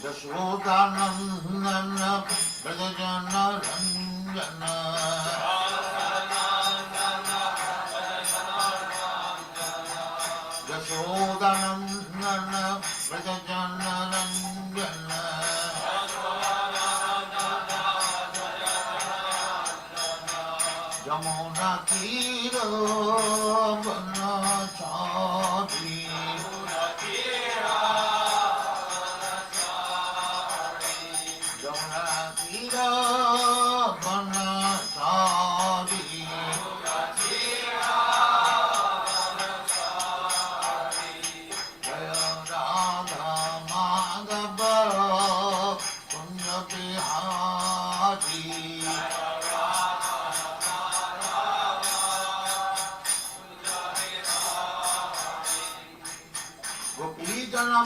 Yashodanandana Brajajana Ranjana Yashodanandana Brajajana Ranjana Yamuna Tira Vanacari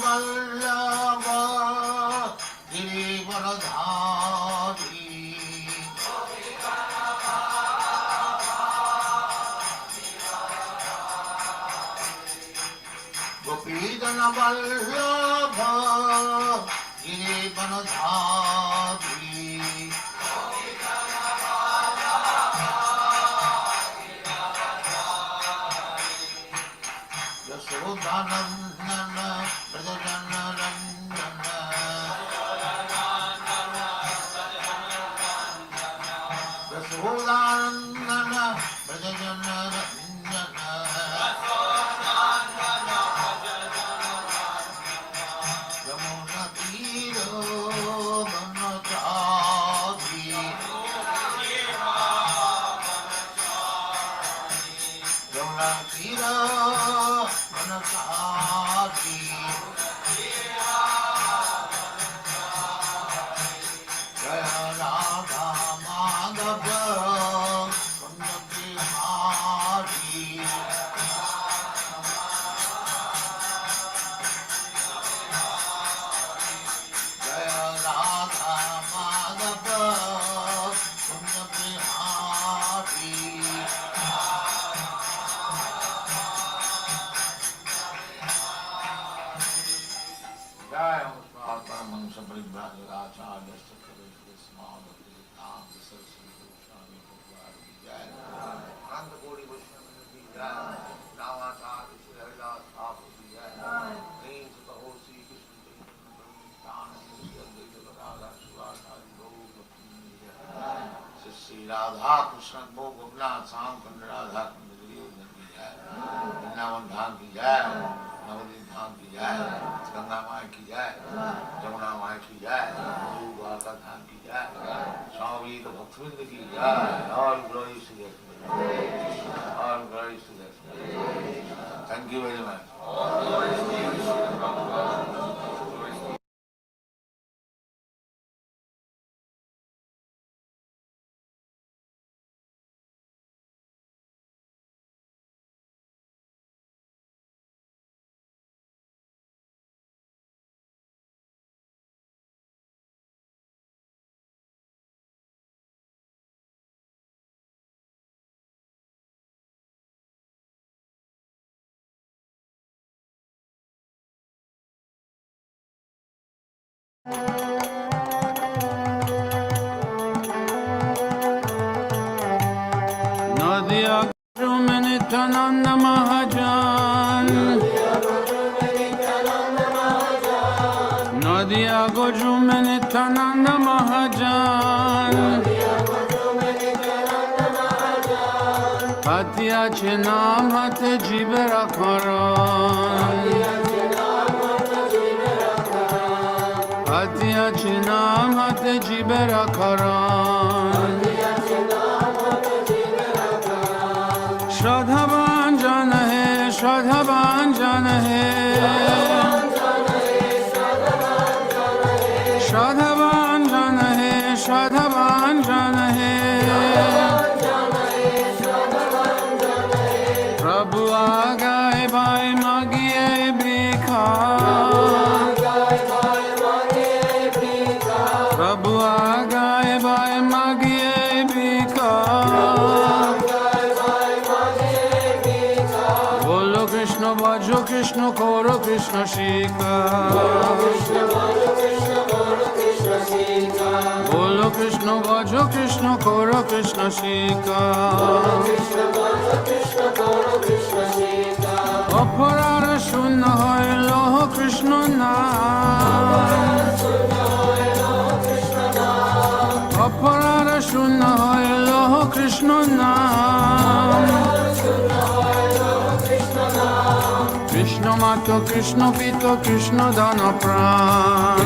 Vallabha Girivaradhari Gopidana Vallabha Girivaradhari Yashodanandana Brajajana Ranjana Yashodanandana Brajajana Ranjana Yamuna Tira Vanacari Yamuna Tira Vanacari Jaya Radha Madhava Vanacari Jaya Radha Madhava Vanacari Jai Paramang Samparibrajacharya Sakharishya Smadhati Nam Saraswati Goswami Bhagavad Jai Ananda Kodi Vaishnava Ki Jai Ramacharya Shri Haridas Thakur Ki Jai Prem Sata Ho Sri Krishna Chaitanya Prabhu Nityananda Shri Advaita Gadadhar Shivacharya Gaur Bhakti Jai Shri Radha Krishna Bho Gopinath Sam Khand Radha Khand Giri Ki Jai Vrindavan Dham Ki Jai Navadvip Dham Ki Jai Ganga Maya Ki Jai Jamuna Maya Ki Jai Dwarka Dham Ki Jai Swami Bhaktivinoda Ki Jai All glory to the All glory to the Thank you very much. Nadia Nityananda Mahajan Nadia Gojum Nityananda Mahajan Patiya Chinam Hate Jibera Karan Patiya Chinam Hate Jibera Karan Shradhavan Jan hai, Shradhavan Jan hai Shradhavan Jan hai, Shradhavan Jan hai Prabhu Agai Bhai Magiye Bhikha Prabhu Agai Bhai Magiye Bhikha Krishna, Koro Krishna. Krishna Shika. Bolo Krishna Vajo Krishna Koro Krishna Shika. Aparara Shunna Hoy Loho Krishna Naam. Aparara Shunna Hoy Loho Krishna Naam. Krishna Mato Krishna Pito Krishna Dana Pran.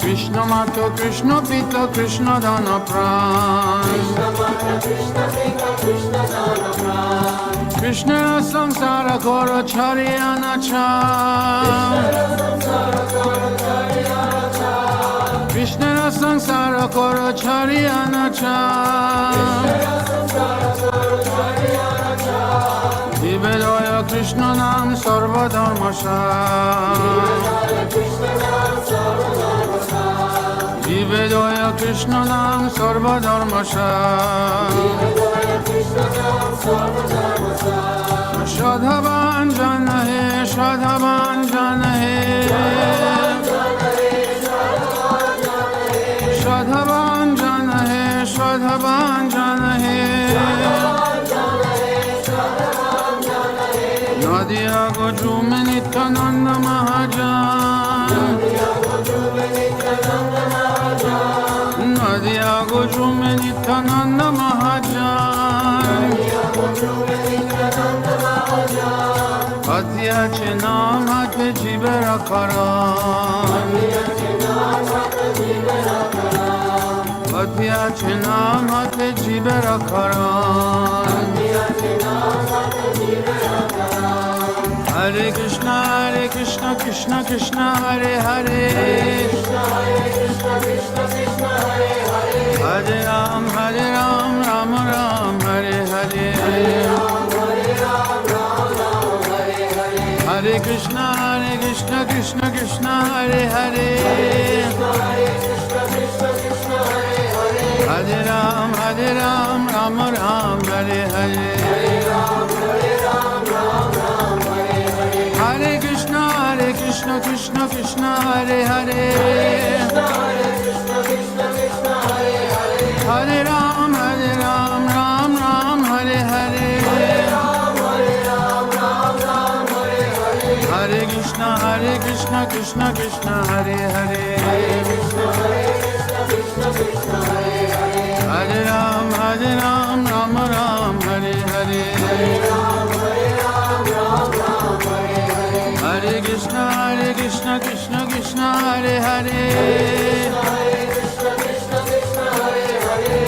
Krishna Mato Krishna Pito Krishna Dana Pran. Krishna Samsara Koro Charyana Cham. Krishna Samsara Koro Charyana Cham. Divedaya Krishna Nam Sarva Dharma Divedaya Krishna Nam Sarva Dharma Shadhavan Jana He Shadhavan Jana He Shadhavan Jana He Shadhavan Jana He Nadia Gojum Nityananda Mahajan Nadia Gojum Nityananda Mahajan Atya Chinam Hate Jibera Karan Atya Chinam Hate Jibera Karan Hare Krishna, Krishna Krishna, Hare Hare. Hare Ram, Ram Ram, Hare Hare. Hare Krishna, Krishna Krishna, Hare Hare. Hare Ram, Ram Ram, Hare Hare. Hare Krishna, Krishna Krishna, Hare Hare. Hare Ram, Ram Ram, Hare Hare. Hare Krishna, Krishna Krishna, Hare Hare. Hare Ram, Ram Ram, Hare Hare. Hare Krishna, Krishna Krishna, Hare Hare.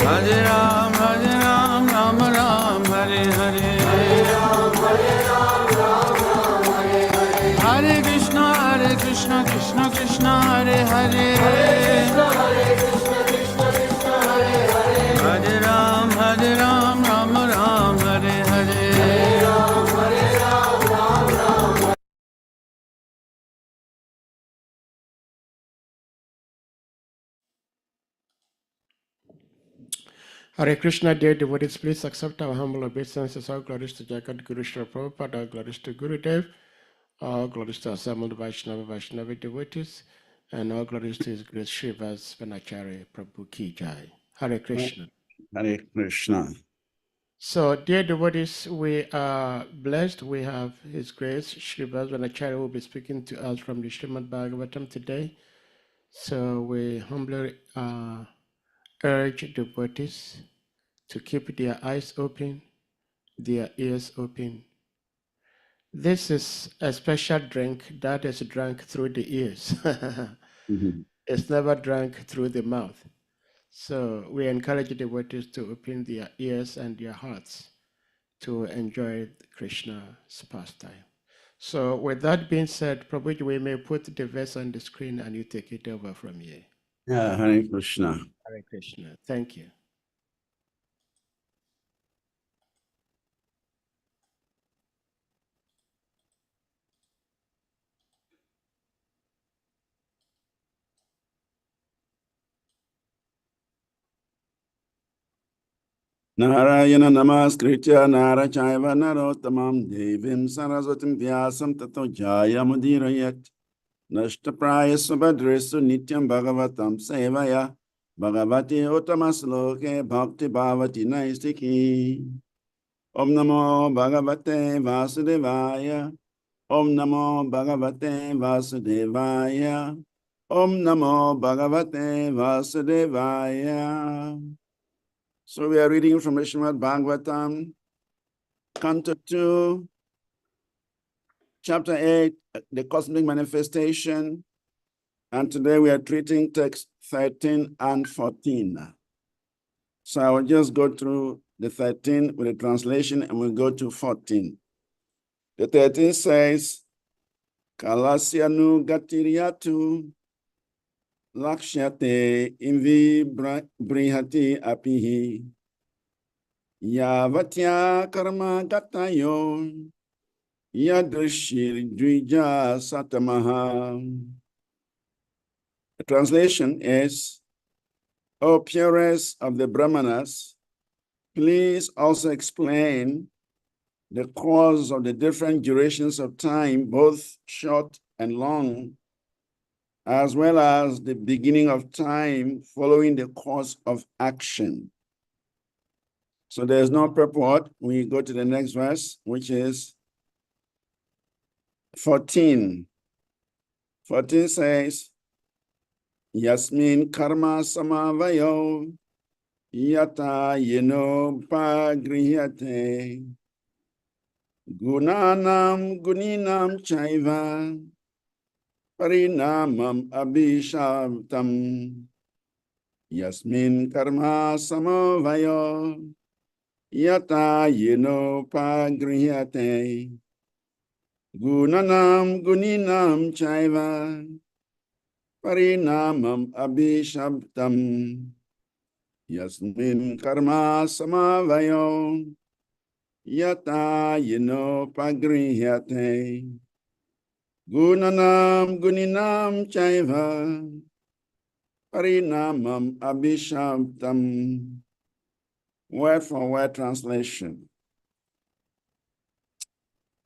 Hare Ram, Ram Ram, Hare Hare. Hare Krishna, Krishna Krishna, Hare Hare. Hare Ram, Ram Ram, Hare Hare. Hare Krishna, dear devotees, please accept our humble obeisances. All glories to Jagat Guru Shri Prabhupada, all glories to Gurudev, all glories to assembled Vaishnava devotees, and all glories to His Grace Srivas Vanacari Prabhu Ki Jai. Hare Krishna. Hare Krishna. So, dear devotees, we are blessed. We have His Grace Srivas Vanacari who will be speaking to us from the Srimad Bhagavatam today. So, we humbly urge devotees to keep their eyes open, their ears open. This is a special drink that is drunk through the ears. It's never drunk through the mouth. So we encourage the devotees to open their ears and their hearts to enjoy Krishna's pastime. So with that being said, Prabhuji, we may put the verse on the screen and you take it over from here. Yeah, Hare Krishna. Hare Krishna. Thank you. Narayana namaskritya narachaiva narottamam devim saraswatim vyasam tato jayamudirayat. Nashtapraya subhadresu nityam bhagavatam sevaya bhagavati uttamasloke bhakti bhavati naistiki. Om namo bhagavate vasudevaya. Om namo bhagavate vasudevaya. Om namo bhagavate vasudevaya. So we are reading from Srimad Bhagavatam, Canto 2, Chapter 8, the Cosmic Manifestation. And today we are treating text 13 and 14. So I will just go through the 13 with the translation and we'll go to 14. The 13 says, Kalasyanu Gatiriatu Lakshyate Invi Brihati Apihi Yavatya Karma Gatayo Yadrishir Dvija Satamaha. The translation is, O purest of the Brahmanas, please also explain the cause of the different durations of time, both short and long, as well as the beginning of time following the course of action. So there's no purport. We go to the next verse, which is 14. 14 says, Yasmin karma samavayo yata yeno pagrihyate gunanam guninam chaiva parinamam abhishabtam yasmin karma samavayo yata yeno pagrihyate gunanam guninam chaiva parinamam abhishabtam yasmin karma samavayo yata yeno pagrihyate gunanam guninam chaiva parinamam abhishabtam. Word for word translation.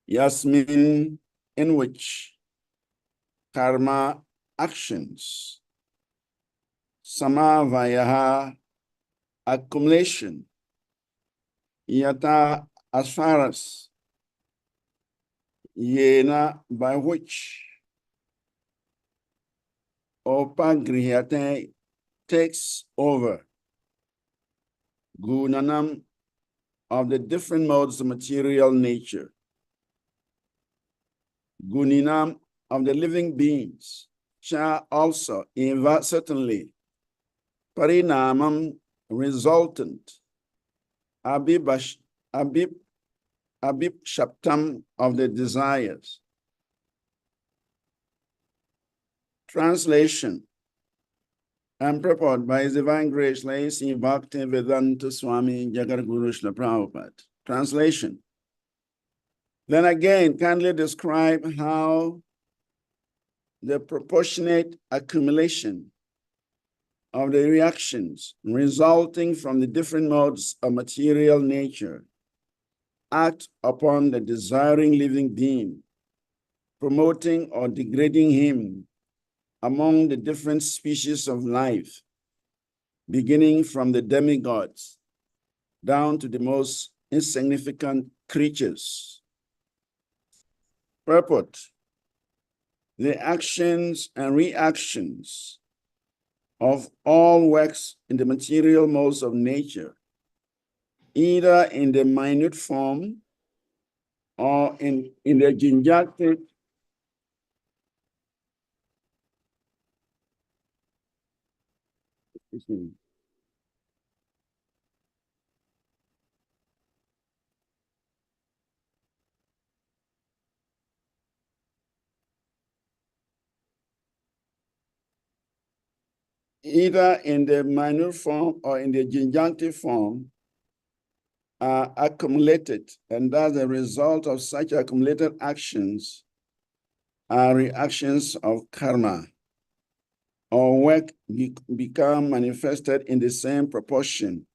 Yasmin, in which karma actions, samavayaha accumulation, yata as far as, yena by which, upagrihate takes over, gunanam of the different modes of material nature, guninam of the living beings, cha also, certainly, parinamam resultant, abhishaptam of the desires. Translation and purport by His Divine Grace, Lacy Bhakti Vedanta Swami Jagadguru Srila Prabhupada. Translation. Then again, kindly describe how the proportionate accumulation of the reactions resulting from the different modes of material nature act upon the desiring living being, promoting or degrading him among the different species of life, beginning from the demigods down to the most insignificant creatures. Purport: the actions and reactions of all works in the material modes of nature, either in the minute form or in the ginjatic either in the minute form or in the ginjatic form are accumulated, and as a result of such accumulated actions are reactions of karma, or work become manifested in the same proportion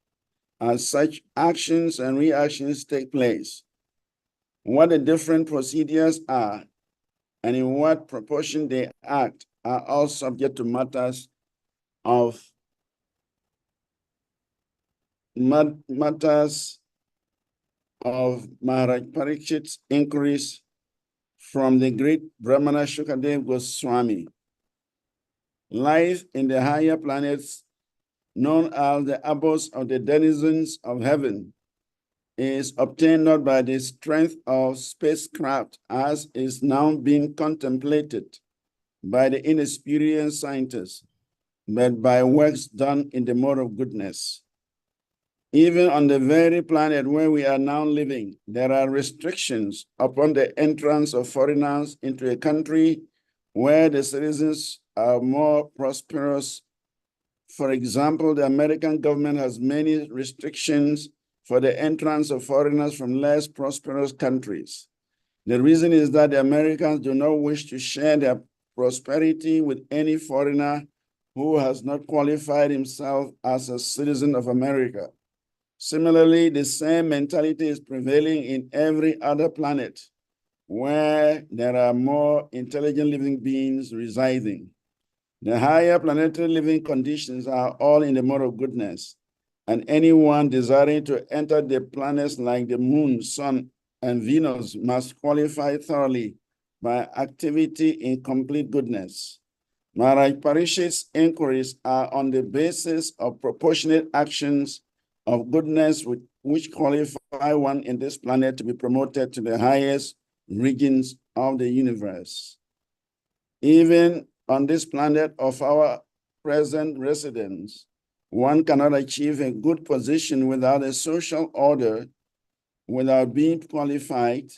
as such actions and reactions take place, what the different procedures are, and in what proportion they act are all subject to matters of Maharaj Parikshit's inquiries from the great Brahmana Shukadev Goswami. Life in the higher planets, known as the abodes of the denizens of heaven, is obtained not by the strength of spacecraft, as is now being contemplated by the inexperienced scientists, but by works done in the mode of goodness. Even on the very planet where we are now living, there are restrictions upon the entrance of foreigners into a country where the citizens are more prosperous. For example, the American government has many restrictions for the entrance of foreigners from less prosperous countries. The reason is that the Americans do not wish to share their prosperity with any foreigner who has not qualified himself as a citizen of America. Similarly, the same mentality is prevailing in every other planet where there are more intelligent living beings residing. The higher planetary living conditions are all in the mode of goodness, and anyone desiring to enter the planets like the moon, sun, and Venus must qualify thoroughly by activity in complete goodness. Maharaj Parikshit's inquiries are on the basis of proportionate actions of goodness which qualify one in this planet to be promoted to the highest regions of the universe. Even on this planet of our present residence, one cannot achieve a good position without a social order, without being qualified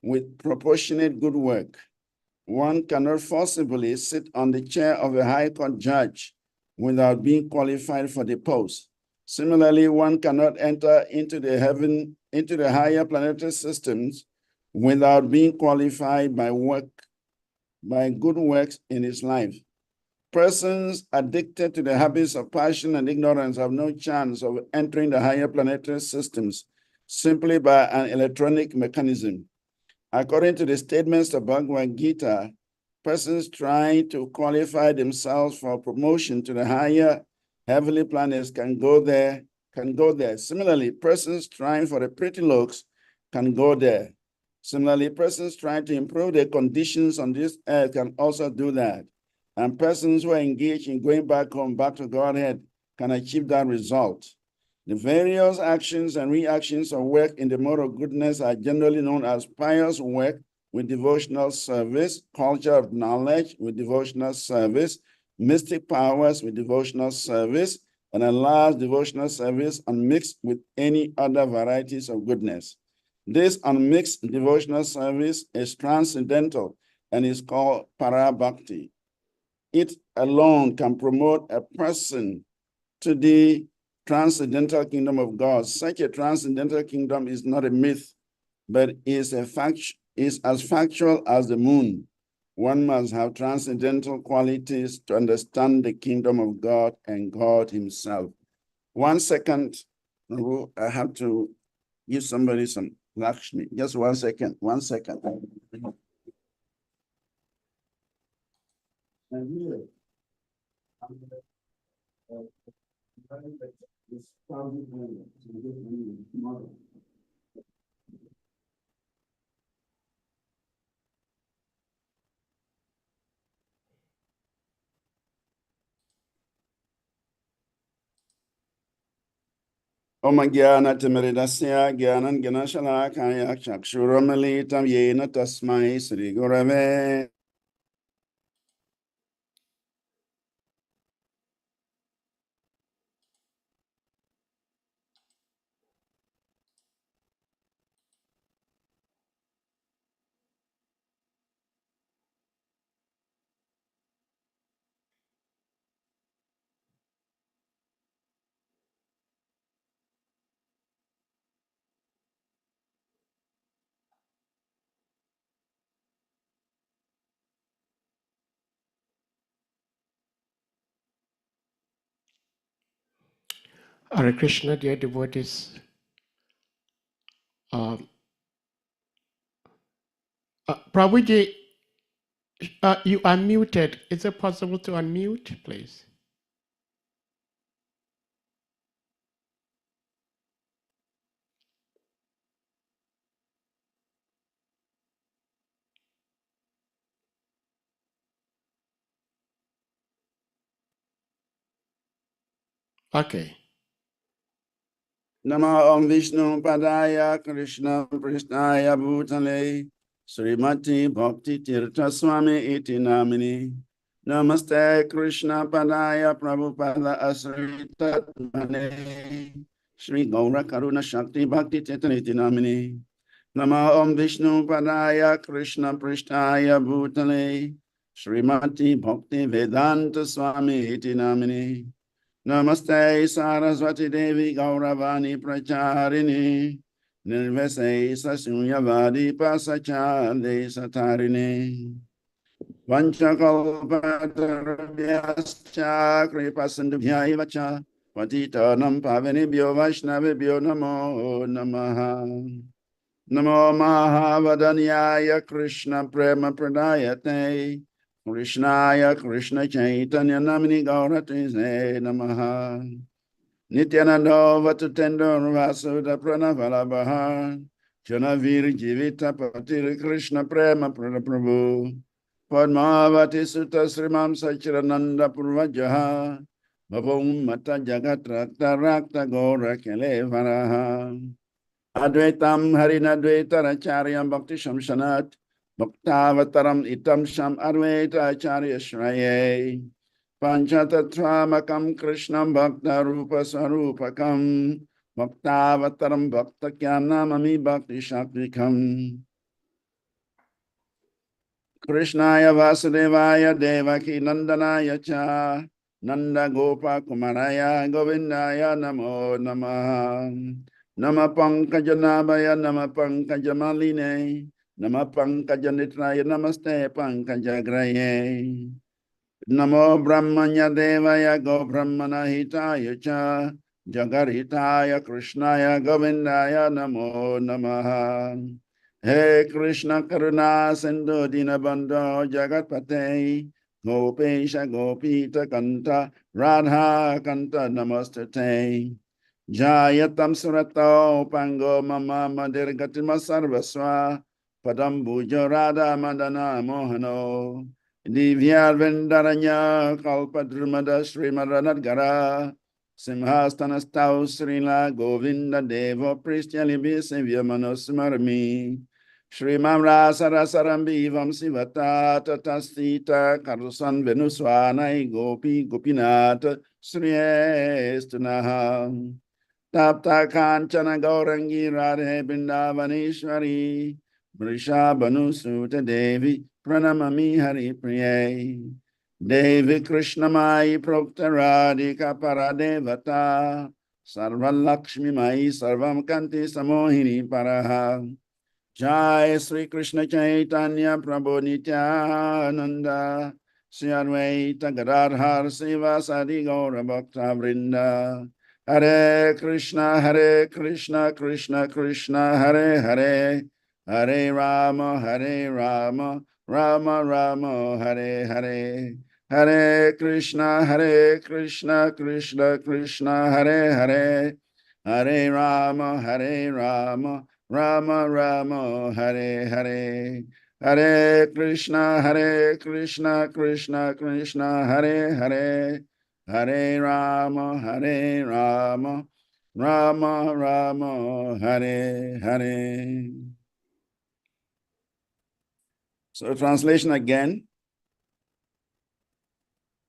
with proportionate good work. One cannot forcibly sit on the chair of a high court judge without being qualified for the post. Similarly, one cannot enter into the higher planetary systems without being qualified by good works in his life. Persons addicted to the habits of passion and ignorance have no chance of entering the higher planetary systems simply by an electronic mechanism. According to the statements of Bhagavad Gita, persons trying to qualify themselves for promotion to the higher heavenly planets can go there. Similarly, persons trying for the pretty looks can go there. Similarly, persons trying to improve their conditions on this earth can also do that. And persons who are engaged in going back home, back to Godhead, can achieve that result. The various actions and reactions of work in the mode of goodness are generally known as pious work with devotional service, culture of knowledge with devotional service, mystic powers with devotional service, and a large devotional service unmixed with any other varieties of goodness. This unmixed devotional service is transcendental and is called parabhakti. It alone can promote a person to the transcendental kingdom of God. Such a transcendental kingdom is not a myth, but is as factual as the moon. One must have transcendental qualities to understand the kingdom of God and God himself. 1 second, I have to give somebody some Lakshmi. Just 1 second, 1 second. And here, Om Gyana Timiridasya Gyanan Ganashalakaya Chakshuromalitam Yena Tasmai Sri Gurave. Hare Krishna, dear devotees. Prabhuji, you are muted. Is it possible to unmute, please? Okay. Namo Om Vishnu Padaya Krishna Prishnaya Bhutale Srimati Bhakti Tirtha Swami Iti Namini Namaste Krishna Padaya Prabhupada Asrita Mane Shri Gaura Karuna Shakti Bhakti Iti Namini Namo Om Vishnu Padaya Krishna Prishnaya Bhutale Srimati Bhakti Vedanta Swami Iti Namini Namaste Saraswati Devi Gauravani Pracharini Nirvase Sasunyavadi Pasachande Satarini Vanchakalpatarabhyascha Kripasandubhyaivacha Patitanam Pavanibhyo Vaishnavibhyo Namo Namaha Namo Mahavadanyaya Krishna Prema Pradayate Krishnaya Krishna Chaitanya Namini Gaurate Namaha Nityananda Vatutendo Vasuda Pranavalabha Janavir Jivita Patir Krishna Prema Prabhu Padmavati Sutta Srimam Sachirananda Purvajaha Bhavum Mata Jagat Rakta Rakta Gora Kele Varaha Advaitam Harinadvaita Acharyam Bhakti Shamshanat Bhaktavataram Itam Sham Advaita Acharya Shraye Panchatattvamakam Krishnam Bhakta Rupa Sarupakam Bhaktavataram Bhakta Kyanamami Bhakti Shaktikam Krishnaya Vasudevaya Devaki Nandanaya Cha Nanda Gopa Kumaraya Govindaya Namo Namaha Nama Pankajanabaya Nama Pankajamalini Nama Pankajanitraya Namaste Pankajagraye Namo Brahmanya Devaya Go Brahmana Hitaya Cha Jagarhitaya Krishnaya Govindaya Namo Namaha He Krishna Karuna Sindhu Dinabandho Jagatpate Gopesha Gopita Kanta Radha Kanta Namastate Jayatam Surato Pango Mama Madirgatima Sarvaswa Padambuja Radha Madana Mohano Divya Vendaranya Kalpadrumada Srimaranat Gara Simhastanastau Srila Govinda Devo Pristyali Bisevya Manosmarami Srimam Rasa Rasarambi Vamsivata Tatasita Karusan Venuswanai Gopi Gopinat Sriyestunaha Tapta Kanchana Gaurangi Radhe Bindavanishwari Vrishabhanu Sutta Devi Pranamami Hari Priye Devi Krishnamai Prokta Radhika Paradevata Sarva Lakshmi Mai Sarvam Kanti Samohini Paraha Jai Sri Krishna Chaitanya Prabhu Nityananda Sri Advaita Gadadhar Srivas Gaura Bhakta Vrinda Hare Krishna Krishna Krishna Hare Hare Hare Rama Rama Rama Hare Hare Hare Krishna Krishna Krishna Hare Hare Hare Rama Rama Rama Hare Hare Hare Krishna Krishna Krishna Hare Hare Hare Rama Rama Hare Hare. So translation again.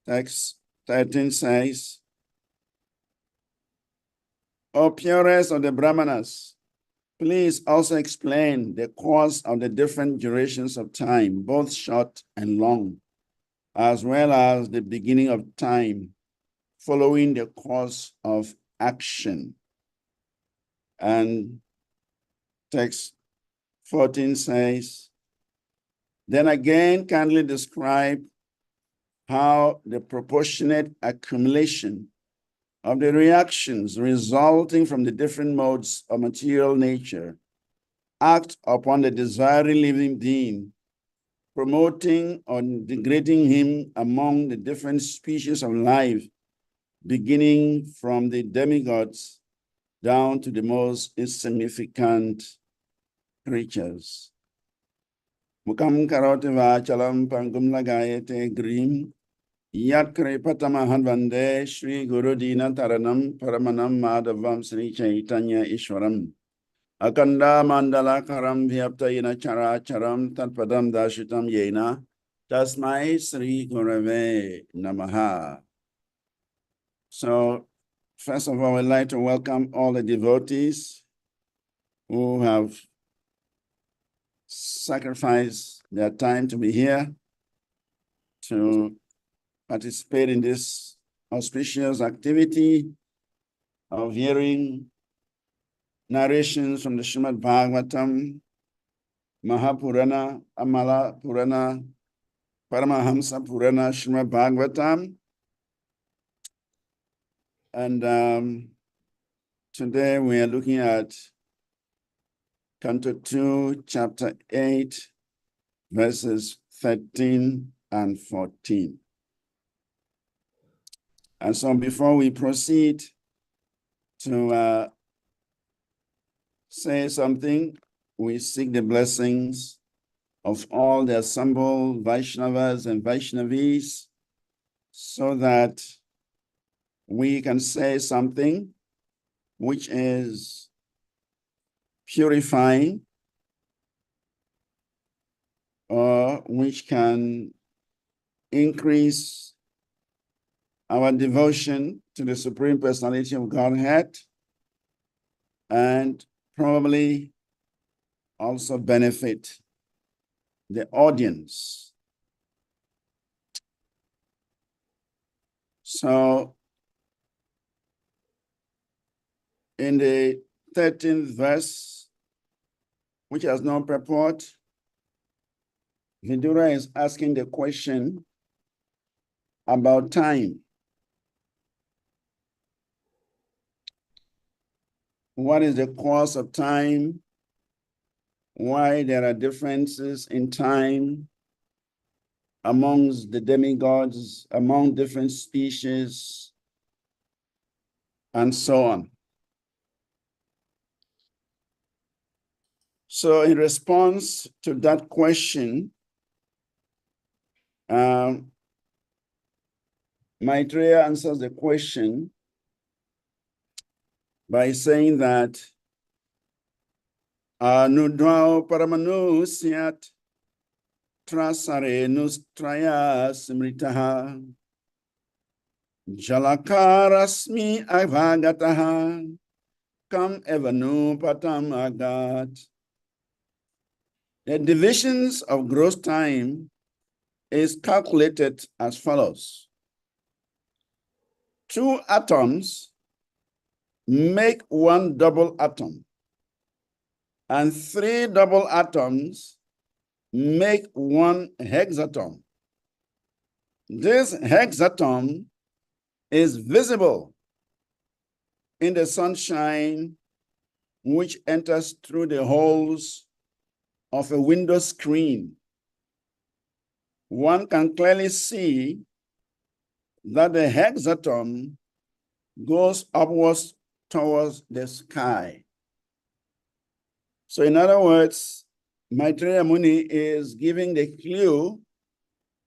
Text 13 says, O purest of the Brahmanas, please also explain the cause of the different durations of time, both short and long, as well as the beginning of time following the course of action. And text 14 says, then again kindly describe how the proportionate accumulation of the reactions resulting from the different modes of material nature act upon the desiring living being, promoting or degrading him among the different species of life, beginning from the demigods down to the most insignificant creatures. Mukam karote vachalam pangum lagayete grim. Yat kre patama hanvande Shri Guru Dina Taranam Paramanam Madhavam Sri Chaitanya Ishwaram. Akanda mandala karam vyaptayina chara charam tatpadam dashitam yena. Tasmai Sri Gurave Namaha. So, first of all, I'd like to welcome all the devotees who have sacrificed their time to be here to participate in this auspicious activity of hearing narrations from the Srimad Bhagavatam, Mahapurana, Amala Purana, Paramahamsa Purana, Srimad Bhagavatam. And today we are looking at Canto 2, Chapter 8, verses 13 and 14. And so before we proceed to say something, we seek the blessings of all the assembled Vaishnavas and Vaishnavis so that we can say something which is purifying or which can increase our devotion to the Supreme Personality of Godhead and probably also benefit the audience. So in the 13th verse, which has no purport, Vidura is asking the question about time. What is the course of time? Why there are differences in time amongst the demigods, among different species, and so on. So in response to that question, Maitreya answers the question by saying that Anudvao paramanu syat trasare nustraya smritaha jalakarasmi avagataha kam evanu patam agat. The divisions of gross time is calculated as follows. 2 atoms make 1 double atom, and 3 double atoms make 1 hexatom. This hexatom is visible in the sunshine which enters through the holes of a window screen. One can clearly see that the hexatom goes upwards towards the sky. So in other words, Maitreya Muni is giving the clue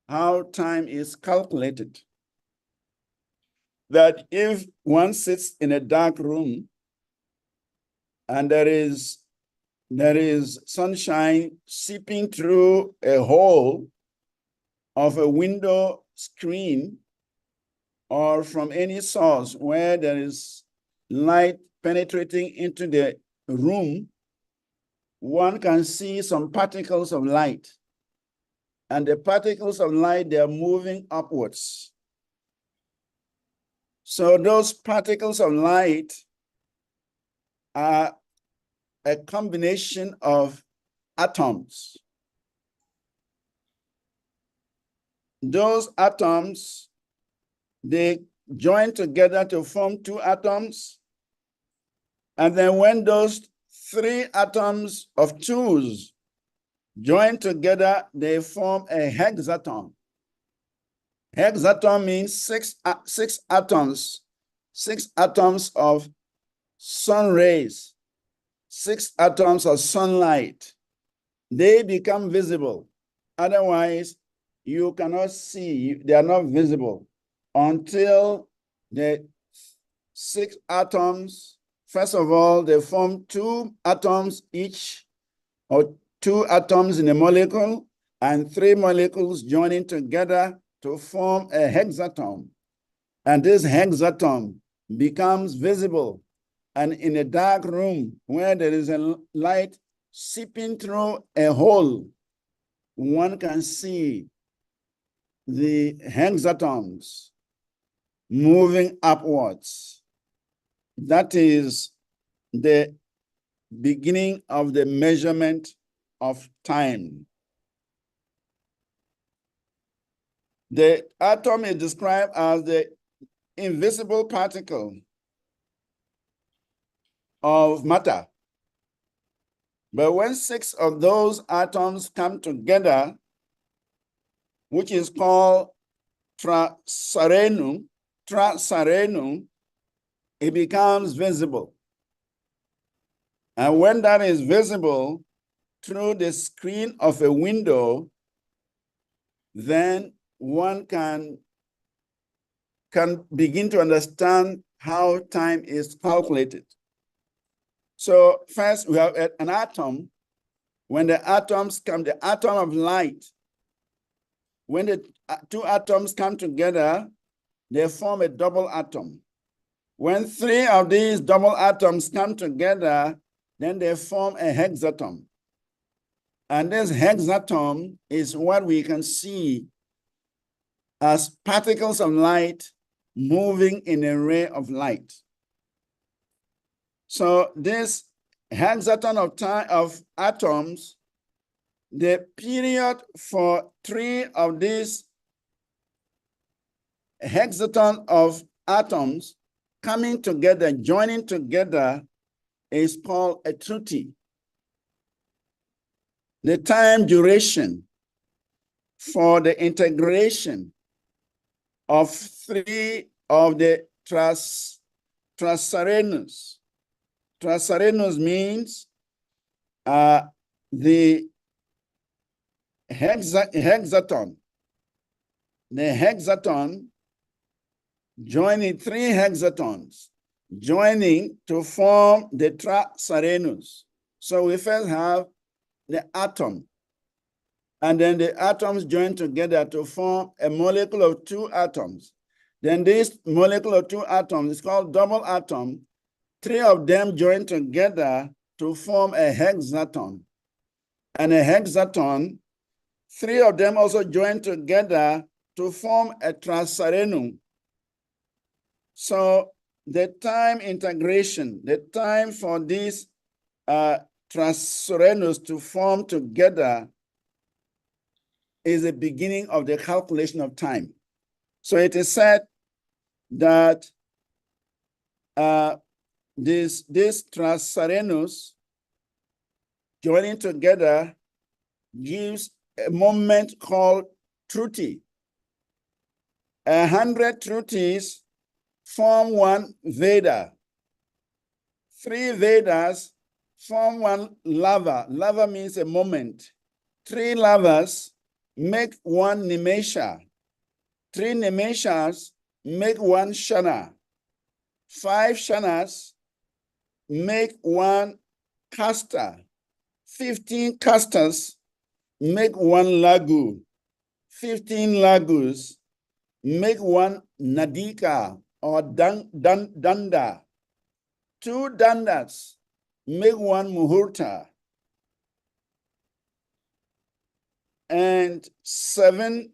how time is calculated. That if one sits in a dark room and there is sunshine seeping through a hole of a window screen or from any source where there is light penetrating into the room, one can see some particles of light. And the particles of light, they are moving upwards. So those particles of light are a combination of atoms. Those atoms, they join together to form 2 atoms. And then when those 3 atoms of 2s join together, they form a hexaton. Hexaton means six atoms, 6 atoms of sun rays, 6 atoms of sunlight. They become visible. Otherwise, you cannot see, they are not visible until the 6 atoms, first of all, they form 2 atoms each, or 2 atoms in a molecule, and 3 molecules joining together to form a hexaton. And this hexaton becomes visible. And in a dark room where there is a light seeping through a hole, one can see the hexatons moving upwards. That is the beginning of the measurement of time. The atom is described as the invisible particle of matter. But when 6 of those atoms come together, which is called trasarenu, it becomes visible. And when that is visible through the screen of a window, then one can begin to understand how time is calculated. So first we have an atom. When the atoms come, the atom of light, when the 2 atoms come together, they form a double atom. When 3 of these double atoms come together, then they form a hexaton. And this hexaton is what we can see as particles of light moving in a ray of light. So this hexaton of time of atoms, the period for 3 of these hexaton of atoms coming together, joining together, is called a truti. The time duration for the integration of 3 of the trasarenus. Trasarenus means the hexaton. The hexaton joining 3 hexatons, joining to form the trasarenus. So we first have the atom, and then the atoms join together to form a molecule of 2 atoms. Then this molecule of 2 atoms is called double atom. 3 of them join together to form a hexaton. And a hexaton, 3 of them also join together to form a trasarenum. So the time integration, the time for these trasarenus to form together is the beginning of the calculation of time. So it is said that this trasarenus joining together gives a moment called truti. 100 trutis form 1 Veda. 3 Vedas form 1 lava. Lava means a moment. 3 lavas make 1 nimesha. 3 nimeshas make 1 shana. 5 shanas make 1 kasta. 15 kastas make 1 lagu. 15 lagus make 1 nadika or danda. 2 dandas make 1 muhurta. And 7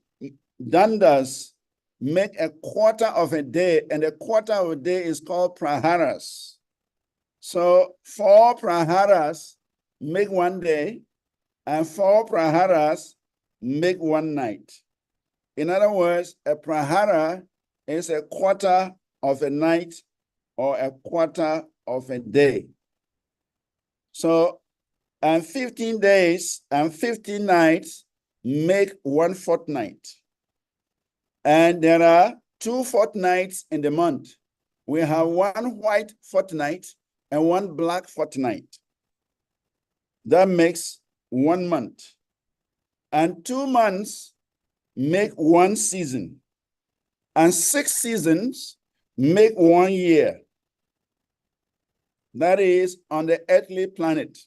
dandas make a quarter of a day, and a quarter of a day is called praharas. So 4 praharas make 1 day, and 4 praharas make 1 night. In other words, a prahara is a quarter of a night or a quarter of a day. So, and 15 days and 15 nights make one fortnight. And there are 2 fortnights in the month. We have one white fortnight and one black fortnight. That makes 1 month. And 2 months make 1 season. And 6 seasons make 1 year. That is on the earthly planet.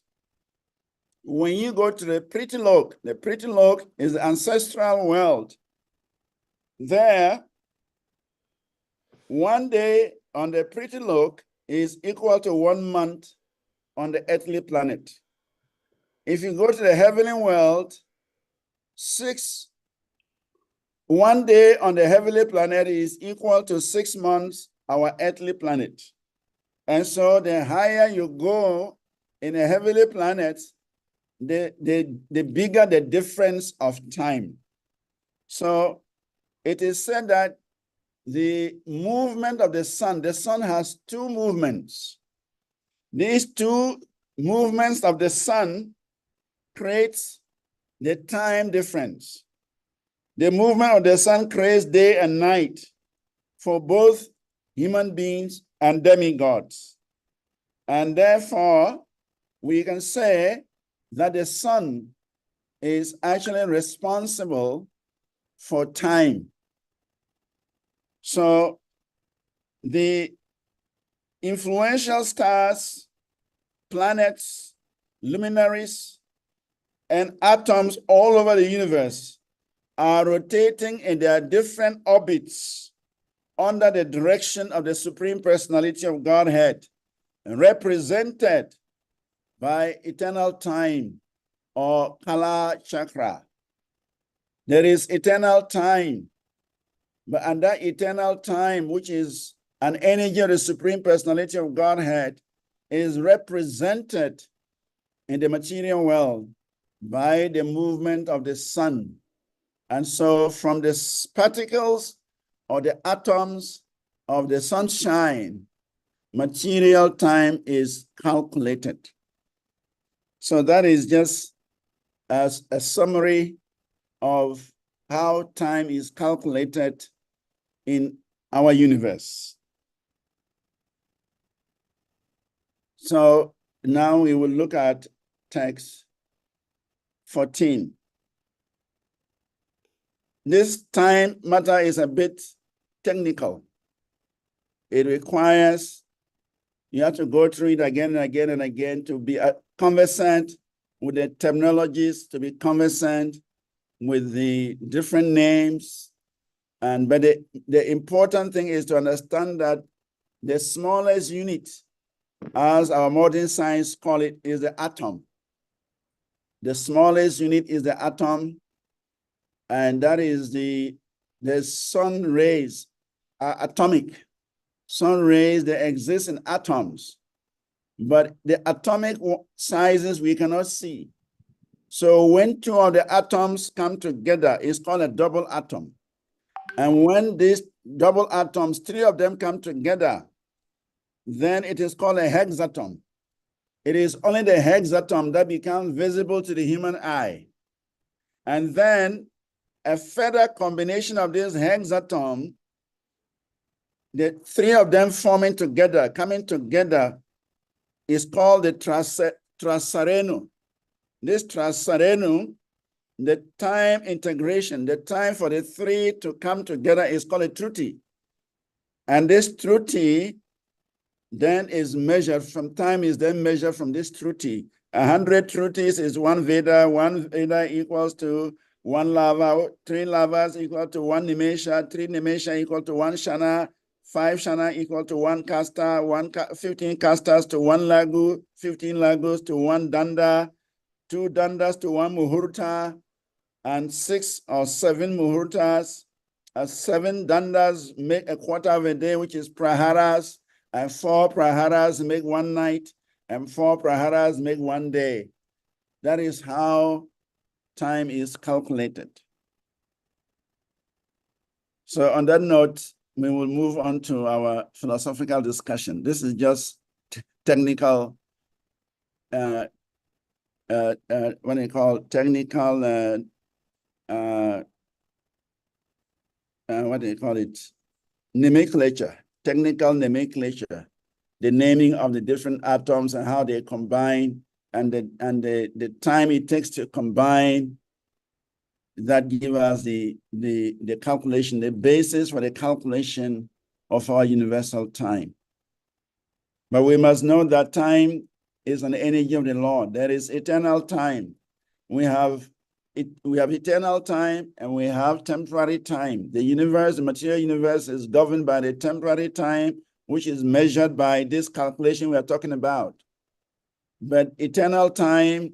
When you go to the pretty log is the ancestral world. There, 1 day on the pretty log is equal to 1 month on the earthly planet. If you go to the heavenly world, 1 day on the heavenly planet is equal to 6 months our earthly planet. And so the higher you go in a heavenly planet, the bigger the difference of time. So it is said that the movement of the sun has 2 movements. These 2 movements of the sun creates the time difference. The movement of the sun creates day and night for both human beings and demigods. And therefore, we can say that the sun is actually responsible for time. So the influential stars, planets, luminaries, and atoms all over the universe are rotating in their different orbits under the direction of the Supreme Personality of Godhead, represented by eternal time or Kala Chakra. There is eternal time, and that eternal time, which is an energy of the Supreme Personality of Godhead, is represented in the material world by the movement of the sun. And so from the particles or the atoms of the sunshine, material time is calculated. So that is just as a summary of how time is calculated in our universe. So now we will look at text 14. This time matter is a bit technical. It requires, you have to go through it again and again and again to be conversant with the terminologies, to be conversant with the different names. But the important thing is to understand that the smallest unit, as our modern science call it, is the atom. The smallest unit is the atom, and that is the sun rays are atomic. Sun rays, they exist in atoms, but the atomic sizes we cannot see. So when 2 of the atoms come together, it's called a double atom. And when these double atoms, 3 of them come together, then it is called a hexatom. It is only the hexatom that becomes visible to the human eye. And then a further combination of this hexatom, the 3 of them coming together, is called the trasareno. This trasareno, the time integration, the time for the 3 to come together is called a truti. And this truti then is measured from time, is then measured from this truti. 100 trutis is 1 Veda. 1 Veda equals to 1 lava. 3 lavas equal to 1 nimesha. 3 nimesha equal to 1 shana. 5 shana equal to 1 kasta. 15 kastas to 1 lagu. 15 lagus to 1 danda. 2 dandas to 1 muhurta. And 6 or 7 muhurtas. 7 dandas make a quarter of a day, which is praharas. And 4 praharas make 1 night, and 4 praharas make 1 day. That is how time is calculated. So on that note, we will move on to our philosophical discussion. This is just technical, what do you call technical, what do you call it? Nomenclature, technical nomenclature, the naming of the different atoms and how they combine, and the time it takes to combine, that give us the calculation, the basis for the calculation of our universal time. But we must know that time is an energy of the Lord. There is eternal time. We have eternal time and we have temporary time. The universe, the material universe, is governed by the temporary time, which is measured by this calculation we are talking about. But eternal time,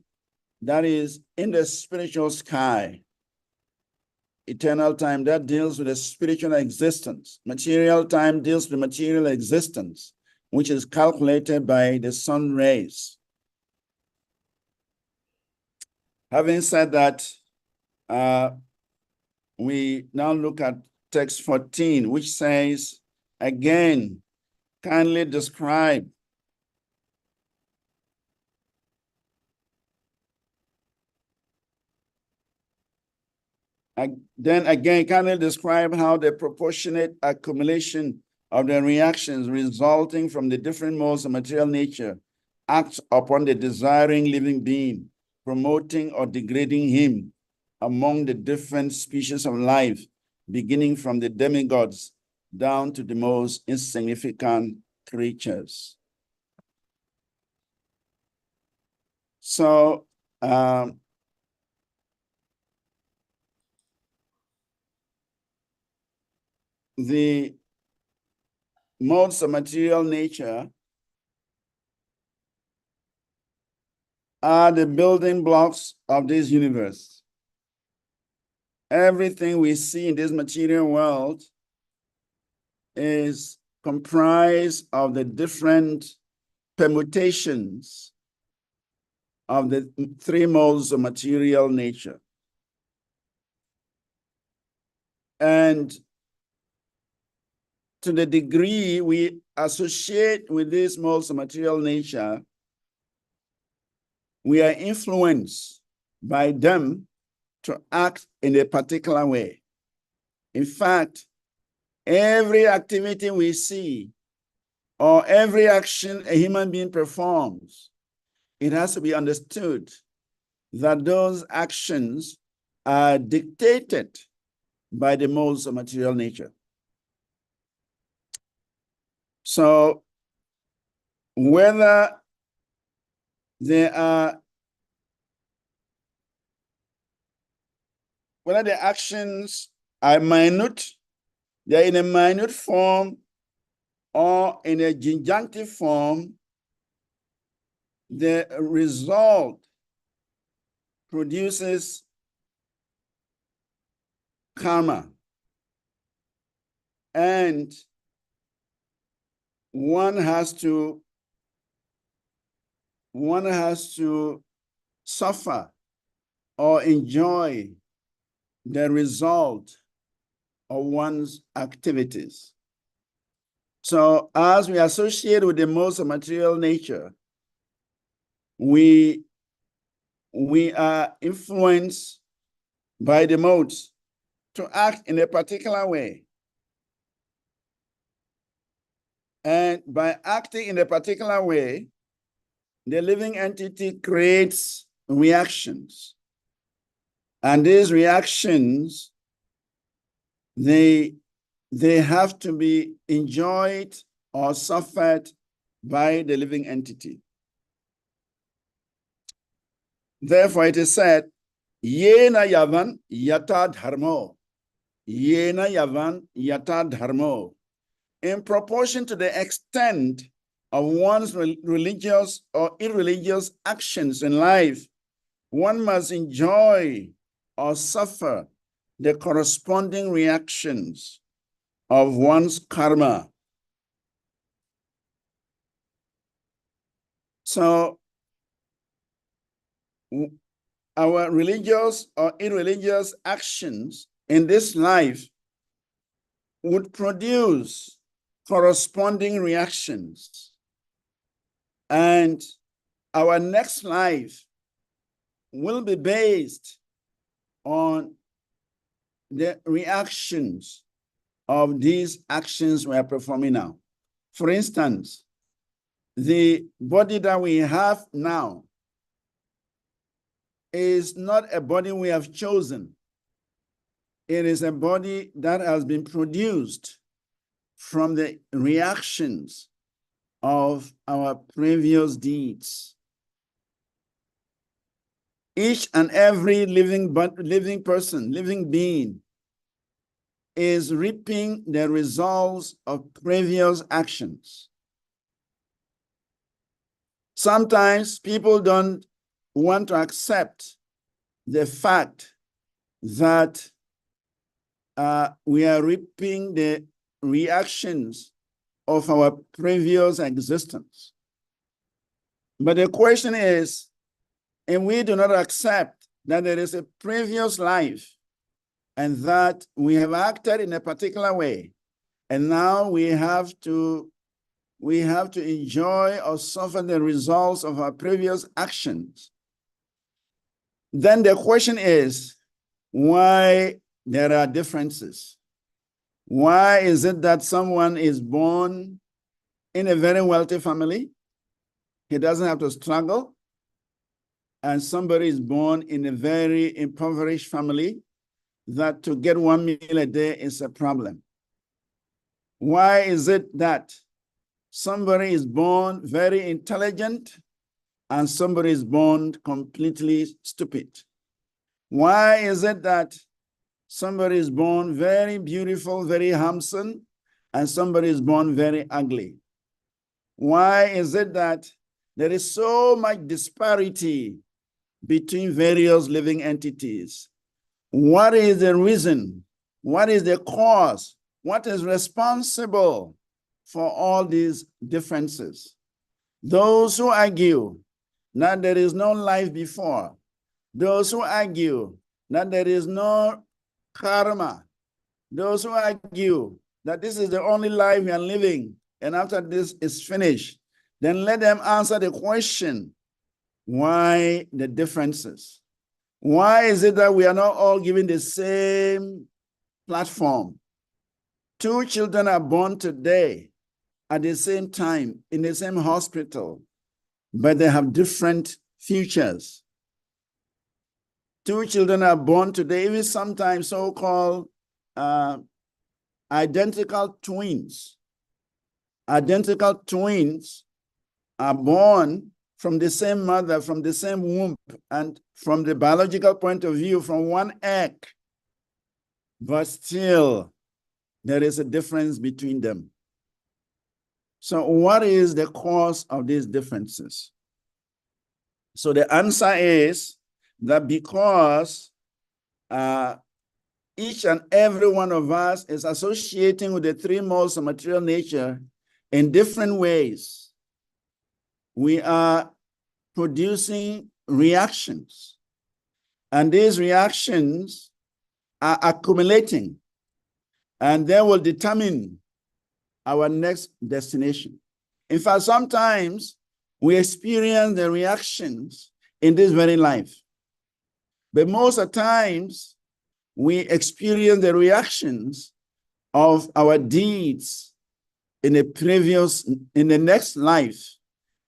that is in the spiritual sky. Eternal time, that deals with the spiritual existence. Material time deals with material existence, which is calculated by the sun rays. Having said that, we now look at text 14, which says, again, kindly describe then again, kindly describe how the proportionate accumulation of the reactions resulting from the different modes of material nature acts upon the desiring living being, promoting or degrading him among the different species of life, beginning from the demigods down to the most insignificant creatures. So, the modes of material nature are the building blocks of this universe. Everything we see in this material world is comprised of the different permutations of the three modes of material nature. And to the degree we associate with these modes of material nature, we are influenced by them to act in a particular way. In fact, every activity we see or every action a human being performs, it has to be understood that those actions are dictated by the modes of material nature. So whether the actions are minute, they're in a minute form or in a gigantic form, the result produces karma. And one has to suffer or enjoy the result of one's activities. So as we associate with the modes of material nature, we are influenced by the modes to act in a particular way. And by acting in a particular way, the living entity creates reactions. And these reactions, they have to be enjoyed or suffered by the living entity. Therefore, it is said, Yena yavan yata dharmo. Yena yavan yata dharmo. In proportion to the extent of one's religious or irreligious actions in life, one must enjoy or suffer the corresponding reactions of one's karma. So our religious or irreligious actions in this life would produce corresponding reactions. And our next life will be based on the reactions of these actions we are performing now. For instance, the body that we have now is not a body we have chosen. It is a body that has been produced from the reactions of our previous deeds. Each and every living person, living being, is reaping the results of previous actions. Sometimes people don't want to accept the fact that we are reaping the reactions of our previous existence. But the question is, and we do not accept that there is a previous life and that we have acted in a particular way, and now we have to enjoy or suffer the results of our previous actions. Then the question is, why there are differences? Why is it that someone is born in a very wealthy family? He doesn't have to struggle. And somebody is born in a very impoverished family that to get 1 meal a day is a problem. Why is it that somebody is born very intelligent and somebody is born completely stupid? Why is it that somebody is born very beautiful, very handsome, and somebody is born very ugly? Why is it that there is so much disparity between various living entities? What is the reason? What is the cause? What is responsible for all these differences? Those who argue that there is no life before, those who argue that there is no karma, those who argue that this is the only life we are living, and after this is finished, then let them answer the question, why the differences? Why is it that we are not all given the same platform? 2 children are born today at the same time in the same hospital, but they have different futures. 2 children are born today, even sometimes so-called identical twins. Identical twins are born from the same mother, from the same womb, and from the biological point of view, from one egg. But still, there is a difference between them. So what is the cause of these differences? So the answer is that because each and every one of us is associating with the 3 modes of material nature in different ways, we are producing reactions. And these reactions are accumulating, and they will determine our next destination. In fact, sometimes we experience the reactions in this very life. But most of the times, we experience the reactions of our deeds in the next life,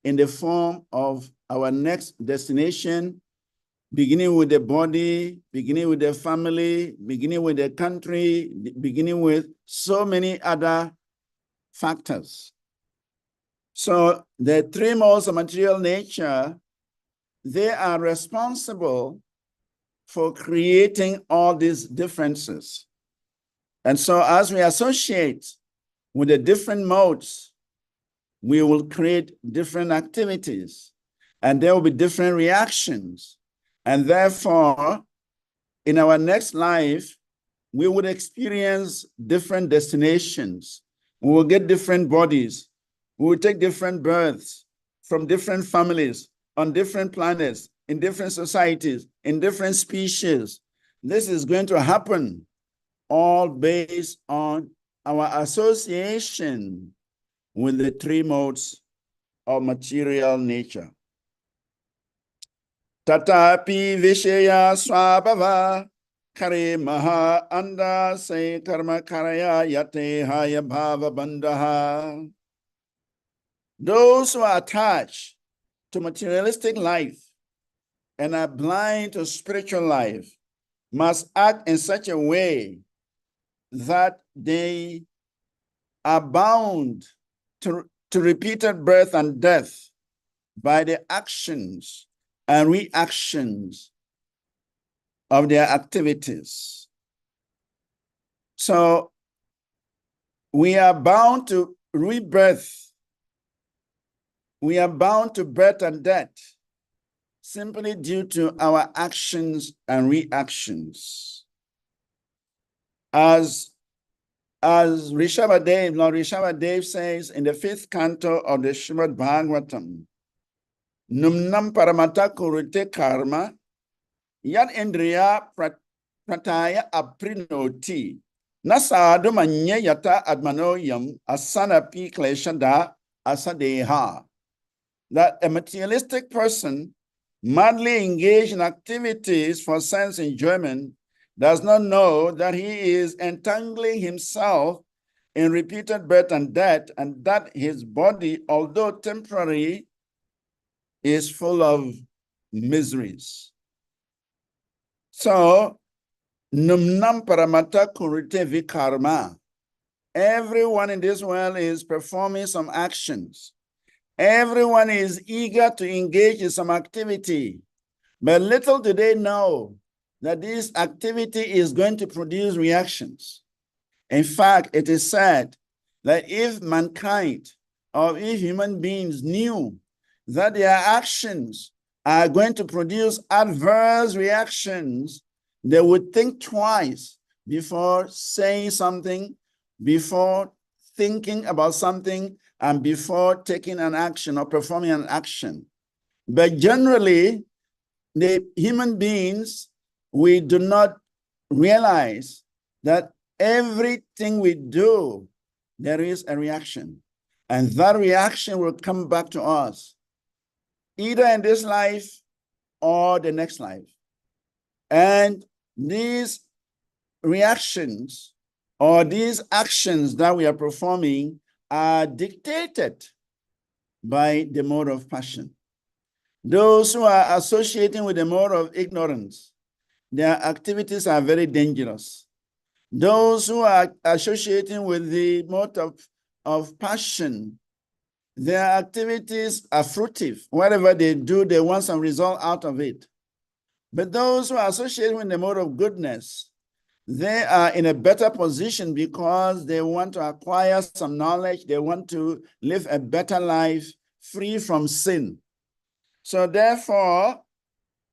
in the form of our next destination, beginning with the body, beginning with the family, beginning with the country, beginning with so many other factors. So the 3 modes of material nature, they are responsible for creating all these differences. And so as we associate with the different modes, we will create different activities, and there will be different reactions. And therefore, in our next life, we would experience different destinations. We will get different bodies. We will take different births from different families, on different planets, in different societies, in different species. This is going to happen all based on our association with the three modes of material nature. Tatapi Vishaya Swabhava Kare Maha Anda Se Karma Karaya Yate Haya Bhava Bandhaha. Those who are attached to materialistic life and are blind to spiritual life must act in such a way that they are bound to repeated birth and death by the actions and reactions of their activities. So we are bound to rebirth. We are bound to birth and death simply due to our actions and reactions. As Rishabhadev, Lord Rishabhadev says in the 5th canto of the Srimad Bhagavatam, Numnam paramata kurute karma, yad indriya prataya aprinoti, nasadu manye yata admanoyam asanapi kleshada asadeha. That a materialistic person madly engaged in activities for sense enjoyment does not know that he is entangling himself in repeated birth and death, and that his body, although temporary, is full of miseries. So, numnam paramata kurite vikarma. Everyone in this world is performing some actions. Everyone is eager to engage in some activity, but little do they know that this activity is going to produce reactions. In fact, it is said that if mankind or if human beings knew that their actions are going to produce adverse reactions, they would think twice before saying something, before thinking about something, and before taking an action or performing an action. But generally, the human beings, we do not realize that everything we do, there is a reaction. And that reaction will come back to us, either in this life or the next life. And these reactions or these actions that we are performing are dictated by the mode of passion. Those who are associating with the mode of ignorance, their activities are very dangerous. Those who are associating with the mode of passion, their activities are fruitive. Whatever they do, they want some result out of it. But those who are associating with the mode of goodness, they are in a better position because they want to acquire some knowledge. They want to live a better life free from sin. So therefore,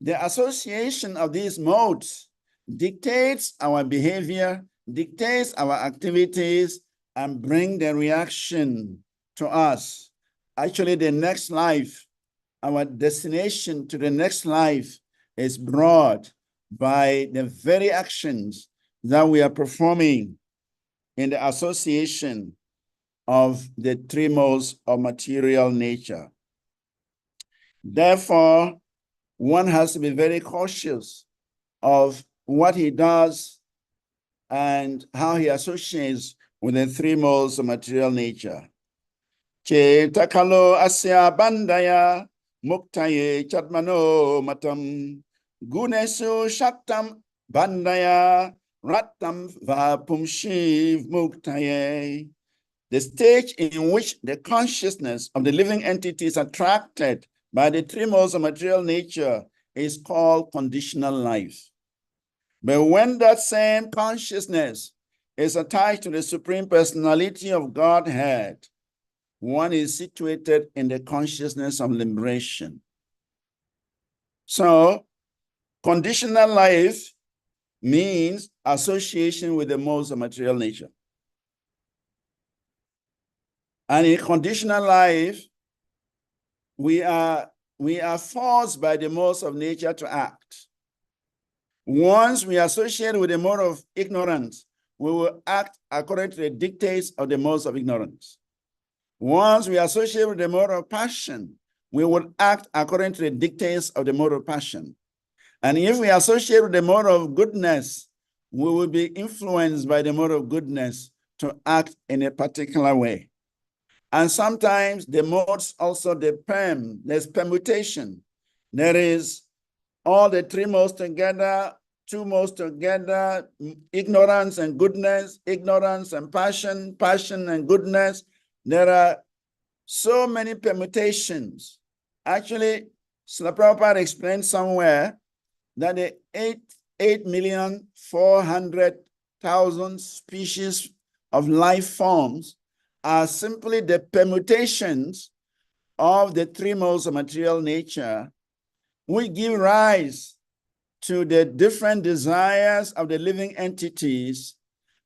the association of these modes dictates our behavior, dictates our activities, and bring the reaction to us. Actually, the next life, our destination to the next life is brought by the very actions that we are performing in the association of the three modes of material nature. Therefore, one has to be very cautious of what he does and how he associates with the three modes of material nature. Chetakalo asya bandaya muktaye chatmano matam gunesu shaktam bandaya rattam vapumshiv muktaye. The stage in which the consciousness of the living entity is attracted by the three modes of material nature is called conditional life. But when that same consciousness is attached to the Supreme Personality of Godhead, one is situated in the consciousness of liberation. So, conditional life means association with the modes of material nature. And in conditional life, we are forced by the modes of nature to act. Once we associate with the mode of ignorance, we will act according to the dictates of the modes of ignorance. Once we associate with the mode of passion, we will act according to the dictates of the mode of passion. And if we associate with the mode of goodness, we will be influenced by the mode of goodness to act in a particular way. And sometimes the modes also depend, there's permutation. There is all the three modes together, two modes together, ignorance and goodness, ignorance and passion, passion and goodness. There are so many permutations. Actually, Srila Prabhupada explained somewhere that the 8,400,000 species of life forms are simply the permutations of the three modes of material nature, which give rise to the different desires of the living entities.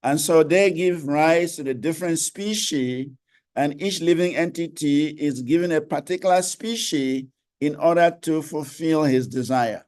And so they give rise to the different species, and each living entity is given a particular species in order to fulfill his desire.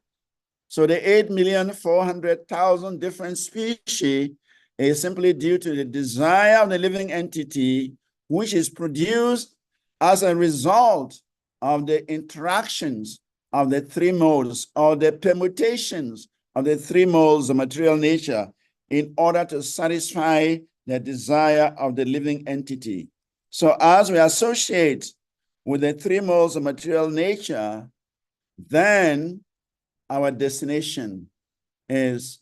So the 8,400,000 different species is simply due to the desire of the living entity, which is produced as a result of the interactions of the three modes or the permutations of the three modes of material nature in order to satisfy the desire of the living entity. So as we associate with the three modes of material nature, then our destination is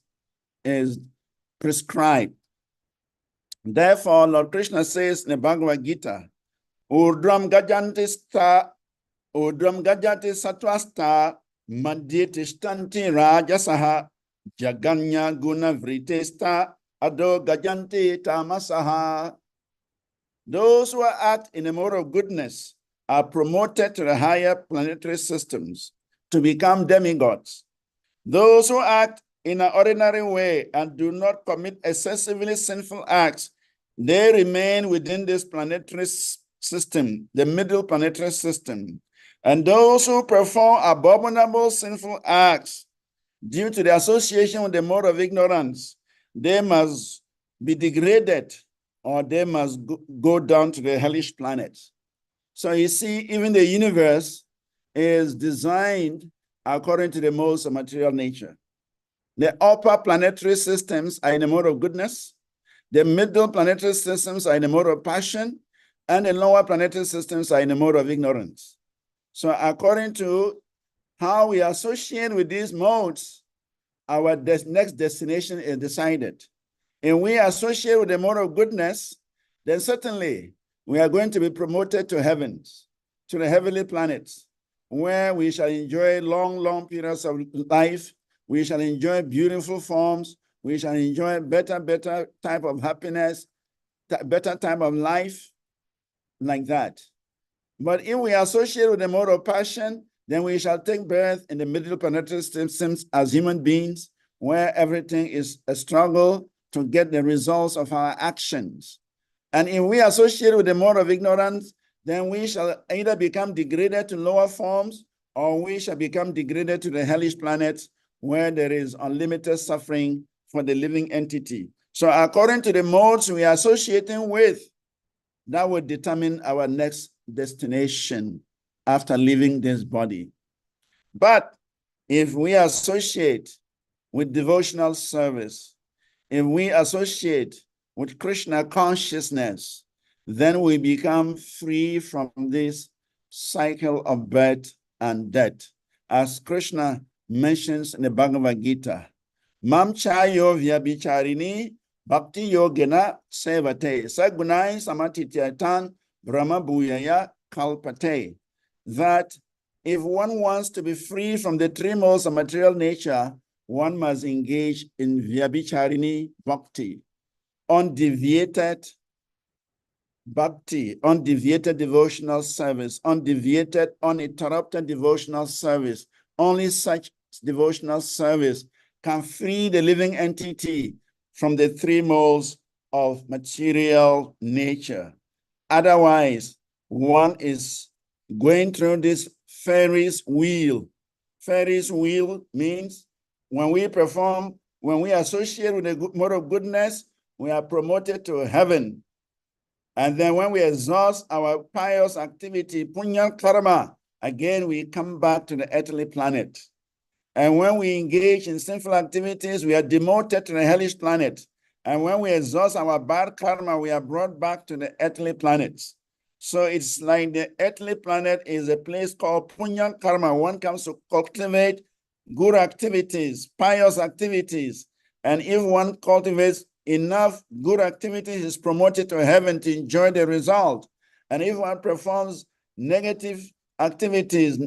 prescribed. Therefore, Lord Krishna says in the Bhagavad Gita, Urdram gajanti satvasta madhyatishtanti rajasaha jaganya guna vritesta ado gajanti tamasaha. Those who act in a mode of goodness are promoted to the higher planetary systems to become demigods. Those who act in an ordinary way and do not commit excessively sinful acts, they remain within this planetary system, the middle planetary system. And those who perform abominable sinful acts due to the association with the mode of ignorance, they must be degraded or they must go down to the hellish planet. So you see, even the universe is designed according to the modes of material nature. The upper planetary systems are in the mode of goodness, the middle planetary systems are in the mode of passion, and the lower planetary systems are in the mode of ignorance. So according to how we associate with these modes, our next destination is decided. If we associate with the mode of goodness, then certainly we are going to be promoted to heavens, to the heavenly planets, where we shall enjoy long, long periods of life. We shall enjoy beautiful forms. We shall enjoy better type of happiness, better type of life, like that. But if we associate with the mode of passion, then we shall take birth in the middle planetary systems as human beings, where everything is a struggle to get the results of our actions. And if we associate with the mode of ignorance, then we shall either become degraded to lower forms, or we shall become degraded to the hellish planets, where there is unlimited suffering for the living entity. So according to the modes we are associating with, that will determine our next destination after leaving this body. But if we associate with devotional service, if we associate with Krishna consciousness, then we become free from this cycle of birth and death. As Krishna mentions in the Bhagavad Gita, Mam chayo vyabicharini bhakti yogena sevate sagunai samatityatan brahma bhuyaya kalpate. That if one wants to be free from the three modes of material nature, one must engage in vyabicharini bhakti, undeviated bhakti, undeviated devotional service, undeviated, uninterrupted devotional service. Only such devotional service can free the living entity from the three modes of material nature. Otherwise, one is going through this Ferris wheel. Ferris wheel means when we associate with the mode of goodness, we are promoted to heaven. And then when we exhaust our pious activity, punya karma, again we come back to the earthly planet. And when we engage in sinful activities, we are demoted to the hellish planet. And when we exhaust our bad karma, we are brought back to the earthly planets. So it's like the earthly planet is a place called punya karma. One comes to cultivate good activities, pious activities. And if one cultivates enough good activities, is promoted to heaven to enjoy the result. And if one performs negative activities,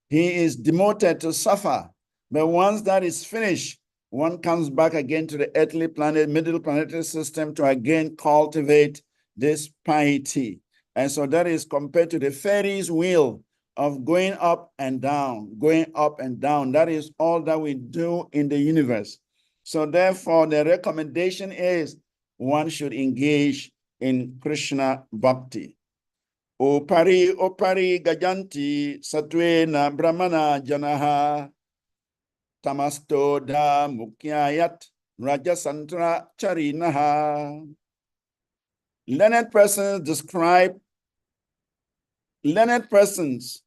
he is demoted to suffer. But once that is finished, one comes back again to the earthly planet, middle planetary system to again cultivate this piety. And so that is compared to the Ferris wheel of going up and down, going up and down. That is all that we do in the universe. So therefore, the recommendation is one should engage in Krishna Bhakti. Opari gajanti satwena brahmana janaha tamasto da mukyayat rajasantra charinaha. Learned persons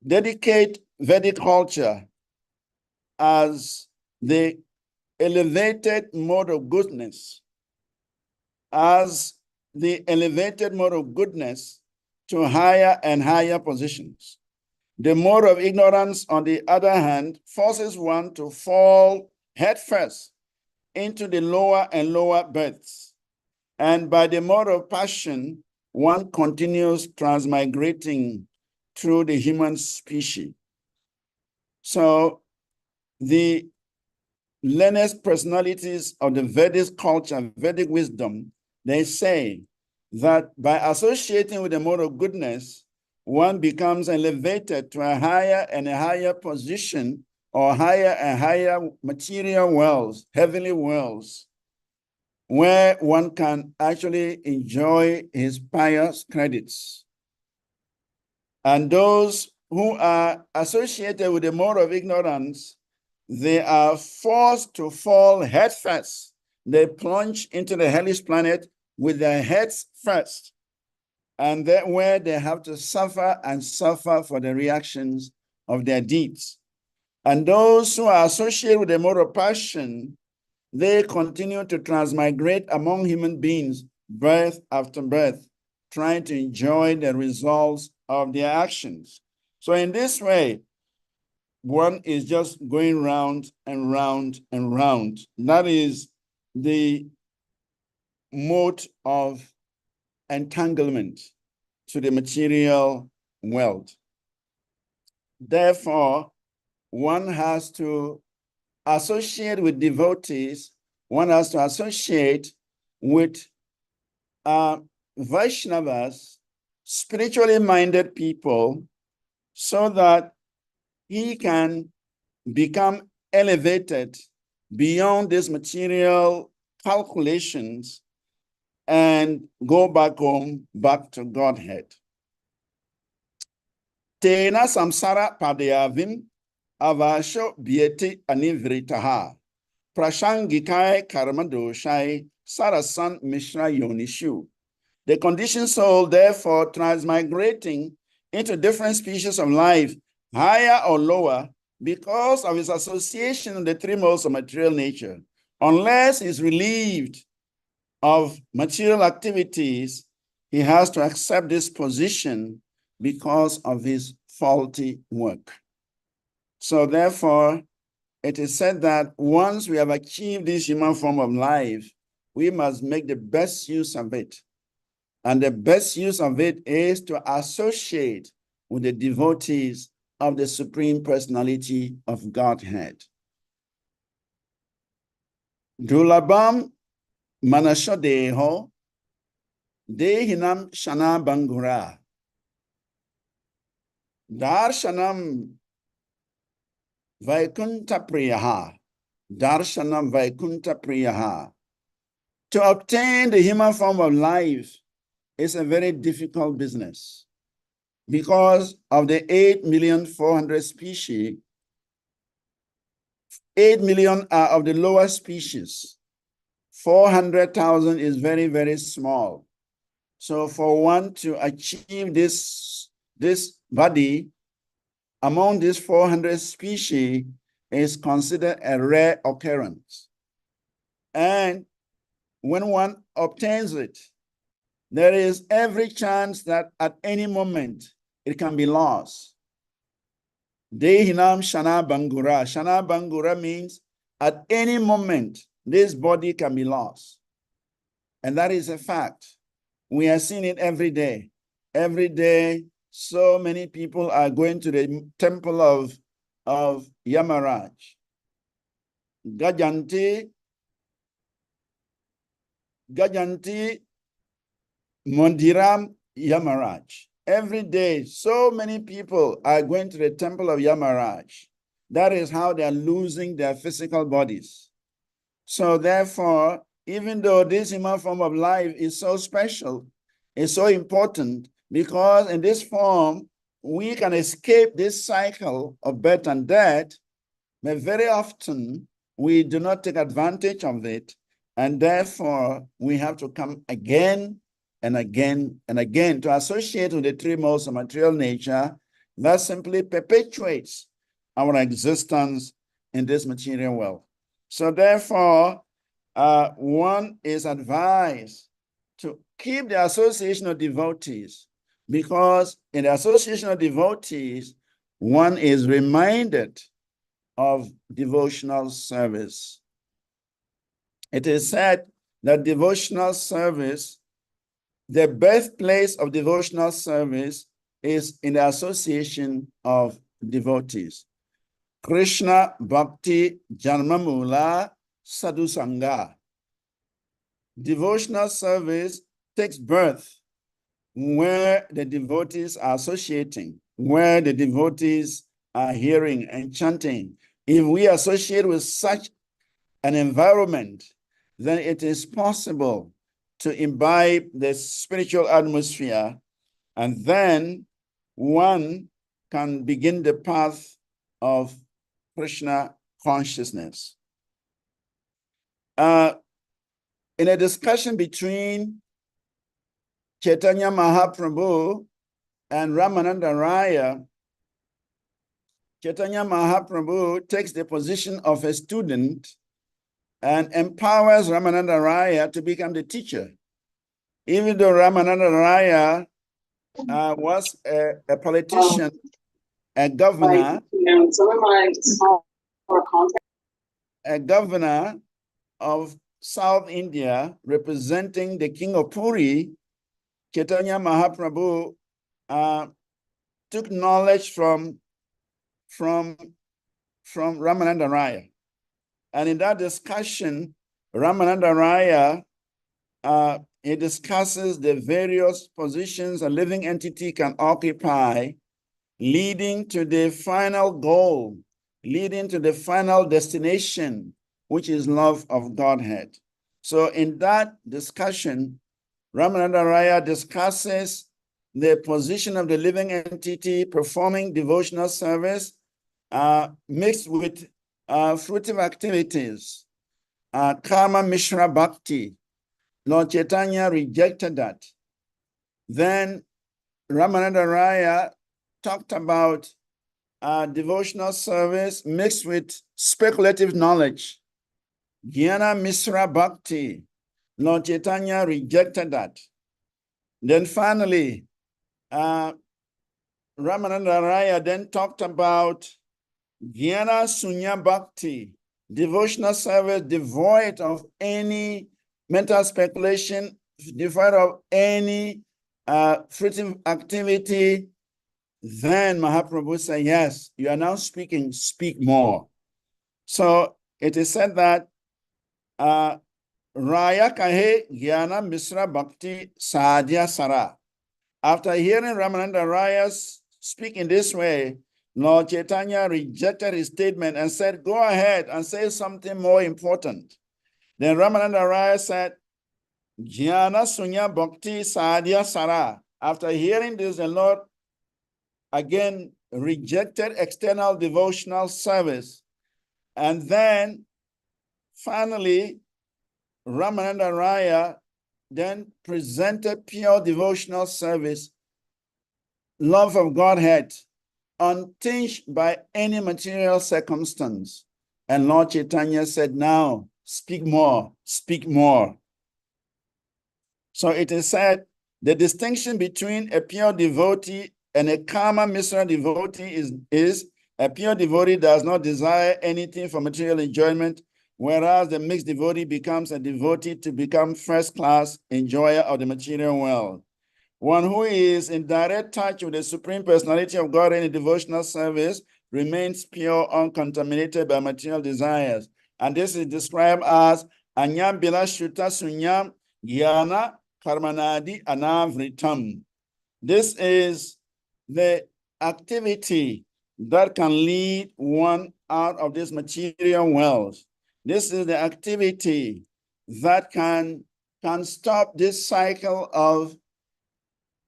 dedicate Vedic culture as the elevated mode of goodness, to higher and higher positions. The mode of ignorance, on the other hand, forces one to fall headfirst into the lower and lower births. And by the mode of passion, one continues transmigrating through the human species. So the learned personalities of the Vedic culture, Vedic wisdom, they say that by associating with the mode of goodness, one becomes elevated to a higher and a higher position, or higher and higher material worlds, heavenly worlds, where one can actually enjoy his pious credits. And those who are associated with the mode of ignorance, they are forced to fall headfirst. They plunge into the hellish planet with their heads first. And that's where they have to suffer and suffer for the reactions of their deeds. And those who are associated with the mode of passion, they continue to transmigrate among human beings, birth after birth, trying to enjoy the results of their actions. So in this way, one is just going round and round and round. That is the mode of entanglement to the material world. Therefore, one has to associate with devotees, one has to associate with Vaishnavas, spiritually minded people, so that he can become elevated beyond these material calculations and go back home, back to Godhead. Tena samsara padayavim avasho bieti anivritaha prashangikai karmadoshai sarasan mishra yonishu. The conditioned soul, therefore, transmigrating into different species of life, higher or lower, because of his association with the three modes of material nature, unless he's relieved of material activities, he has to accept this position because of his faulty work. So therefore, it is said that once we have achieved this human form of life, we must make the best use of it. And the best use of it is to associate with the devotees of the Supreme Personality of Godhead. Dulabam manashadeho dehinam shana bangura darshanam vaikunta priyaha darshanam vaikunta priyaha. To obtain the human form of life is a very difficult business because of the 8,400,000 species. 8 million are of the lower species. 400,000 is very, very small. So for one to achieve this body among these 400 species is considered a rare occurrence. And when one obtains it, there is every chance that at any moment it can be lost. Dehinam Shana Bangura. Shana Bangura means at any moment this body can be lost. And that is a fact. We are seeing it every day. Every day, so many people are going to the temple of Yamaraj. Gajanti Mondiram Yamaraj. Every day, so many people are going to the temple of Yamaraj. That is how they are losing their physical bodies. So therefore, even though this human form of life is so special, it's so important, because in this form, we can escape this cycle of birth and death, but very often we do not take advantage of it, and therefore we have to come again and again and again to associate with the three modes of material nature that simply perpetuates our existence in this material world. So therefore, one is advised to keep the association of devotees, because in the association of devotees, one is reminded of devotional service. It is said that devotional service, the birthplace of devotional service, is in the association of devotees. Krishna Bhakti Janmamula Sadhu Sangha. Devotional service takes birth where the devotees are associating, where the devotees are hearing and chanting. If we associate with such an environment, then it is possible to imbibe the spiritual atmosphere, and then one can begin the path of Krishna consciousness. In a discussion between Chaitanya Mahaprabhu and Ramananda Raya, Chaitanya Mahaprabhu takes the position of a student and empowers Ramananda Raya to become the teacher. Even though Ramananda Raya was a politician, a governor, a governor of South India, representing the king of Puri, Chaitanya Mahaprabhu took knowledge from Ramananda Raya. And in that discussion, Ramananda Raya, he discusses the various positions a living entity can occupy, leading to the final goal, leading to the final destination, which is love of Godhead. So in that discussion, Ramananda Raya discusses the position of the living entity performing devotional service mixed with fruitive activities, karma mishra bhakti. Lord Chaitanya rejected that. Then Ramananda Raya talked about devotional service mixed with speculative knowledge, jnana mishra bhakti. Lord Chaitanya rejected that. Then finally, Ramananda Raya then talked about jnana sunya bhakti, devotional service devoid of any mental speculation, devoid of any fruitive activity. Then Mahaprabhu said, yes, you are now speaking, speak more. So it is said that Raya kahe jnana misra bhakti sadhya sara. After hearing Ramananda Raya speak in this way, Lord Chaitanya rejected his statement and said, go ahead and say something more important. Then Ramananda Raya said, jnana sunya bhakti sadhya sara. After hearing this, the Lord again rejected external devotional service. And then finally, Ramananda Raya then presented pure devotional service, love of Godhead, untinged by any material circumstance. And Lord Chaitanya said, now, speak more, speak more. So it is said, the distinction between a pure devotee and a karma misra devotee is a pure devotee does not desire anything for material enjoyment, whereas the mixed devotee becomes a devotee to become first-class enjoyer of the material world. One who is in direct touch with the Supreme Personality of God in a devotional service remains pure, uncontaminated by material desires. And this is described as Anyam Bila Shuta Sunyam Gyana Karmanadi Anavritam. This is the activity that can lead one out of this material world. This is the activity that can stop this cycle of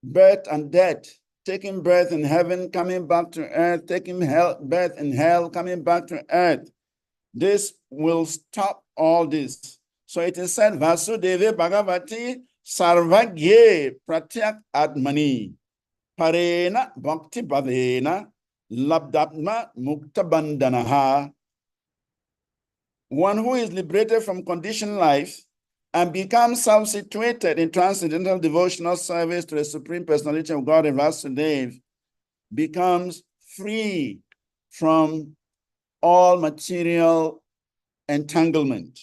birth and death, taking birth in heaven, coming back to earth, taking birth in hell, coming back to earth. This will stop all this. So it is said, Vasudeva Bhagavati Sarvagye Pratyak Atmani Parena Bhakti Bhavena Labdapma Mukta Bandhanaha. One who is liberated from conditioned life and becomes self-situated in transcendental devotional service to the Supreme Personality of God in Vasudeva becomes free from all material entanglement.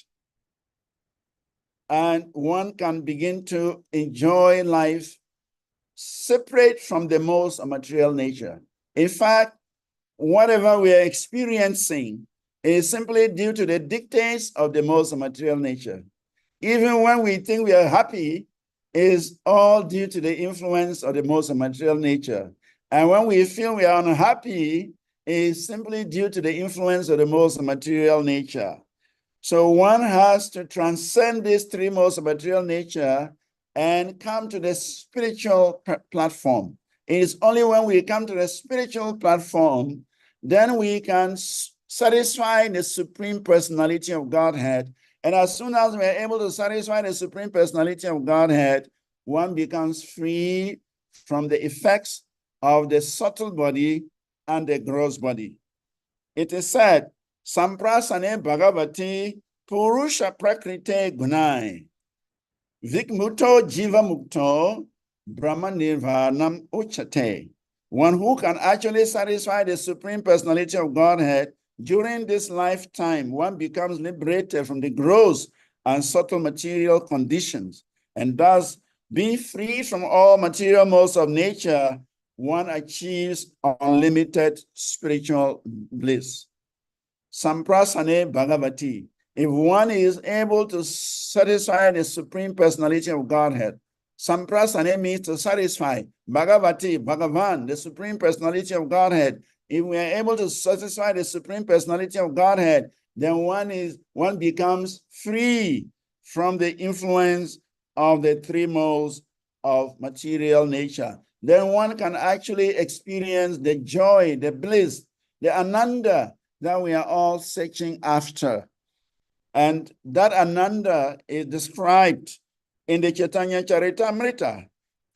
And one can begin to enjoy life separate from the most material nature. In fact, whatever we are experiencing is simply due to the dictates of the most material nature. Even when we think we are happy, is all due to the influence of the most material nature. And when we feel we are unhappy, is simply due to the influence of the most material nature. So one has to transcend these three modes of material nature and come to the spiritual platform. It is only when we come to the spiritual platform, then we can satisfy the Supreme Personality of Godhead. And as soon as we are able to satisfy the Supreme Personality of Godhead, one becomes free from the effects of the subtle body and the gross body. It is said, Samprasane Bhagavati Purusha Prakrite Gunai Vikmuto Jiva Mukto Brahma Nirvanam Uchate. One who can actually satisfy the Supreme Personality of Godhead during this lifetime, one becomes liberated from the gross and subtle material conditions, and thus, being free from all material modes of nature, one achieves unlimited spiritual bliss. Samprasane Bhagavati. If one is able to satisfy the Supreme Personality of Godhead, Samprasane means to satisfy. Bhagavati, Bhagavan, the Supreme Personality of Godhead. If we are able to satisfy the Supreme Personality of Godhead, then one becomes free from the influence of the three modes of material nature. Then one can actually experience the joy, the bliss, the ananda that we are all searching after. And that ananda is described in the Chaitanya Charitamrita.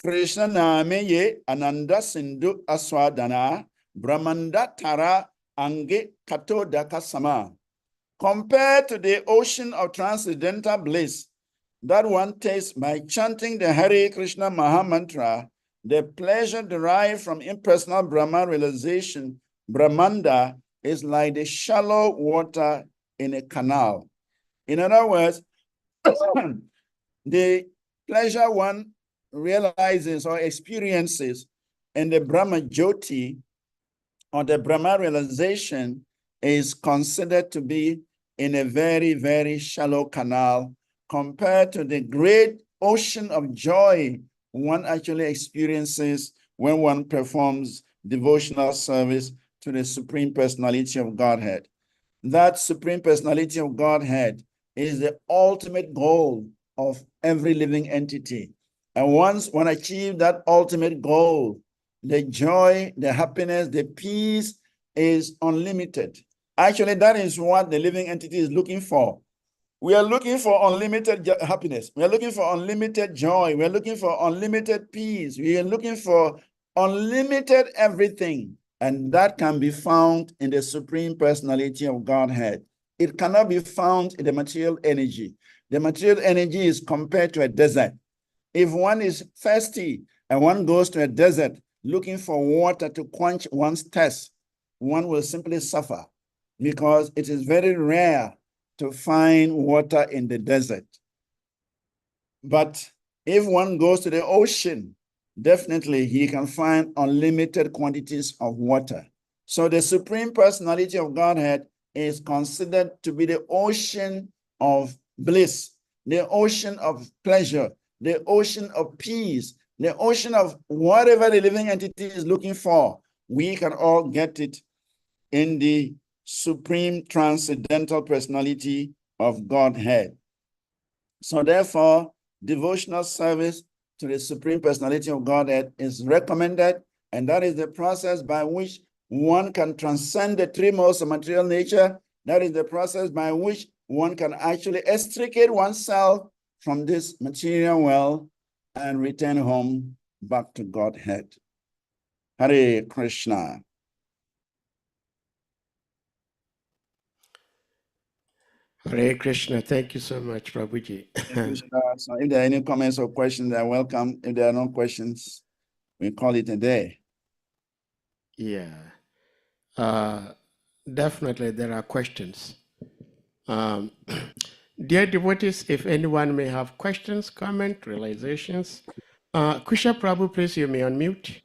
Krishna Nameye Ananda Sindhu Aswadana Brahmanda Tara Ange Kato Dakasama. Compared to the ocean of transcendental bliss that one tastes by chanting the Hare Krishna Mahamantra, the pleasure derived from impersonal Brahma realization, Brahmanda, is like the shallow water in a canal. In other words, the pleasure one realizes or experiences in the Brahma Jyoti or the Brahma realization is considered to be in a very, very shallow canal compared to the great ocean of joy one actually experiences when one performs devotional service to the Supreme Personality of Godhead. That Supreme Personality of Godhead is the ultimate goal of every living entity. And once one achieves that ultimate goal, the joy, the happiness, the peace is unlimited. Actually, that is what the living entity is looking for. We are looking for unlimited happiness. We are looking for unlimited joy. We are looking for unlimited peace. We are looking for unlimited everything. And that can be found in the Supreme Personality of Godhead. It cannot be found in the material energy. The material energy is compared to a desert. If one is thirsty and one goes to a desert looking for water to quench one's thirst, one will simply suffer because it is very rare to find water in the desert. But if one goes to the ocean, definitely he can find unlimited quantities of water. So the Supreme Personality of Godhead is considered to be the ocean of bliss, the ocean of pleasure, the ocean of peace, the ocean of whatever the living entity is looking for. We can all get it in the Supreme Transcendental Personality of Godhead. So therefore, devotional service to the Supreme Personality of Godhead is recommended, and that is the process by which one can transcend the three modes of material nature. That is the process by which one can actually extricate oneself from this material world and return home back to Godhead. Hare Krishna. Hare Krishna. Thank you so much, Prabhuji. So if there are any comments or questions, they're welcome. If there are no questions, we call it a day. Yeah. Definitely, there are questions. Dear devotees, if anyone may have questions, comment, realizations, Kusha Prabhu, please, you may unmute.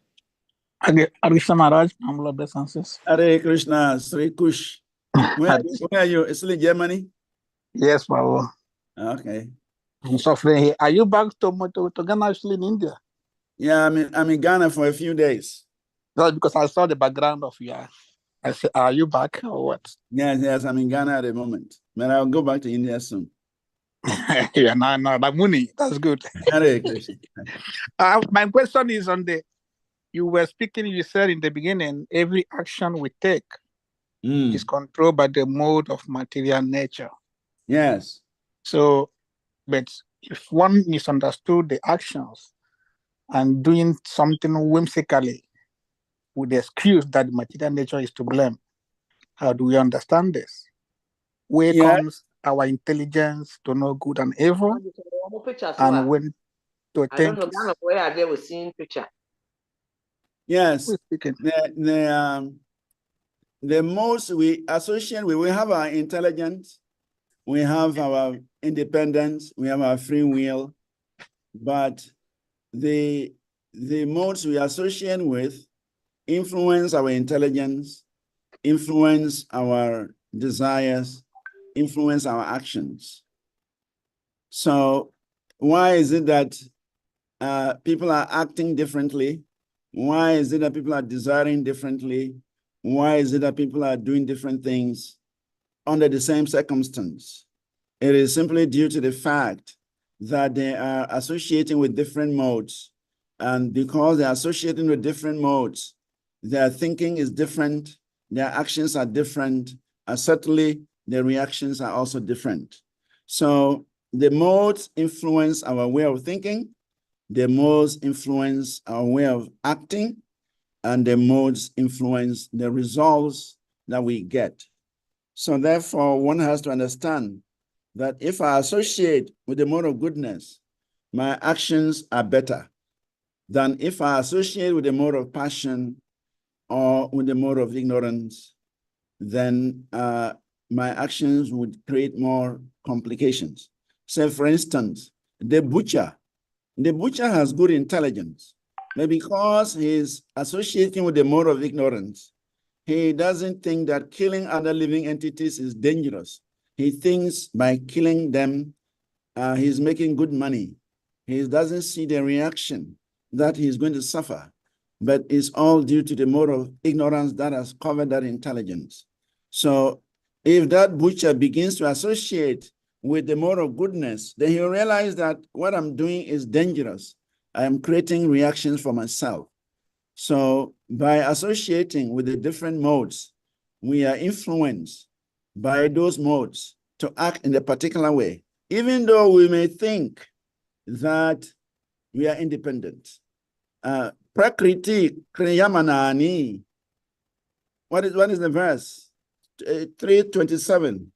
Krishna Maharaj, humble obeisances. Hare Krishna, Sri Kush. Where are you? Still in Germany? Yes, Prabhu. Okay. I'm suffering here. Are you back to Ghana, still in India? Yeah, I'm in Ghana for a few days. No, because I saw the background of you. I said, are you back or what? Yes, I'm in Ghana at the moment. But I'll go back to India soon. Yeah, no, that's good. Hare Krishna. My question is you were speaking, you said in the beginning, every action we take is controlled by the mode of material nature. Yes. So, but if one misunderstood the actions and doing something whimsically with the excuse that the material nature is to blame, how do we understand this? Where comes our intelligence to know good and evil, and when to think? I don't know Ghana, where are they with seeing picture? Yes. The most we associate with, we have our intelligence, we have our independence, we have our free will, but the modes we associate with influence our intelligence, influence our desires, influence our actions. So why is it that people are acting differently? Why is it that people are desiring differently? Why is it that people are doing different things under the same circumstance? It is simply due to the fact that they are associating with different modes. And because they're associating with different modes, their thinking is different, their actions are different, and certainly their reactions are also different. So the modes influence our way of thinking, the modes influence our way of acting, and the modes influence the results that we get. So therefore, one has to understand that if I associate with the mode of goodness, my actions are better than if I associate with the mode of passion or with the mode of ignorance, then my actions would create more complications. Say, for instance, the butcher has good intelligence, but because he's associating with the mode of ignorance, he doesn't think that killing other living entities is dangerous. He thinks by killing them, he's making good money. He doesn't see the reaction that he's going to suffer, but it's all due to the mode of ignorance that has covered that intelligence. So if that butcher begins to associate with the mode of goodness, then he'll realize that what I'm doing is dangerous. I am creating reactions for myself. So by associating with the different modes, we are influenced by those modes to act in a particular way, even though we may think that we are independent. Prakriti Kriyamanani. What is the verse? 327.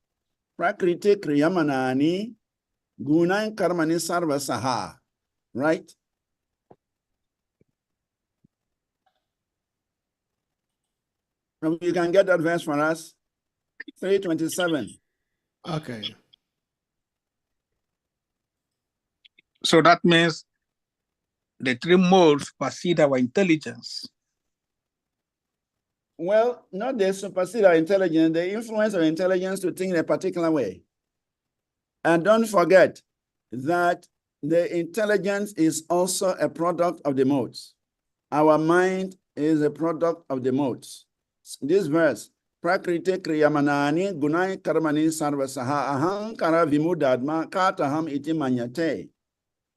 Prakriti Kriyamanani Gunan Karmani Sarva Saha. Right? You can get that verse for us. 327. Okay. So that means the three modes supersede our intelligence. Well, not they supersede our intelligence, they influence our intelligence to think in a particular way. And don't forget that the intelligence is also a product of the modes. Our mind is a product of the modes. This verse, Prakriti Kriyamanani Gunai Karmani Sarvasaha Ahankara Vimudadma Kataham Iti Manyate.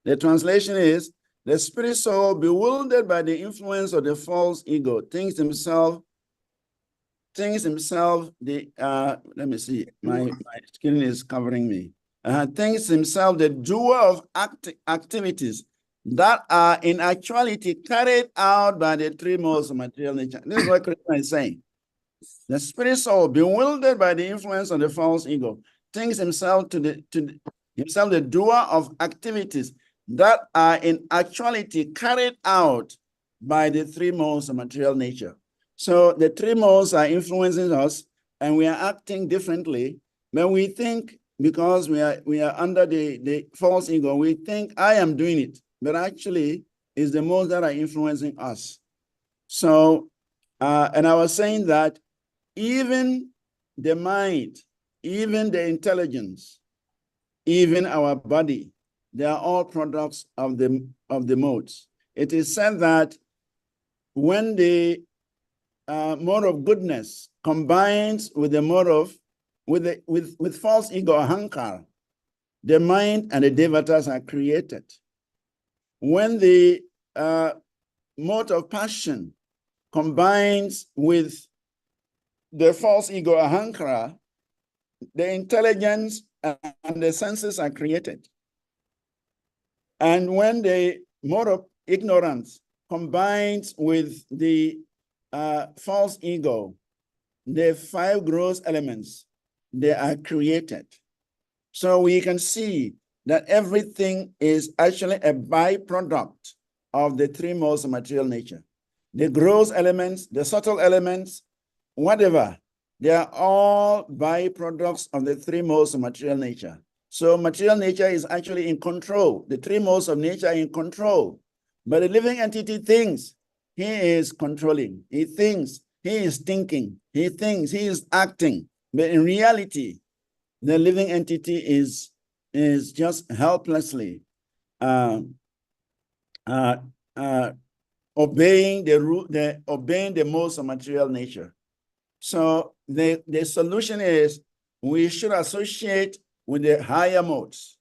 The translation is, the spirit soul, bewildered by the influence of the false ego, thinks himself, let me see, my skin is covering me. Thinks himself the doer of activities that are in actuality carried out by the three modes of material nature. This is what Krishna is saying. The spirit soul, bewildered by the influence of the false ego, thinks himself the doer of activities that are in actuality carried out by the three modes of material nature. So the three modes are influencing us, and we are acting differently. When we think, because we are under the false ego, we think I am doing it, but actually it's the modes that are influencing us. So, and I was saying that even the mind, even the intelligence, even our body, they are all products of the modes. It is said that when the mode of goodness combines with the mode of with false ego ahankar, the mind and the devatas are created. When the mode of passion combines with the false ego ahankara, the intelligence and the senses are created. And when the mode of ignorance combines with the false ego, the five gross elements, they are created. So we can see that everything is actually a byproduct of the three modes of material nature. The gross elements, the subtle elements, whatever, they are all byproducts of the three modes of material nature. So material nature is actually in control. The three modes of nature are in control. But the living entity thinks he is controlling. He thinks he is thinking. He thinks he is acting. But in reality, the living entity is just helplessly obeying the modes of material nature. So the solution is we should associate with the higher modes.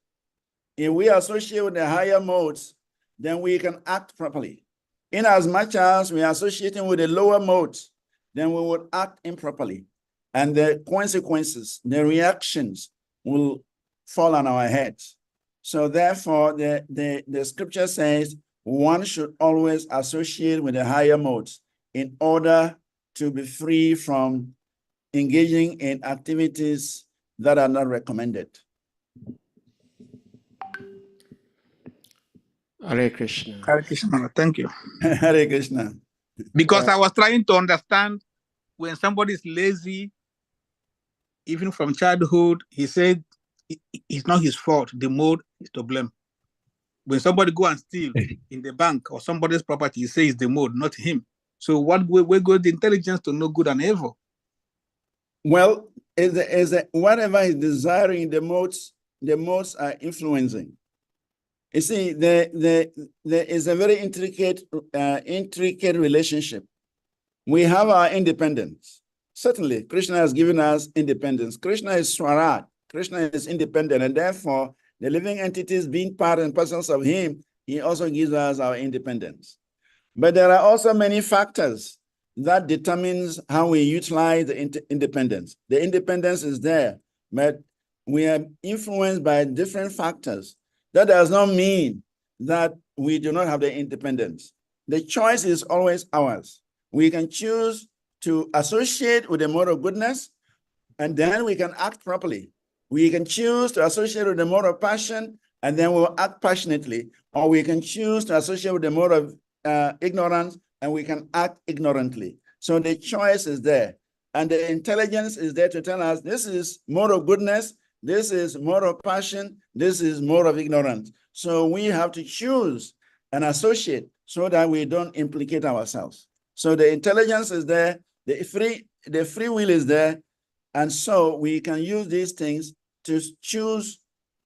If we associate with the higher modes, then we can act properly. In as much as we are associating with the lower modes, then we would act improperly. And the consequences, the reactions will fall on our heads. So therefore, the scripture says one should always associate with the higher modes in order to be free from engaging in activities that are not recommended. Hare Krishna. Hare Krishna, thank you. Hare Krishna. Because I was trying to understand when somebody is lazy, even from childhood, he said it's not his fault. The mode is to blame. When somebody go and steal in the bank or somebody's property, he says the mode, not him. So what where go the intelligence to know good and evil? Well, whatever is desiring, the modes are influencing. You see, there is a very intricate relationship. We have our independence. Certainly, Krishna has given us independence. Krishna is Swarat. Krishna is independent, and therefore, the living entities being part and parcels of him, he also gives us our independence. But there are also many factors that determines how we utilize the independence. The independence is there, but We are influenced by different factors. That does not mean that we do not have the independence. The choice is always ours. We can choose to associate with the mode of goodness, and then we can act properly. We can choose to associate with the mode of passion, and then we'll act passionately. Or we can choose to associate with the mode of ignorance, and we can act ignorantly. So the choice is there. And the intelligence is there to tell us this is mode of goodness, this is mode of passion, this is mode of ignorance. So we have to choose and associate so that we don't implicate ourselves. So the intelligence is there, the free will is there, and so we can use these things to choose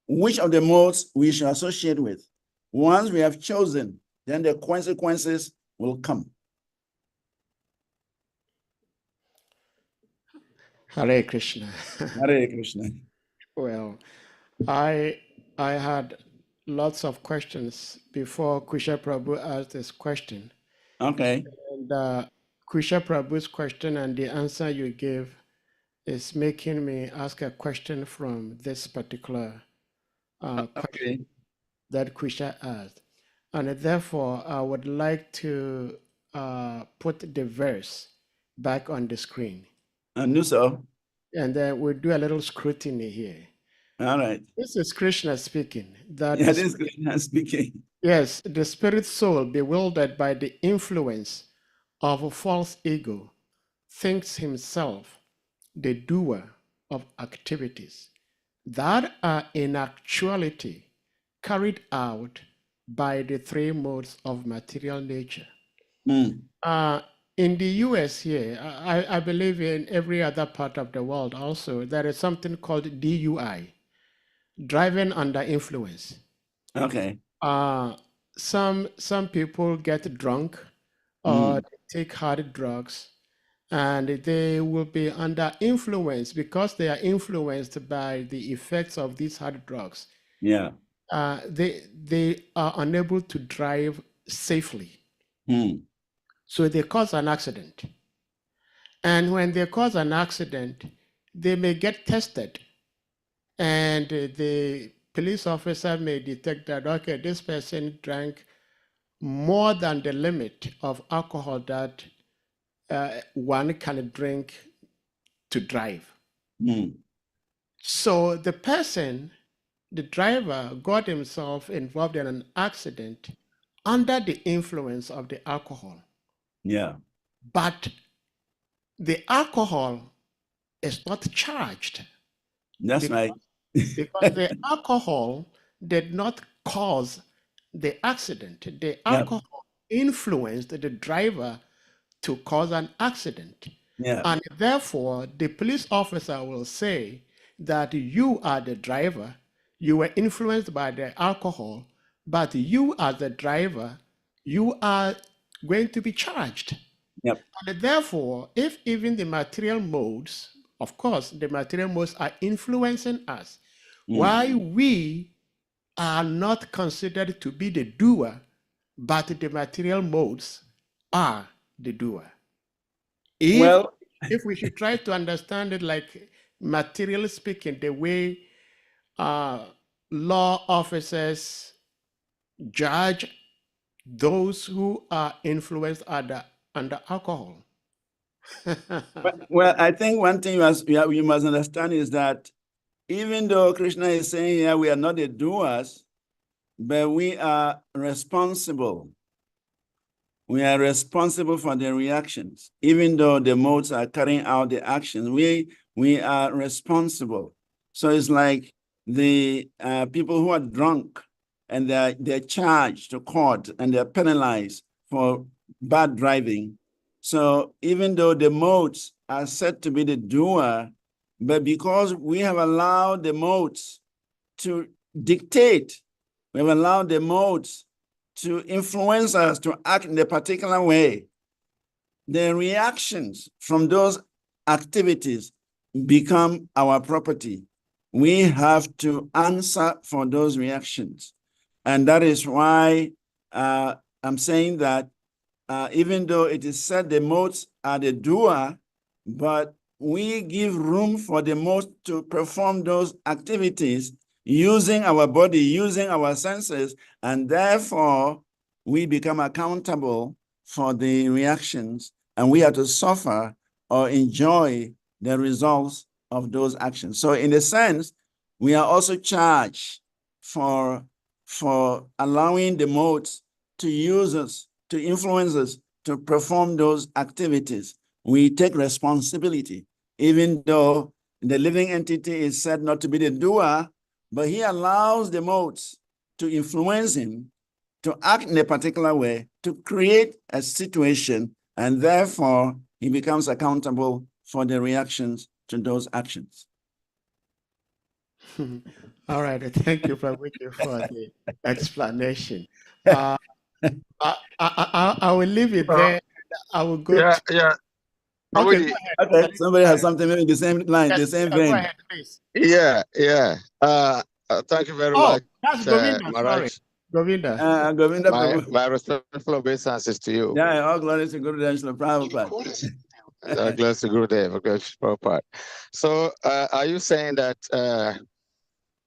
which of the modes we should associate with. Once we have chosen, then the consequences will come. Hare Krishna. Hare Krishna. Well, I had lots of questions before Kusha Prabhu asked this question. Okay. And Kusha Prabhu's question and the answer you gave is making me ask a question from this particular question that Kusha asked. And therefore, I would like to put the verse back on the screen. I knew so. And then we'll do a little scrutiny here. All right. This is Krishna speaking. That Yeah, this is Krishna speaking. yes, the spirit soul, bewildered by the influence of a false ego, thinks himself the doer of activities that are in actuality carried out by the three modes of material nature. In the US here, I believe in every other part of the world also, there is something called DUI, driving under influence. Okay. Some people get drunk or take hard drugs, and they will be under influence because they are influenced by the effects of these hard drugs. Yeah. They are unable to drive safely. So they cause an accident. And when they cause an accident, they may get tested. And the police officer may detect that, okay, this person drank more than the limit of alcohol that one can drink to drive. So the person, the driver, got himself involved in an accident under the influence of the alcohol. Yeah. But the alcohol is not charged. That's right. Because the alcohol did not cause the accident. The alcohol influenced the driver to cause an accident. Yeah. And therefore, the police officer will say that you are the driver, you were influenced by the alcohol, but you as the driver, you are going to be charged. Yep. And therefore, if even the material modes, of course, the material modes are influencing us, why we are not considered to be the doer, but the material modes are the doer. If we should try to understand it like materially speaking, the way law officers judge those who are influenced under alcohol. Well, I think one thing you must understand is that even though Krishna is saying here we are not the doers, but we are responsible. We are responsible for the reactions. Even though the modes are carrying out the actions, we are responsible. So it's like the people who are drunk and they're charged to court and they're penalized for bad driving. So even though the modes are said to be the doer, but because we have allowed the modes to dictate, we have allowed the modes to influence us to act in a particular way, the reactions from those activities become our property. We have to answer for those reactions. And that is why I'm saying that even though it is said the modes are the doer, but we give room for the motes to perform those activities using our body, using our senses, and therefore we become accountable for the reactions, and we have to suffer or enjoy the results of those actions. So in a sense, we are also charged for allowing the motes to use us, to influence us, to perform those activities. We take responsibility, even though the living entity is said not to be the doer, but he allows the motes to influence him to act in a particular way, to create a situation, and therefore he becomes accountable for the reactions to those actions. All right, thank you, Prabhuji, for the explanation. I will leave it there. I will go Yeah, to... yeah. Okay, Abudi, go ahead. Okay, somebody has something maybe the same line, the Yes, same go vein. ahead, please. yeah. Thank you very Oh, much, that's Govinda, sorry. Maharaj. Govinda. Govinda My Prabhu. respectful obeisances to you. Yeah, all glory to Guru Srila Prabhupada. Glorious to Gurudev, glorious to Prabhupada. So, are you saying that,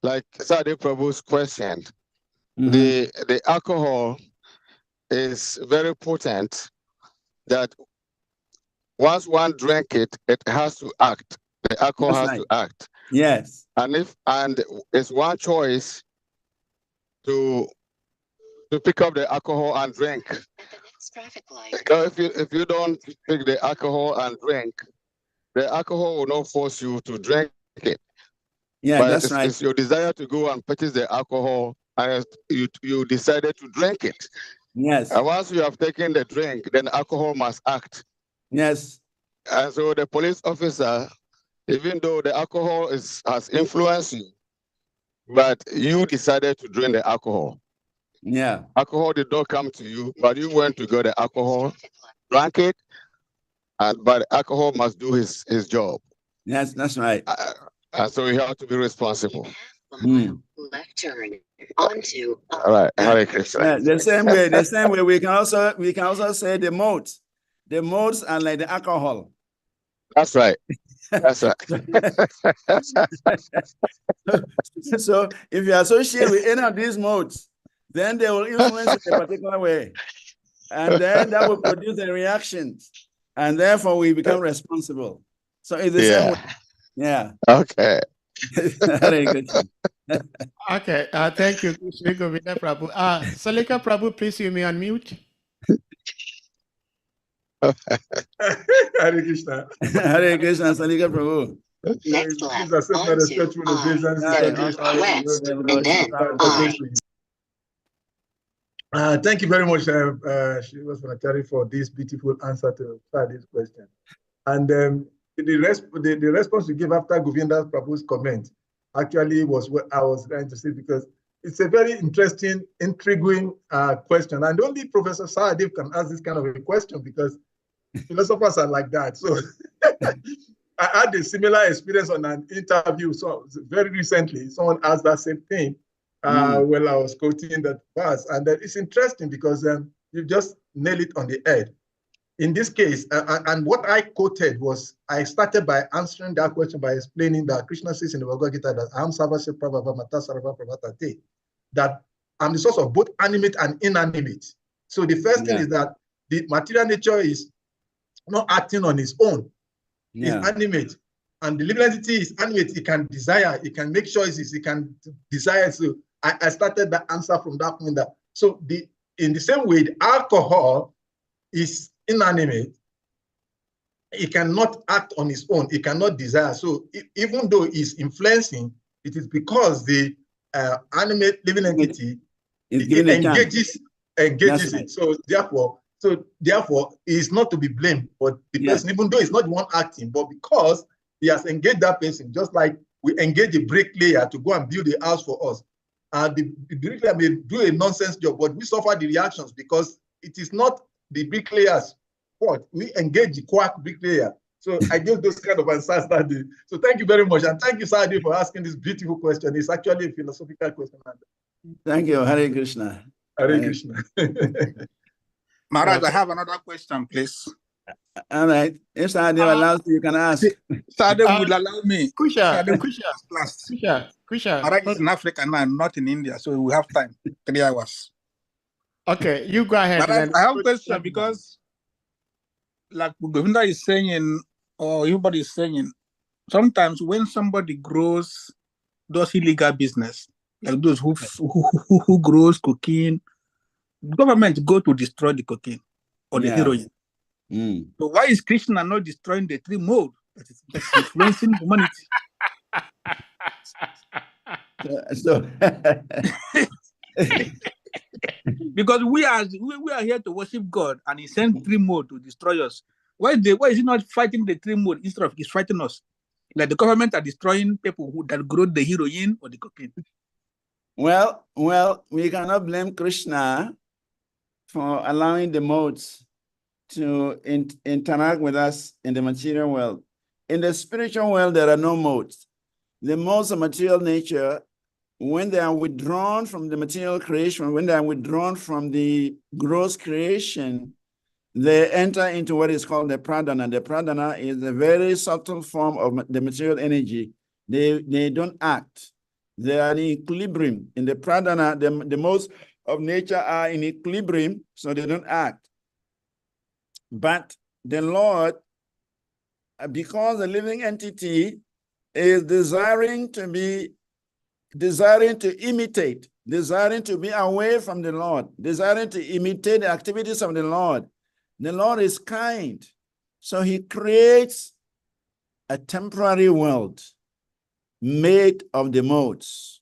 like Sadi Prabhu's question, the alcohol is very potent, that once one drink it, it has to act. The alcohol That's has right. to act. Yes. And it's one choice to pick up the alcohol and drink. Because if you don't pick the alcohol and drink, the alcohol will not force you to drink it. Yeah, But that's right. it's your desire to go and purchase the alcohol, and you decided to drink it. Yes. And once you have taken the drink, then alcohol must act. Yes. And so the police officer, even though the alcohol has influenced you, but you decided to drink the alcohol. Yeah. Alcohol did not come to you, but you went to get the alcohol, drank it, but alcohol must do his job. Yes, that's right. And so you have to be responsible. Left turn onto. All right, Hare Krishna. Yeah, the same way we can also say the motes. The motes are like the alcohol. That's right. That's right. So if you associate with any of these modes, then they will influence in a particular way. And then that will produce a reaction. And therefore we become responsible. So it's the same way. Yeah. Okay. Hare Krishna. Okay, thank you, Sri Govinda Prabhu. Salika Prabhu, please you may unmute. Hare Krishna. Hare Krishna, Salika Prabhu. Next left Please accept my onto respectful obeisances and then west, and then thank you very much, Srivas Vanacari, for this beautiful answer to this question. And the response you gave after Govinda Prabhu's comment actually was what I was trying to say, because it's a very interesting, intriguing question. And only Professor Sahadev can ask this kind of a question, because philosophers are like that. So I had a similar experience on an interview. So very recently, someone asked that same thing while I was quoting that verse. And it's interesting because you just nailed it on the head. In this case, and what I quoted was, I started by answering that question by explaining that Krishna says in the Bhagavad Gita that Aham Sarvasya Prabhava Mata Sarva Prabhatate, that I'm the source of both animate and inanimate. So the first thing is that the material nature is not acting on its own. It's animate. And the living entity is animate. It can desire, it can make choices, it can desire. So I started the answer from that point. So in the same way, the alcohol is inanimate. It cannot act on its own. It cannot desire. So even though it's influencing, it is because the animate living entity engages it. So therefore, he is not to be blamed, but the person, even though he's not the one acting, but because he has engaged that person, just like we engage a bricklayer to go and build a house for us. The bricklayer may do a nonsense job, but we suffer the reactions because it is not the bricklayer's fault. We engage the quack bricklayer. So I give those kind of answers that day. So thank you very much. And thank you, Sadi, for asking this beautiful question. It's actually a philosophical question. Thank you. Hare Krishna. Hare Krishna. Maharaj, I have another question, please. All right. If Sahadev allows you, you can ask. Sahadev will allow me. Kusha, Sahadev Kusha, class. Kusha. Maraj is in Africa now, not in India, so we have time. 3 hours. Okay, you go ahead. But I have a question Then. because, like Govinda is saying, or everybody is saying, sometimes when somebody does illegal business, like those who grows cocaine, government go to destroy the cocaine or the heroin. Mm. So why is Krishna not destroying the three mode that's influencing humanity? So because we are here to worship God, and He sent three mode to destroy us. Why is He not fighting the three mode instead of He's fighting us? Like the government are destroying people that grow the heroin or the cocaine. Well, we cannot blame Krishna for allowing the modes to interact with us in the material world. In the spiritual world, there are no modes. The modes of material nature, when they are withdrawn from the material creation, when they are withdrawn from the gross creation, they enter into what is called the pradana. The pradana is a very subtle form of the material energy. They don't act. They are in equilibrium. In the pradana, the modes of nature are in equilibrium, so they don't act. But the Lord, because the living entity is desiring to imitate, desiring to be away from the Lord, desiring to imitate the activities of the Lord is kind. So He creates a temporary world made of the modes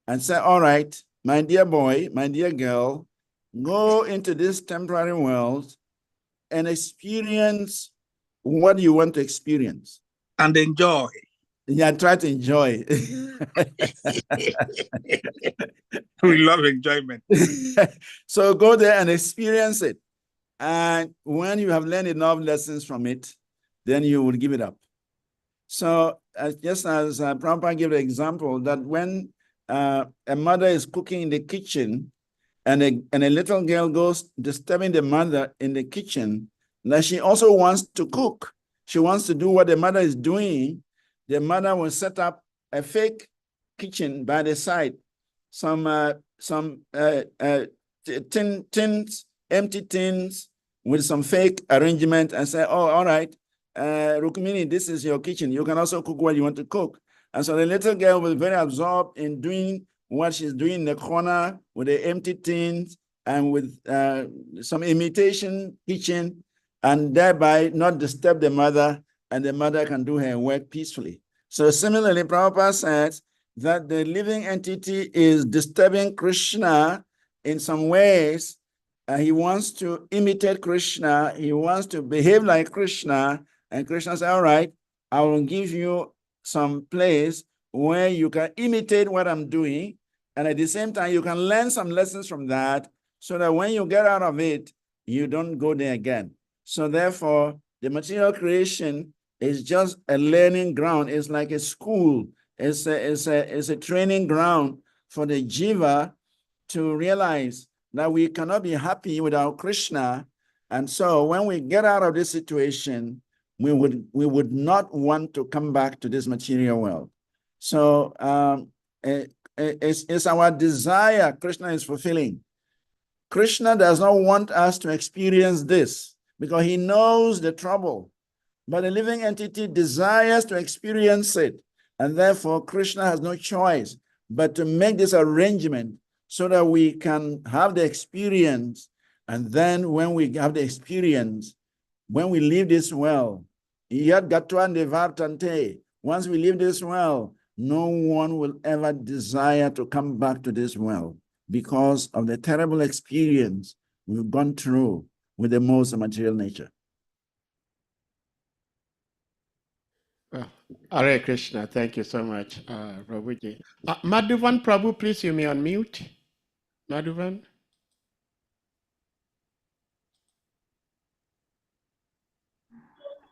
and say, all right, my dear boy, my dear girl, go into this temporary world and experience what you want to experience. And enjoy. Yeah, try to enjoy. We love enjoyment. So go there and experience it. And when you have learned enough lessons from it, then you will give it up. So just as Prabhupada gave an example, that when a mother is cooking in the kitchen and a little girl goes disturbing the mother in the kitchen, now she also wants to cook. She wants to do what the mother is doing. The mother will set up a fake kitchen by the side, some tins, empty tins with some fake arrangement, and say, oh, all right, Rukmini, this is your kitchen. You can also cook what you want to cook. And so the little girl was very absorbed in doing what she's doing in the corner with the empty tins and with some imitation kitchen, and thereby not disturb the mother, and the mother can do her work peacefully. So similarly, Prabhupada says that the living entity is disturbing Krishna in some ways. He wants to imitate Krishna. He wants to behave like Krishna. And Krishna said, all right, I will give you some place where you can imitate what I'm doing. And at the same time, you can learn some lessons from that so that when you get out of it, you don't go there again. So therefore, the material creation is just a learning ground. It's like a school. It's a training ground for the jiva to realize that we cannot be happy without Krishna. And so when we get out of this situation, we would not want to come back to this material world. So it's our desire Krishna is fulfilling. Krishna does not want us to experience this because He knows the trouble. But the living entity desires to experience it. And therefore, Krishna has no choice but to make this arrangement so that we can have the experience. And then when we have the experience, when we leave this world, once we leave this world, no one will ever desire to come back to this world because of the terrible experience we've gone through with the most material nature. Hare Krishna, thank you so much, Prabhuji. Madhuvan Prabhu, please, you may unmute. Madhuvan.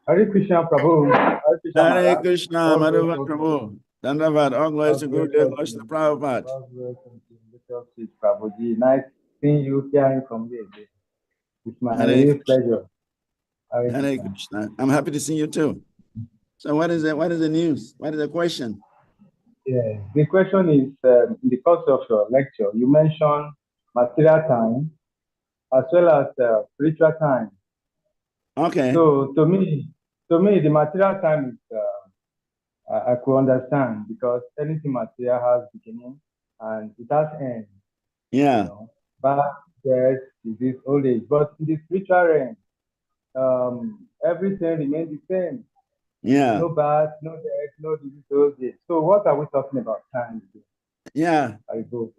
Hare Krishna Prabhu. Hare Krishna Hare Maharaj. Krishna, All Madhuvan glory to Prabhu. Dandavad, all glories to Gurudev Vaishnava Prabhupada. God bless and Bishop Sri Prabhuji. Nice seeing you, hearing from you again. It's my Hare real Krishna. pleasure. Hare Hare Krishna. Krishna. I'm happy to see you too. So what is the news? What is the question? Yeah, the question is, in the course of your lecture, you mentioned material time as well as spiritual time. Okay. So to me, the material time is I could understand because anything material has beginning and it has end. You Yeah. know, birth, death, disease, old age. But in the spiritual realm, everything remains the same. Yeah. No birth, no death, no disease, old age. So what are we talking about time? Yeah. I go.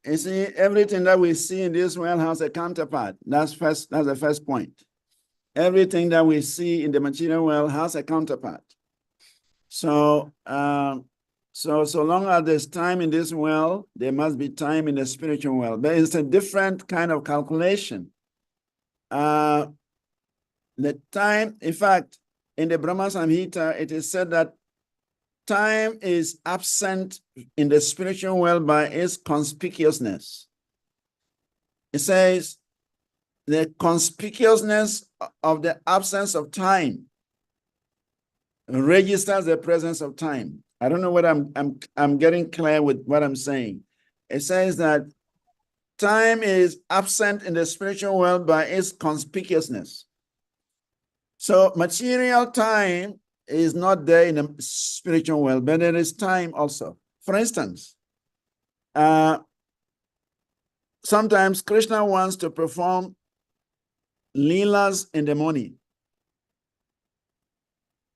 You see, everything that we see in this world has a counterpart. That's the first point. Everything that we see in the material world has a counterpart. So, so long as there's time in this world, there must be time in the spiritual world. But it's a different kind of calculation. The time, in fact, in the Brahma Samhita, it is said that time is absent in the spiritual world by its conspicuousness. It says the conspicuousness of the absence of time registers the presence of time. I don't know what I'm getting clear with what I'm saying. It says that time is absent in the spiritual world by its conspicuousness. So material time is not there in the spiritual world, but there is time also. For instance, sometimes Krishna wants to perform leelas in the morning.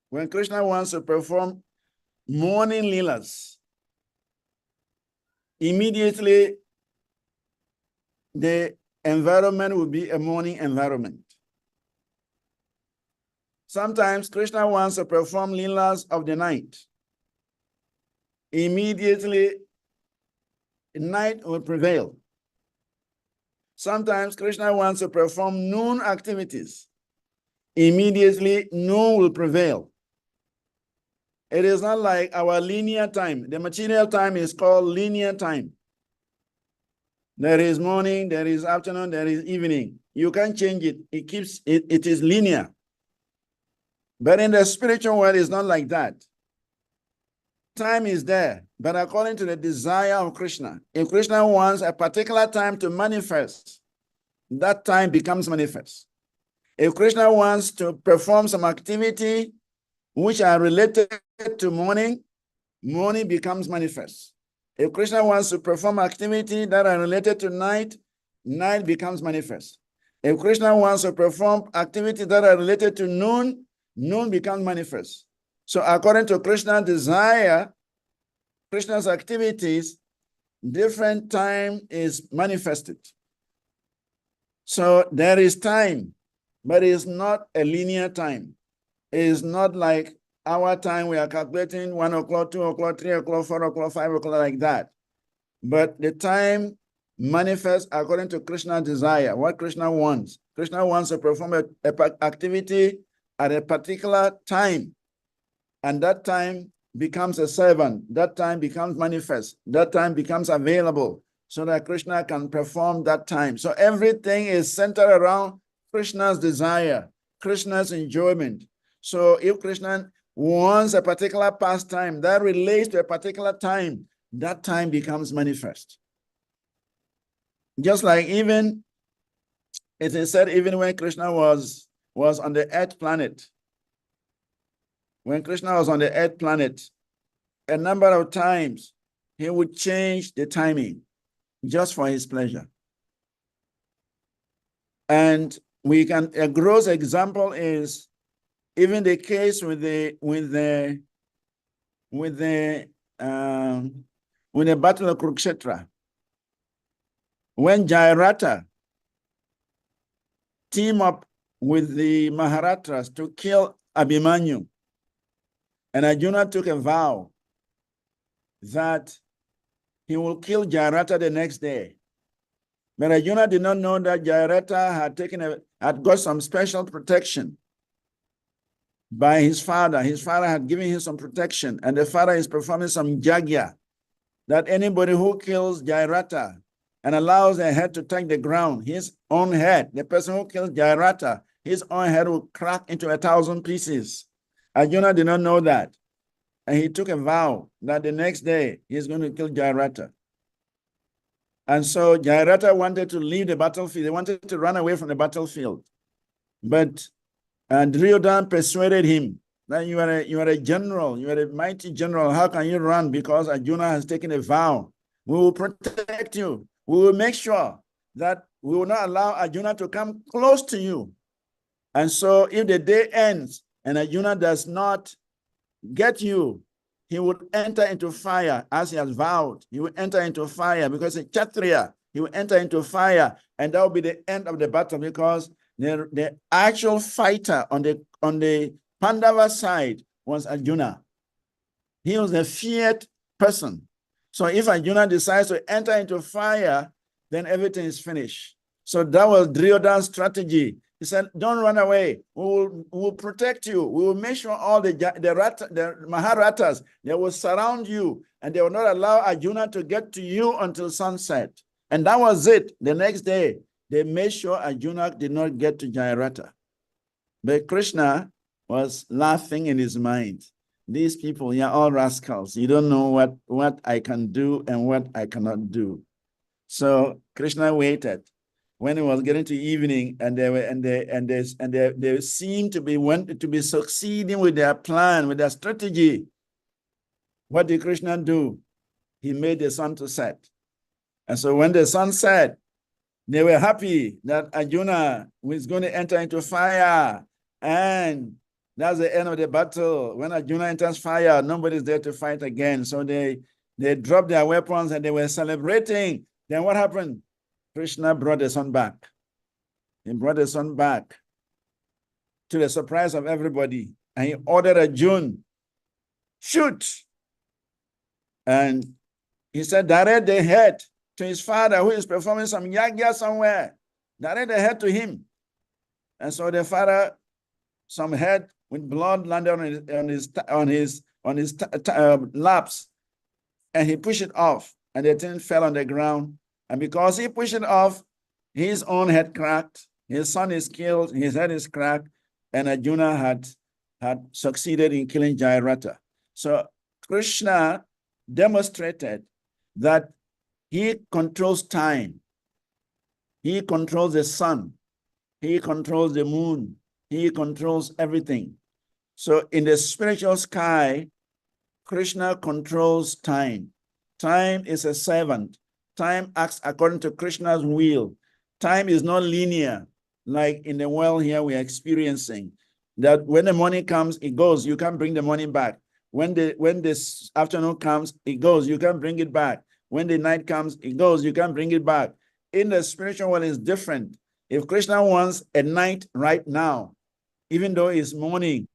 When Krishna wants to perform morning leelas, immediately the environment will be a morning environment. Sometimes Krishna wants to perform leelas of the night. Immediately, night will prevail. Sometimes Krishna wants to perform noon activities. Immediately, noon will prevail. It is not like our linear time. The material time is called linear time. There is morning, there is afternoon, there is evening. You can't change it. It is linear. But in the spiritual world, it's not like that. Time is there, but according to the desire of Krishna. If Krishna wants a particular time to manifest, that time becomes manifest. If Krishna wants to perform some activity which are related to morning, morning becomes manifest. If Krishna wants to perform activity that are related to night, night becomes manifest. If Krishna wants to perform activity that are related to noon, noon becomes manifest. So according to Krishna's desire, Krishna's activities, different time is manifested. So there is time, but it's not a linear time. It's not like our time we are calculating 1 o'clock, 2 o'clock, 3 o'clock, 4 o'clock, 5 o'clock, like that. But the time manifests according to Krishna's desire, what Krishna wants. Krishna wants to perform an activity at a particular time, and that time becomes a servant, that time becomes manifest, that time becomes available so that Krishna can perform that time. So everything is centered around Krishna's desire, Krishna's enjoyment. So if Krishna wants a particular pastime that relates to a particular time, that time becomes manifest. Just like even, it is said, even when Krishna was on the earth planet, when Krishna was on the earth planet, a number of times he would change the timing just for his pleasure. And a gross example is even the case with the Battle of Kurukshetra. When Jairata teamed up with the Maharatras to kill Abhimanyu, and Arjuna took a vow that he will kill Jairata the next day. But Arjuna did not know that Jairata had got some special protection by his father. His father had given him some protection, and the father is performing some jagya, that anybody who kills Jairata and allows their head to touch the ground, his own head, the person who kills Jairata his own head will crack into 1,000 pieces. Arjuna did not know that. And he took a vow that the next day he's going to kill Jayarata. And so Jayarata wanted to leave the battlefield. He wanted to run away from the battlefield. But Duryodhana persuaded him that you are a general, you are a mighty general. How can you run? Because Arjuna has taken a vow. We will protect you. We will make sure that we will not allow Arjuna to come close to you. And so if the day ends and Arjuna does not get you, he would enter into fire as he has vowed. He will enter into fire because a Kshatriya, he will enter into fire, and that will be the end of the battle because the actual fighter on the Pandava side was Arjuna. He was a feared person. So if Arjuna decides to enter into fire, then everything is finished. So that was Duryodhana's strategy. He said, don't run away. We will protect you. We will make sure all the Maharathas, they will surround you and they will not allow Arjuna to get to you until sunset. And that was it. The next day, they made sure Arjuna did not get to Jayarata. But Krishna was laughing in his mind. These people, you're all rascals. You don't know what I can do and what I cannot do. So Krishna waited. When it was getting to evening, and they seemed to be succeeding with their plan, with their strategy. What did Krishna do? He made the sun to set. And so when the sun set, they were happy that Arjuna was going to enter into fire. And that's the end of the battle. When Arjuna enters fire, nobody's there to fight again. So they dropped their weapons and they were celebrating. Then what happened? Krishna brought the sun back. He brought the sun back to the surprise of everybody. And he ordered Arjuna, shoot. And he said, direct the head to his father who is performing some yagya somewhere. Direct the head to him. And so the father, some head with blood landed on his laps. And he pushed it off. And the thing fell on the ground. And because he pushed it off, his own head cracked, his son is killed, his head is cracked, and Arjuna had succeeded in killing Jayarata. So Krishna demonstrated that he controls time. He controls the sun. He controls the moon. He controls everything. So in the spiritual sky, Krishna controls time. Time is a servant. Time acts according to Krishna's will. Time is not linear, like in the world here we are experiencing. That when the morning comes, it goes. You can't bring the morning back. When this afternoon comes, it goes. You can't bring it back. When the night comes, it goes. You can't bring it back. In the spiritual world, it's different. If Krishna wants a night right now, even though it's morning,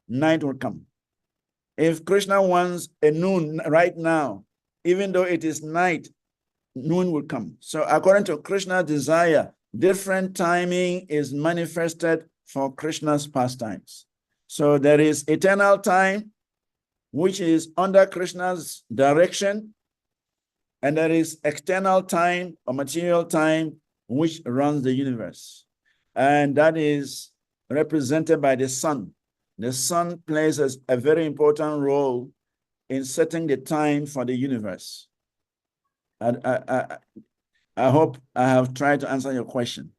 night will come. If Krishna wants a noon right now, even though it is night, noon will come. So according to Krishna's desire, different timing is manifested for Krishna's pastimes. So there is eternal time, which is under Krishna's direction, and there is external time or material time, which runs the universe. And that is represented by the sun. The sun plays a very important role in setting the time for the universe. I hope I have tried to answer your question.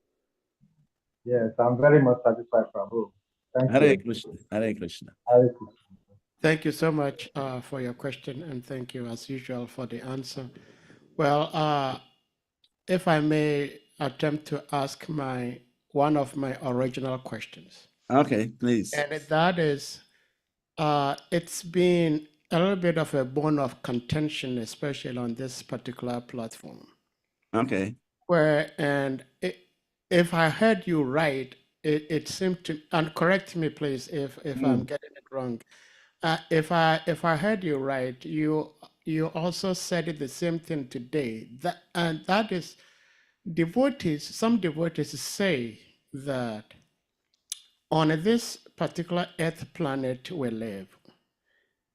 Yes, I'm very much satisfied, Prabhu. Thank Hare you. Krishna. Hare Krishna. Hare Krishna. Thank you so much for your question, and thank you, as usual, for the answer. Well, if I may attempt to ask one of my original questions. Okay, please. And that is, it's been a little bit of a bone of contention, especially on this particular platform. Okay. If I heard you right, it seemed to, and correct me please if I'm getting it wrong. If I heard you right, you also said it the same thing today. That is, some devotees say that on this particular earth planet we live,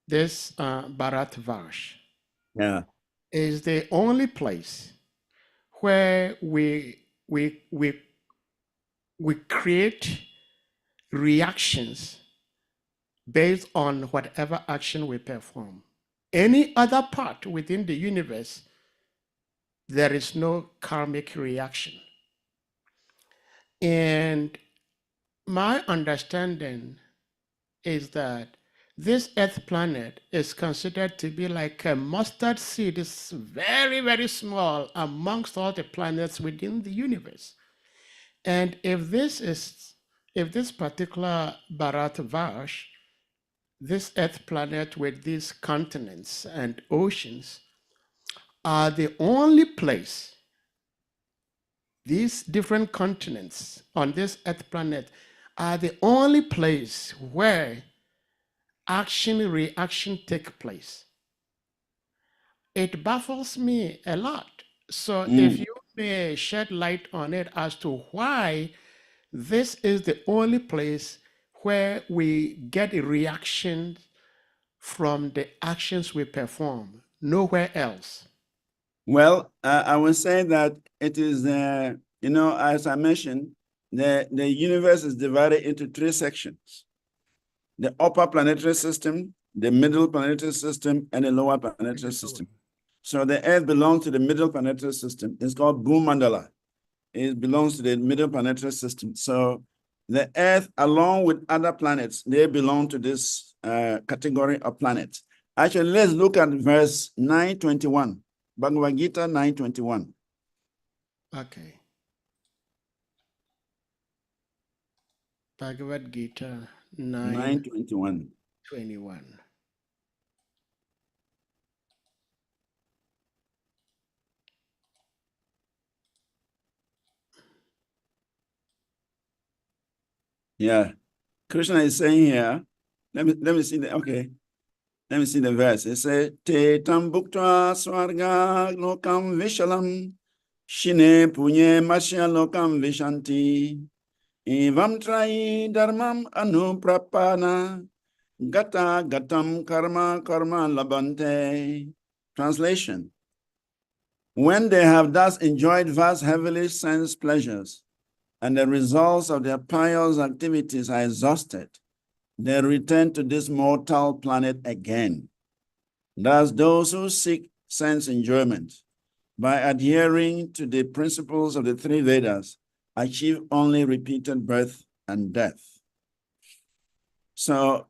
this Bharatvarsh is the only place where we we create reactions based on whatever action we perform. Any other part within the universe, there is no karmic reaction. And my understanding is that this Earth planet is considered to be like a mustard seed. It's very, very small amongst all the planets within the universe. And if this particular Bharatavash, this Earth planet with these continents and oceans, are the only place, these different continents on this Earth planet are the only place where action reaction take place. It baffles me a lot. So if you may shed light on it as to why this is the only place where we get a reaction from the actions we perform, nowhere else. Well, I would say that it is, as I mentioned, the universe is divided into three sections: the upper planetary system, the middle planetary system, and the lower planetary system. So the Earth belongs to the middle planetary system. It's called Bhumandala. It belongs to the middle planetary system. So the Earth, along with other planets, they belong to this category of planets. Actually, let's look at verse 921, Bhagavad Gita 921. Okay. Bhagavad Gita 921. 21. Yeah. Krishna is saying here, let me see the, okay. Let me see the verse. It says, Te tam bhuktva swarga lokam vishalam shine punye masya lokam vishanti evam trai dharmam anuprapana gata gatam karma karma labante. Translation: when they have thus enjoyed vast heavenly sense pleasures and the results of their pious activities are exhausted, they return to this mortal planet again. Thus, those who seek sense enjoyment by adhering to the principles of the three Vedas achieve only repeated birth and death. So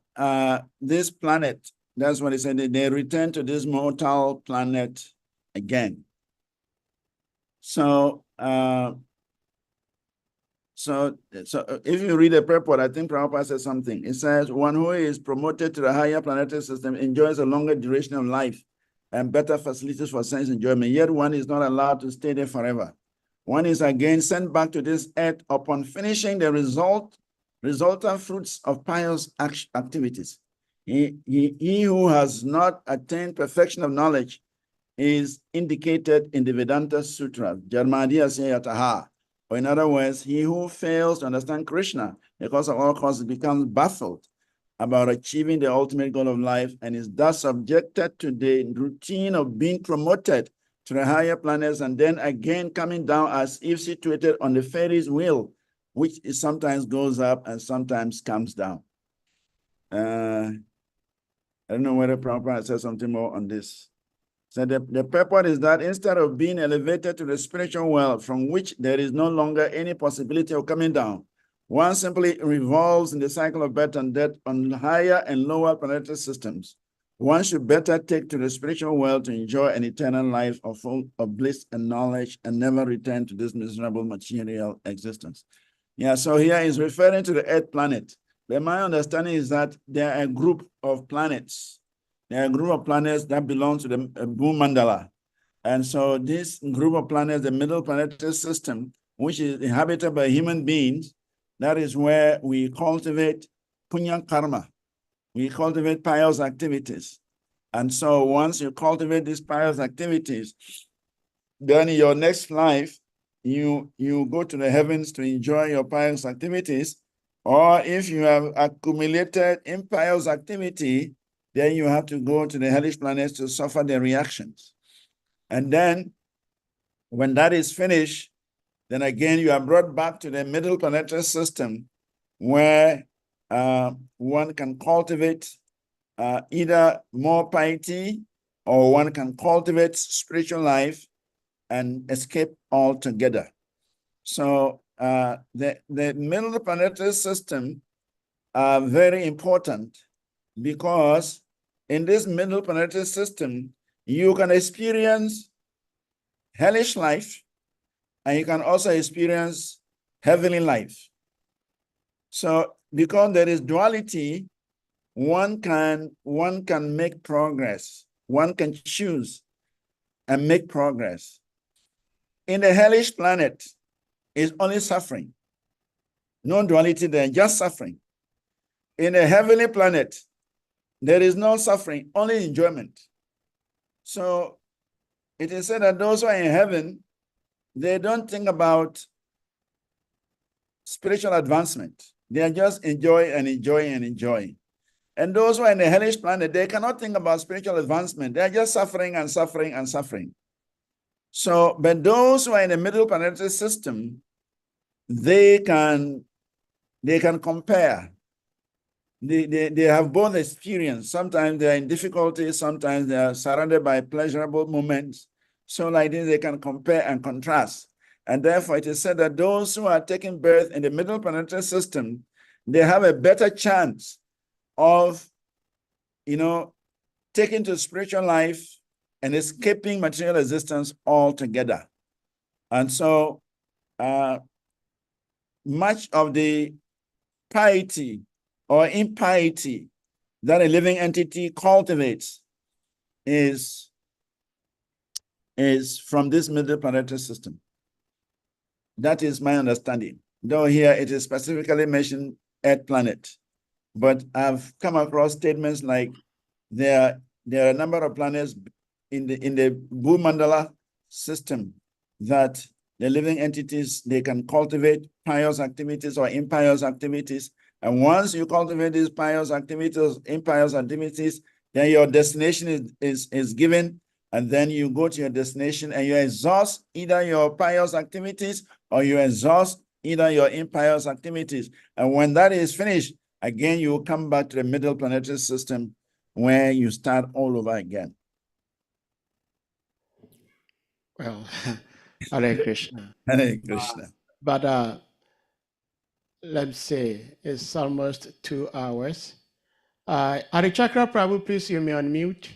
this planet, that's what he said, they return to this mortal planet again. So if you read the purport, I think Prabhupada says something. It says, one who is promoted to the higher planetary system enjoys a longer duration of life and better facilities for sense enjoyment, yet one is not allowed to stay there forever. One is again sent back to this earth upon finishing the resultant fruits of pious activities. He who has not attained perfection of knowledge is indicated in the Vedanta Sutra, Jarmadya Yataha. Or in other words, he who fails to understand Krishna because of all causes becomes baffled about achieving the ultimate goal of life and is thus subjected to the routine of being promoted to the higher planets and then again coming down as if situated on the Ferris wheel, which sometimes goes up and sometimes comes down. I don't know whether Prabhupada said something more on this. So the purport is that instead of being elevated to the spiritual world from which there is no longer any possibility of coming down, one simply revolves in the cycle of birth and death on higher and lower planetary systems. One should better take to the spiritual world to enjoy an eternal life full of bliss and knowledge and never return to this miserable material existence. Yeah, so here is referring to the Earth planet. But my understanding is that there are a group of planets. There are a group of planets that belong to the Bhumandala. And so this group of planets, the middle planetary system, which is inhabited by human beings, that is where we cultivate punya karma. We cultivate pious activities. And so once you cultivate these pious activities, then in your next life, you go to the heavens to enjoy your pious activities. Or if you have accumulated impious activity, then you have to go to the hellish planets to suffer the reactions. And then when that is finished, Then again, you are brought back to the middle planetary system where one can cultivate either more piety or one can cultivate spiritual life and escape altogether. So the middle planetary system are very important because in this middle planetary system, you can experience hellish life and you can also experience heavenly life. So because there is duality, one can make progress. One can choose and make progress. In the hellish planet, is only suffering. No duality there, just suffering. In a heavenly planet, there is no suffering, only enjoyment. So it is said that those who are in heaven, they don't think about spiritual advancement. They are just enjoy and enjoy and enjoy. And those who are in the hellish planet, they cannot think about spiritual advancement. They are just suffering and suffering and suffering. So, but those who are in the middle planetary system, they can compare. They have both experience. Sometimes they are in difficulty, sometimes they are surrounded by pleasurable moments. So like this, they can compare and contrast. And therefore, it is said that those who are taking birth in the middle planetary system, they have a better chance of, taking to spiritual life and escaping material existence altogether. And so much of the piety or impiety that a living entity cultivates is from this middle planetary system. That is my understanding. Though here it is specifically mentioned Earth planet, but I've come across statements like there are a number of planets in the Bhumandala system that the living entities, they can cultivate pious activities or impious activities. And once you cultivate these pious activities, impious activities, then your destination is given, and then you go to your destination and you exhaust either your pious activities or you exhaust either your impious activities. And when that is finished, again, you will come back to the middle planetary system where you start all over again. Well, Hare Krishna. Hare Krishna. But let's say it's almost 2 hours. Harichakra Prabhu, please you may unmute.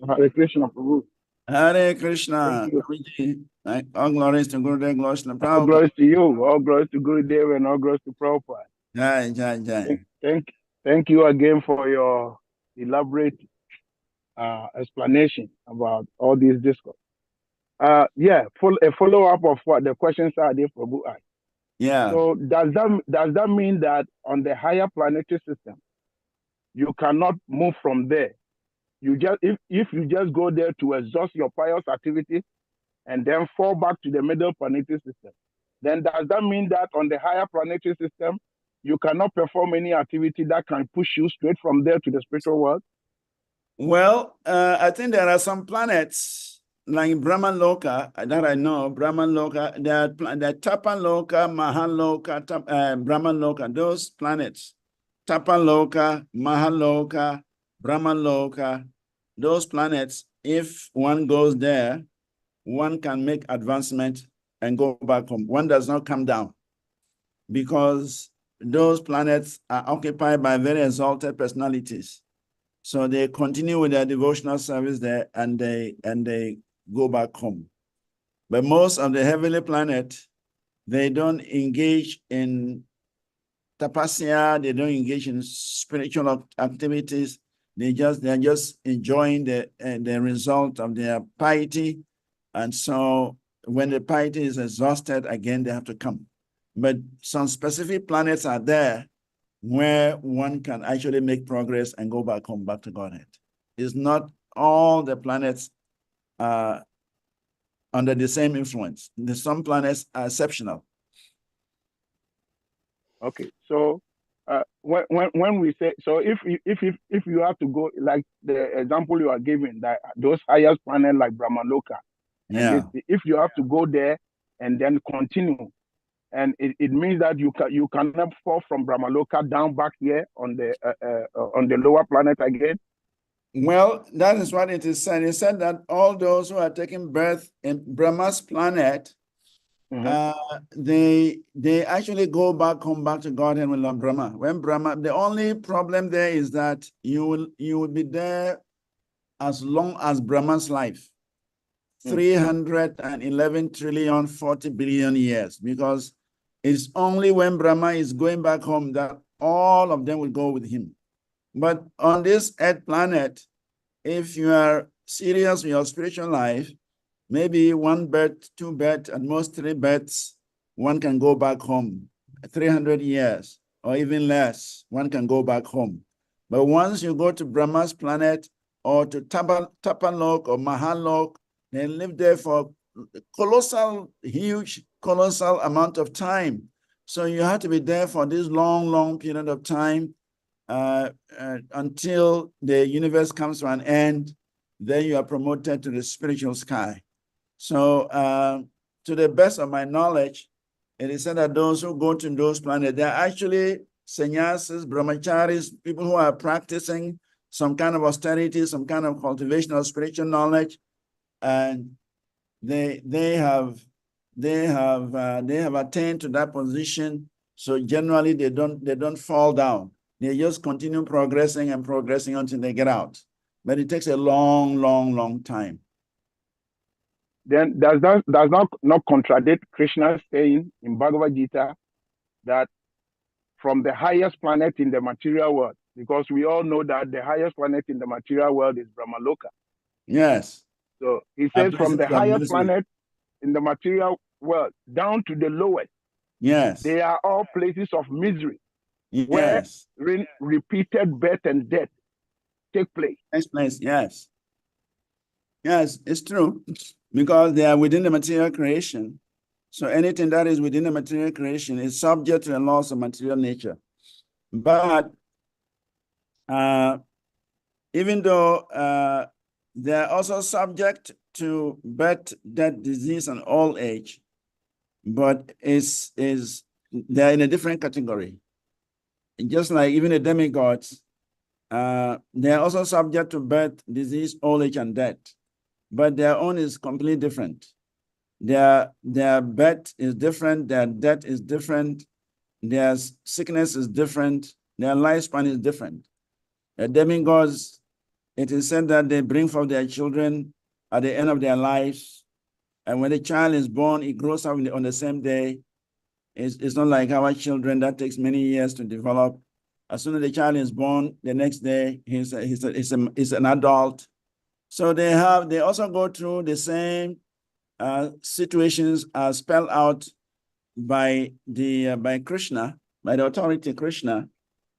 Hare Krishna, Prabhu. Hare Krishna. All glories to Gurudev, glories to All Prabhupada. glories to you, all glories to Gurudev, and all glories to Prabhupada. Jai, jai, jai. Thank you again for your elaborate explanation about all these discourse. A follow-up of what the questions are there, Prabhu asked. Yeah. So does that mean that on the higher planetary system, you cannot move from there? You just if you just go there to exhaust your pious activity and then fall back to the middle planetary system, then does that mean that on the higher planetary system, you cannot perform any activity that can push you straight from there to the spiritual world? Well, I think there are some planets like Brahman Loka that I know. Brahman Loka, the Tapan Loka, Mahaloka, Brahman Loka, those planets. Tapan Loka, Mahaloka, Brahman Loka, those planets, if one goes there, one can make advancement and go back home. One does not come down because those planets are occupied by very exalted personalities. So they continue with their devotional service there and they go back home. But most of the heavenly planets, they don't engage in tapasya, they don't engage in spiritual activities. They're just enjoying the result of their piety. And so when the piety is exhausted, again, they have to come. But some specific planets are there where one can actually make progress and go back home, back to Godhead. It's not all the planets are under the same influence. Some planets are exceptional. Okay, so when we say, so if you have to go, like the example you are giving, that those highest planets like Brahmaloka, Yeah. and if you have to go there and then continue, and it means that you cannot fall from Brahmaloka down back here on the lower planet again. Well, that is what it is said. It said that all those who are taking birth in Brahma's planet, they actually go back home, back to Godhead with Lord Brahma. When Brahma, the only problem there is that you will be there as long as Brahma's life, 311 trillion 40 billion years, because it's only when Brahma is going back home that all of them will go with him. But on this Earth planet, if you are serious with your spiritual life, maybe one birth, two births, at most three births, one can go back home. 300 years or even less, one can go back home. But once you go to Brahma's planet or to Tapalok or Mahalok, then live there for colossal amount of time. So you have to be there for this long period of time until the universe comes to an end. Then you are promoted to the spiritual sky. So to the best of my knowledge, it is said that those who go to those planets, they're actually sannyasis, brahmacharis, people who are practicing some kind of austerity, some kind of cultivation of spiritual knowledge, and they have attained to that position. So generally, they don't fall down. They just continue progressing until they get out. But it takes a long time. Then does not contradict Krishna's saying in Bhagavad Gita that from the highest planet in the material world, because we all know that the highest planet in the material world is Brahmaloka. Yes. So he says from the highest planet in the material world down to the lowest. Yes. They are all places of misery. Yes. Where repeated birth and death take place. Takes place, yes. Yes, it's true, because they are within the material creation. So anything that is within the material creation is subject to the laws of material nature. But even though they are also subject to birth, death, disease, and old age, but they're in a different category. Just like even the demigods, they are also subject to birth, disease, old age, and death. But their own is completely different. Their birth is different, their death is different, their sickness is different, their lifespan is different. The demigods, it is said that they bring forth their children at the end of their lives. And when the child is born, it grows up on the same day. It's not like our children that takes many years to develop. As soon as the child is born, the next day he's an adult. So they also go through the same situations as spelled out by Krishna, by the authority Krishna,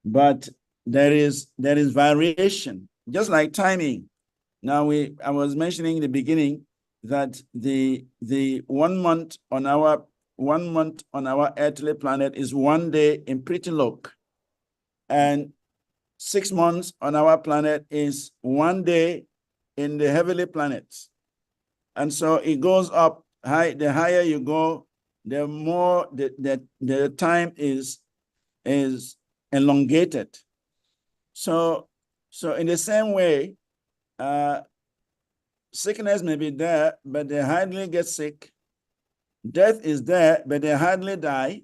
but there is variation, just like timing. Now I was mentioning in the beginning that the 1 month on our earthly planet is 1 day in Prittilok, and 6 months on our planet is 1 day in the heavenly planets. And so it goes up high. The higher you go, the more the time is elongated. So in the same way, sickness may be there, but they hardly get sick. Death is there, but they hardly die.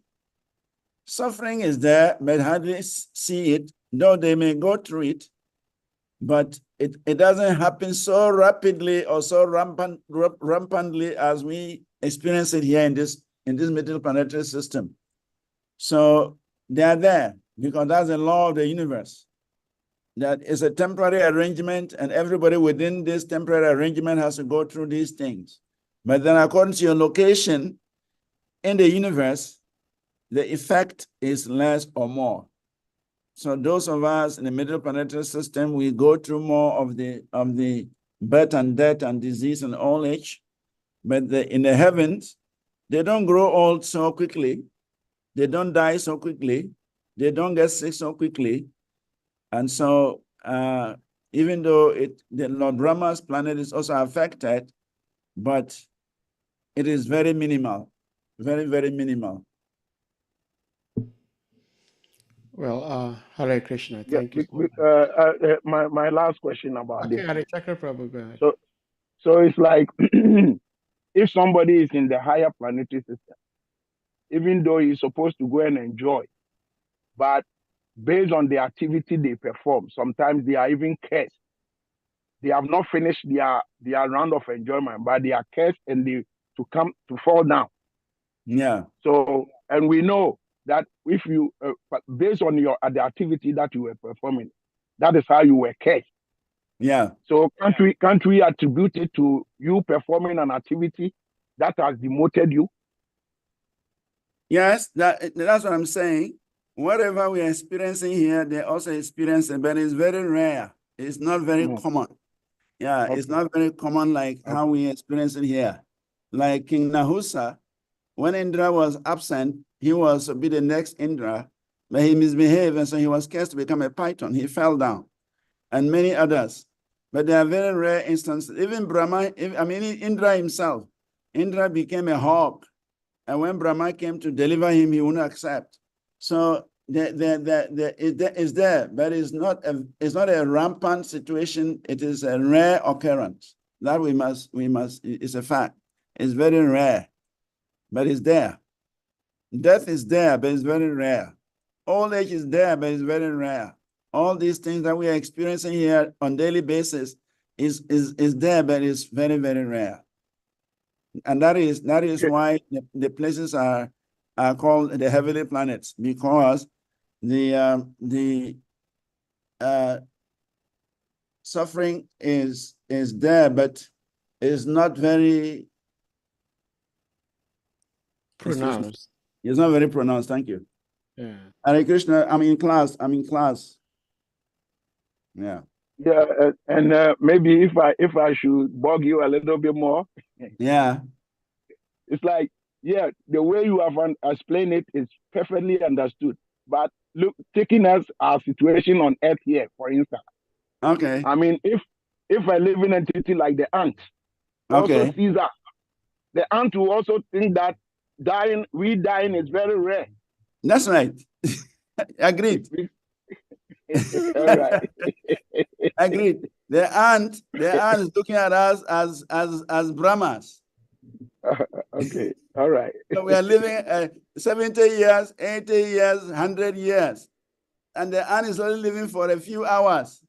Suffering is there, but hardly see it, though they may go through it. But it doesn't happen so rapidly or so rampantly as we experience it here in this middle planetary system. So they are there because that's the law of the universe. That is a temporary arrangement, and everybody within this temporary arrangement has to go through these things. But then according to your location in the universe, the effect is less or more. So those of us in the middle planetary system, we go through more of the birth and death and disease and old age. But in the heavens, they don't grow old so quickly. They don't die so quickly. they don't get sick so quickly. And so even though the Lord Brahma's planet is also affected, but it is very minimal, very, very minimal. Well, Hare Krishna, Yeah, thank you so much. my last question about Okay, this. Hare Chakra Prabhu, go ahead. So it's like if somebody is in the higher planetary system, even though he's supposed to go and enjoy, but based on the activity they perform, sometimes they are even cursed. They have not finished their round of enjoyment, but they are cursed and they to fall down. Yeah. So, and we know that if you, based on the activity that you were performing, that is how you were cursed. Yeah. So can't we attribute it to you performing an activity that has demoted you? Yes, that's what I'm saying. Whatever we are experiencing here, they also experience it, but it's very rare. It's not very common. Yeah, Okay. it's not very common like how we experience it here. Like King Nahusa, when Indra was absent, he was to be the next Indra, but he misbehaved, and so he was cursed to become a python. He fell down, and many others. But there are very rare instances. Even Brahma, Indra himself, Indra became a hawk. And when Brahma came to deliver him, he wouldn't accept. So it's there, but it's not a rampant situation. It is a rare occurrence. That we must, it's a fact. It's very rare, but it's there. Death is there, but it's very rare. Old age is there, but it's very rare. All these things that we are experiencing here on daily basis is there, but it's very, very rare. And that is why the places are called the heavenly planets, because the suffering is there, but is not very Pronounced. It's not very pronounced. Thank you. Yeah. Hare Krishna, I'm in class. Yeah. Yeah, and maybe if I should bug you a little bit more. Yeah. It's like, yeah, the way you have explained it is perfectly understood. But look, taking us our situation on Earth here, for instance. Okay. I mean, if a living entity like the ant also sees us, the ant will also think that we dying is very rare. That's right. Agreed. All right. Agreed. The ant is looking at us as Brahmas. Okay. All right. So we are living 70 years, 80 years, 100 years. And the ant is only living for a few hours.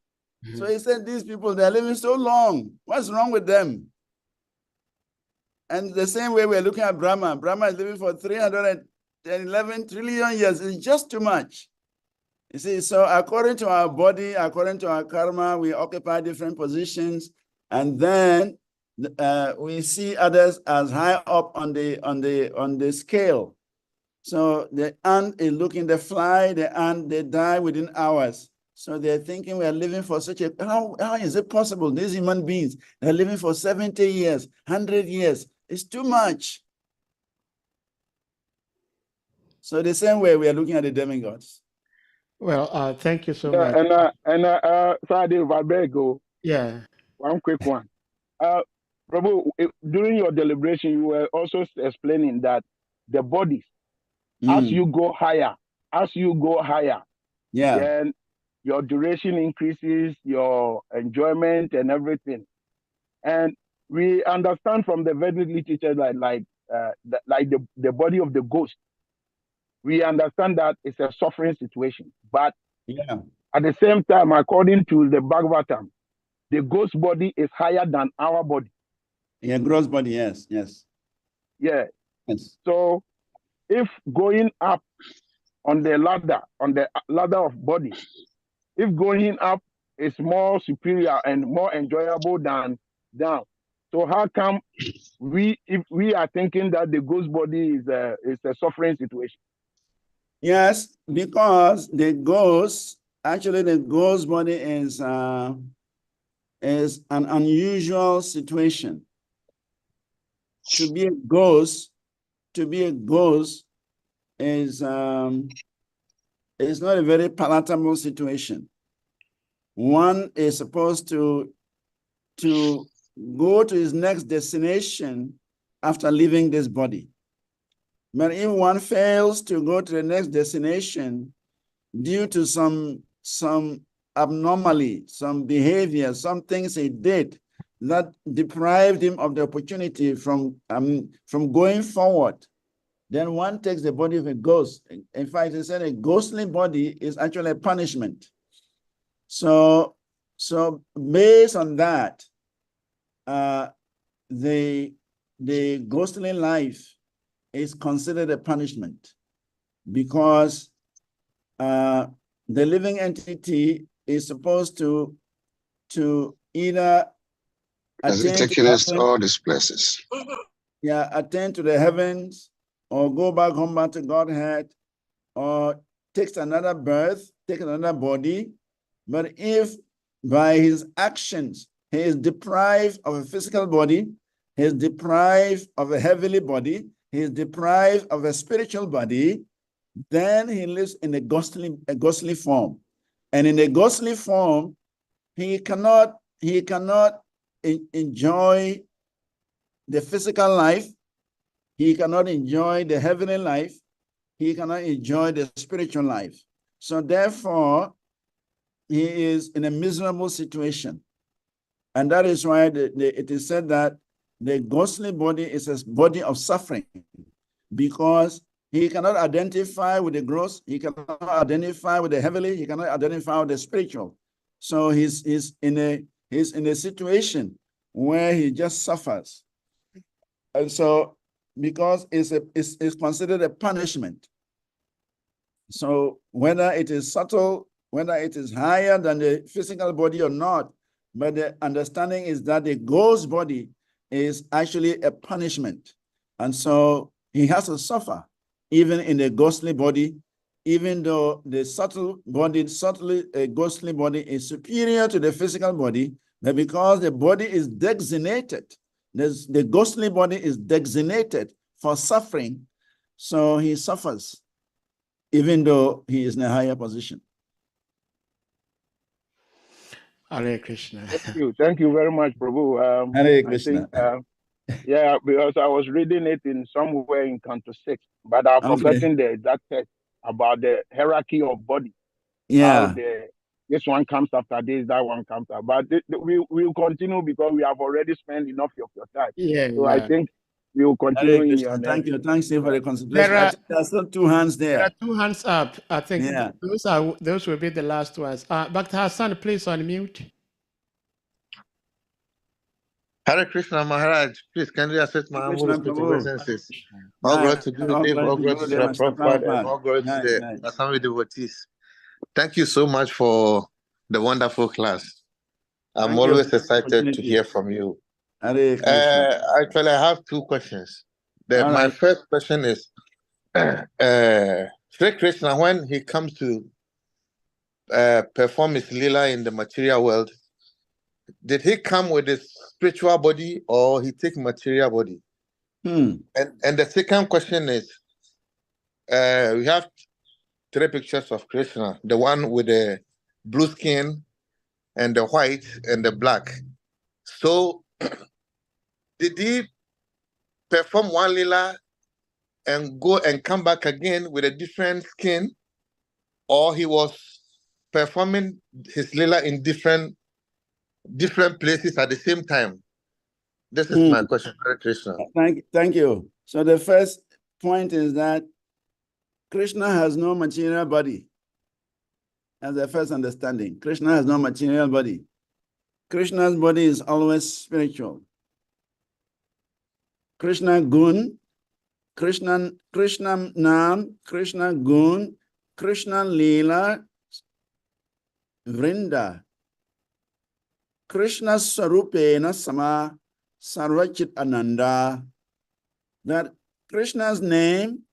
So he said, these people, they're living so long. What's wrong with them? And the same way we're looking at Brahma. Brahma is living for 311 trillion years. It's just too much. You see, so according to our body, according to our karma, we occupy different positions. And then we see others as high up on the scale. So the ant is looking, the fly, the ant, they die within hours. So they're thinking we are living for such a, how is it possible? These human beings, they're living for 70 years, 100 years. It's too much. So the same way we are looking at the demigods. Well, thank you so much. Sorry, if I beg go. Yeah. One quick one. Prabhu, during your deliberation, you were also explaining that the bodies, as you go higher, yeah, then your duration increases, your enjoyment and everything. And we understand from the Vedic literature that the body of the ghost, we understand that it's a suffering situation. But at the same time, according to the Bhagavatam, the ghost body is higher than our body. Yeah, gross body, yes. Yeah. Yes. So if going up on the ladder of body, if going up is more superior and more enjoyable than down, so how come if we are thinking that the ghost body is a suffering situation? Yes, because the ghost body is an unusual situation. To be a ghost is it's not a very palatable situation. One is supposed to go to his next destination after leaving this body. But if one fails to go to the next destination due to some abnormality, some behavior, some things he did that deprived him of the opportunity from going forward, then one takes the body of a ghost. In fact, he said a ghostly body is actually a punishment. So based on that, the ghostly life is considered a punishment because the living entity is supposed to either attain to taking all these places. attain to the heavens, or go back home back to Godhead, or takes another birth, takes another body. But if by his actions he is deprived of a physical body, he is deprived of a heavenly body, he is deprived of a spiritual body, then he lives in a ghostly form. And in a ghostly form, he cannot enjoy the physical life, he cannot enjoy the heavenly life, he cannot enjoy the spiritual life. So therefore, he is in a miserable situation. And that is why it is said that the ghostly body is a body of suffering, because he cannot identify with the gross, he cannot identify with the heavenly, he cannot identify with the spiritual. So he's in a situation where he just suffers. And so because it's considered a punishment. So whether it is subtle, whether it is higher than the physical body or not, but the understanding is that the ghost body is actually a punishment. And so he has to suffer even in the ghostly body, even though the ghostly body is superior to the physical body, but because the body is designated, the ghostly body is designated for suffering, so he suffers, even though he is in a higher position. Hare Krishna. Thank you very much, Prabhu. Hare Krishna. I think, yeah, because I was reading it in somewhere in Canto 6, but I've forgotten that text about the hierarchy of body. Yeah. How this one comes after this, that one comes after. But we will continue because we have already spent enough of your time. So I think we will continue in your Thank name. you. Thanks for the consideration. I think there's still two hands there. There are two hands up. I think those will be the last ones. Dr. Hassan, please unmute. Hare Krishna Maharaj, please kindly accept my humble respectful obeisances. All glory to Gurudev, all glory to Srila Prabhupada, and all glory to the Assembly devotees. Thank you so much for the wonderful class. I'm always excited to hear from you. Actually, I have two questions. My first question is, Sri Krishna, when he comes to perform his lila in the material world, did he come with a spiritual body or he take material body? And the second question is, we have three pictures of Krishna, the one with the blue skin and the white and the black. So did he perform one lila and go and come back again with a different skin, or he was performing his lila in different places at the same time? This is my question, Hare Krishna. Thank you. So the first point is that Krishna has no material body. As the first understanding, Krishna has no material body. Krishna's body is always spiritual. Krishna Gun, Krishna Nam, Krishna Gun, Krishna Leela, Vrinda, Krishna Sarupena Sama, Sarvachit Ananda. That Krishna's name,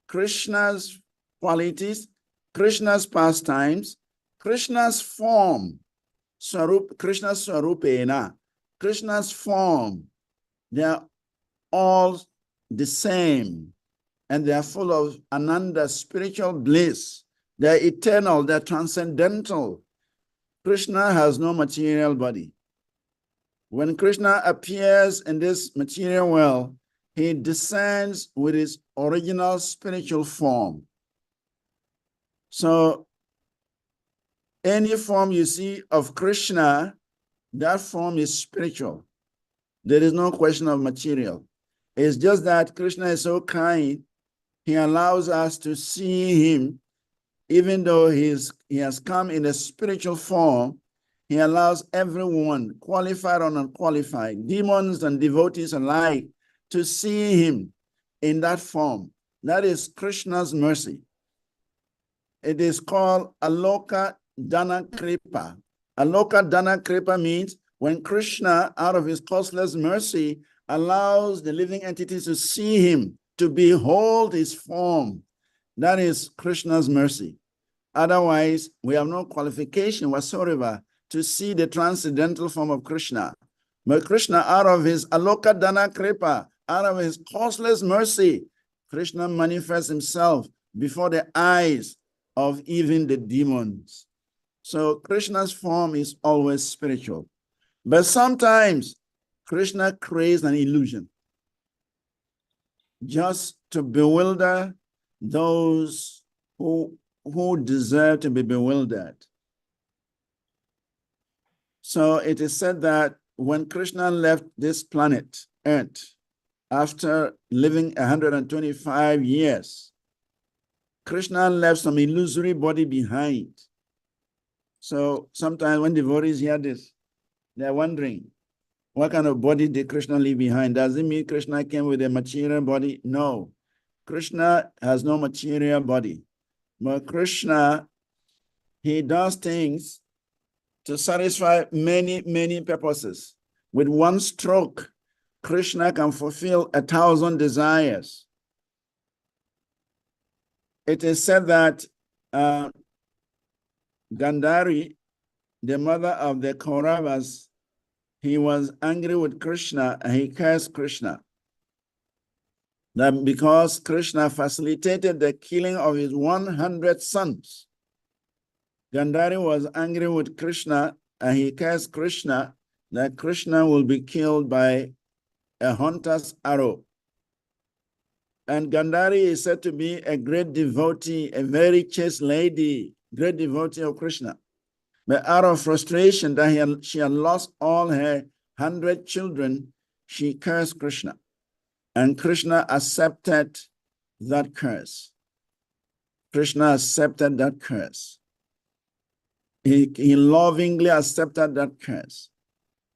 Krishna's qualities, Krishna's pastimes, Krishna's form, Krishna's Sarupena, Krishna's form, they are all the same, and they are full of Ananda, spiritual bliss, They're eternal, they're transcendental. Krishna has no material body. When Krishna appears in this material world, he descends with his original spiritual form. So any form you see of Krishna, that form is spiritual. There is no question of material. It's just that Krishna is so kind, he allows us to see him, even though he has come in a spiritual form. He allows everyone, qualified or unqualified, demons and devotees alike, to see him in that form. That is Krishna's mercy. It is called Aloka Dana Kripa. Aloka Dana Kripa means when Krishna, out of his causeless mercy, allows the living entities to see him, to behold his form. That is Krishna's mercy. Otherwise, we have no qualification whatsoever to see the transcendental form of Krishna. But Krishna, out of his Aloka Dana Kripa, out of his causeless mercy, Krishna manifests himself before the eyes of even the demons. So Krishna's form is always spiritual. But sometimes Krishna creates an illusion just to bewilder those who deserve to be bewildered. So it is said that when Krishna left this planet, Earth, after living 125 years, Krishna left some illusory body behind. So sometimes when devotees hear this, they're wondering, what kind of body did Krishna leave behind? Does it mean Krishna came with a material body? No. Krishna has no material body. But Krishna, he does things to satisfy many, many purposes. With one stroke, Krishna can fulfill 1,000 desires. It is said that Gandhari, the mother of the Kauravas, he was angry with Krishna and he cursed Krishna. That because Krishna facilitated the killing of his 100 sons, Gandhari was angry with Krishna and he cursed Krishna that Krishna will be killed by a hunter's arrow. And Gandhari is said to be a great devotee, a very chaste lady, great devotee of Krishna. But out of frustration that she had lost all her 100 children, she cursed Krishna. And Krishna accepted that curse. Krishna accepted that curse. He lovingly accepted that curse.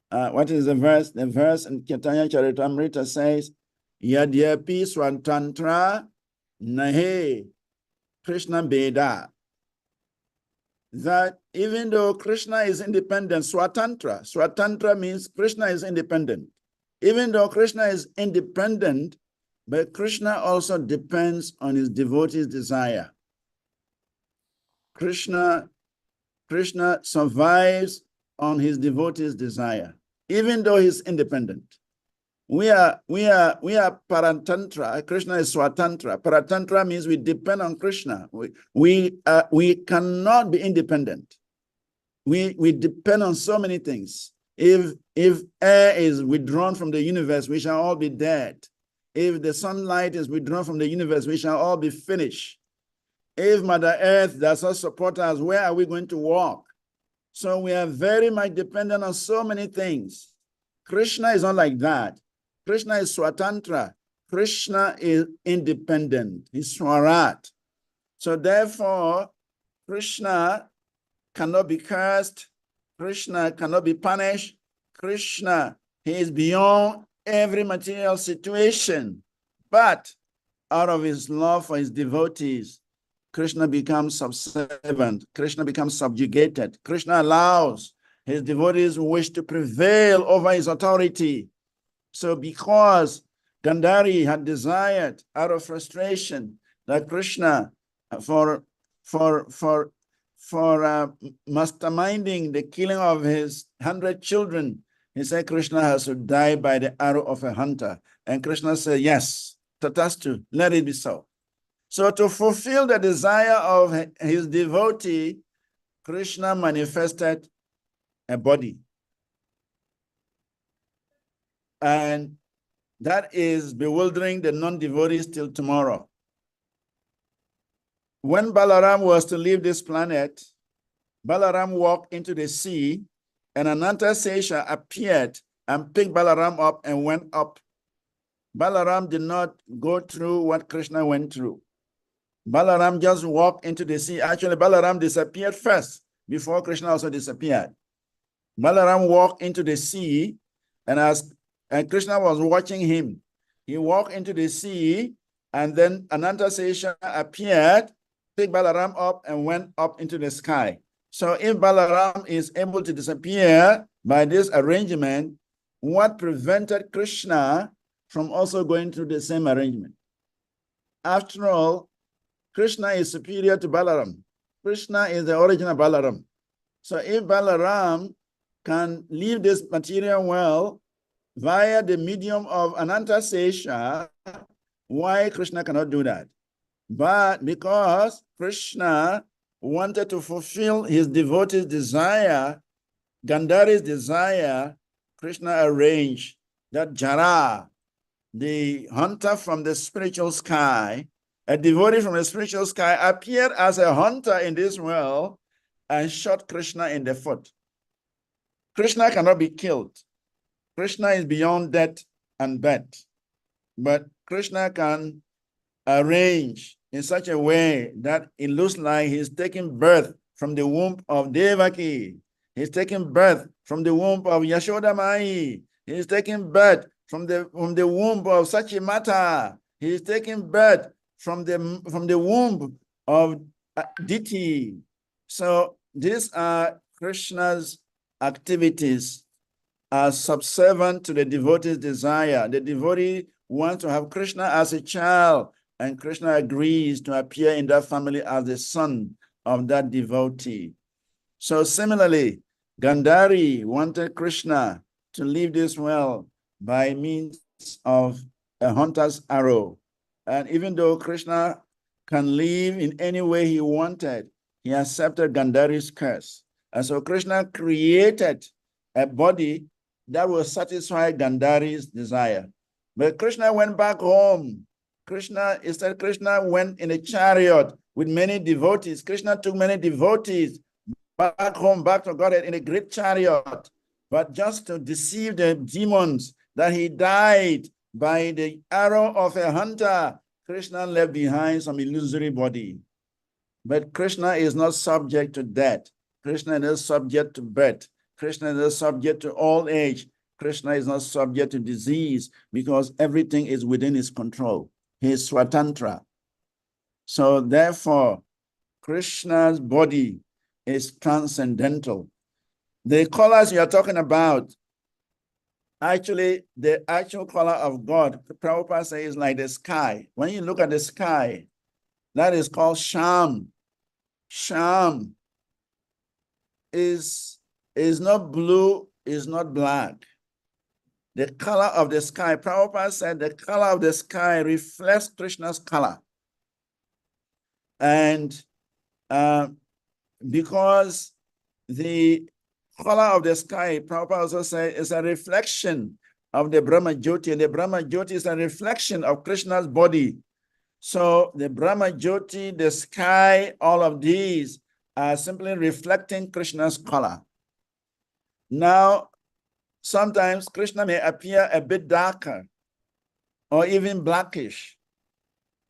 What is the verse? The verse in Chaitanya Charitamrita says, Yadyapi Swatantra Nahe Krishna Beda. That even though Krishna is independent, Swatantra means Krishna is independent. Even though Krishna is independent, but Krishna also depends on his devotees' desire. Krishna survives on his devotees' desire, even though he's independent. We are Paratantra. Krishna is Swatantra. Paratantra means we depend on Krishna. We cannot be independent. We depend on so many things. If air is withdrawn from the universe, we shall all be dead. If the sunlight is withdrawn from the universe, we shall all be finished. If Mother Earth does not support us, where are we going to walk? So we are very much dependent on so many things. Krishna is not like that. Krishna is Swatantra. Krishna is independent. He's Swarat. So therefore, Krishna cannot be cursed. Krishna cannot be punished. Krishna, he is beyond every material situation. But out of his love for his devotees, Krishna becomes subservient. Krishna becomes subjugated. Krishna allows his devotees wish to prevail over his authority. So because Gandhari had desired out of frustration that Krishna, for masterminding the killing of his 100 children, he said Krishna has to die by the arrow of a hunter. And Krishna said, yes, tatastu, let it be so. So to fulfill the desire of his devotee, Krishna manifested a body. And that is bewildering the non-devotees till tomorrow. When Balaram was to leave this planet, Balaram walked into the sea, and Anantasesha appeared and picked Balaram up and went up. Balaram did not go through what Krishna went through. Balaram just walked into the sea. Actually, Balaram disappeared first before Krishna also disappeared. Balaram walked into the sea, and Krishna was watching him. He walked into the sea, and then Anantasesha appeared, picked Balaram up, and went up into the sky. So if Balaram is able to disappear by this arrangement, what prevented Krishna from also going through the same arrangement? After all, Krishna is superior to Balaram. Krishna is the original Balaram. So if Balaram can leave this material world via the medium of Anantasesha, why Krishna cannot do that? But because Krishna wanted to fulfill his devotee's desire, Gandhari's desire, Krishna arranged that Jara, the hunter from the spiritual sky, a devotee from the spiritual sky, appeared as a hunter in this world and shot Krishna in the foot. Krishna cannot be killed. Krishna is beyond death and birth. But Krishna can arrange in such a way that it looks like he's taking birth from the womb of Devaki. He's taking birth from the womb of Yashoda Mai. He's taking birth from the womb of Sachimata. He's taking birth from the womb of Diti. So these are Krishna's activities are subservient to the devotee's desire. The devotee wants to have Krishna as a child, and Krishna agrees to appear in that family as the son of that devotee. So similarly, Gandhari wanted Krishna to leave this world by means of a hunter's arrow. And even though Krishna can live in any way he wanted, he accepted Gandhari's curse. And so Krishna created a body that will satisfy Gandhari's desire. But Krishna went back home. Krishna went in a chariot with many devotees. Krishna took many devotees back home, back to Godhead in a great chariot. But just to deceive the demons that he died by the arrow of a hunter, Krishna left behind some illusory body. But Krishna is not subject to death. Krishna is subject to birth. Krishna is not subject to old age. Krishna is not subject to disease because everything is within his control. He is Swatantra. So therefore, Krishna's body is transcendental. The colors you are talking about, actually, the actual color of God, Prabhupada says, is like the sky. When you look at the sky, that is called Sham. Sham is not blue, is not black. The color of the sky, Prabhupada said the color of the sky reflects Krishna's color. And because the color of the sky, Prabhupada also said, is a reflection of the Brahma Jyoti, and the Brahma Jyoti is a reflection of Krishna's body. So the Brahma Jyoti, the sky, all of these are simply reflecting Krishna's color. Now, sometimes Krishna may appear a bit darker or even blackish,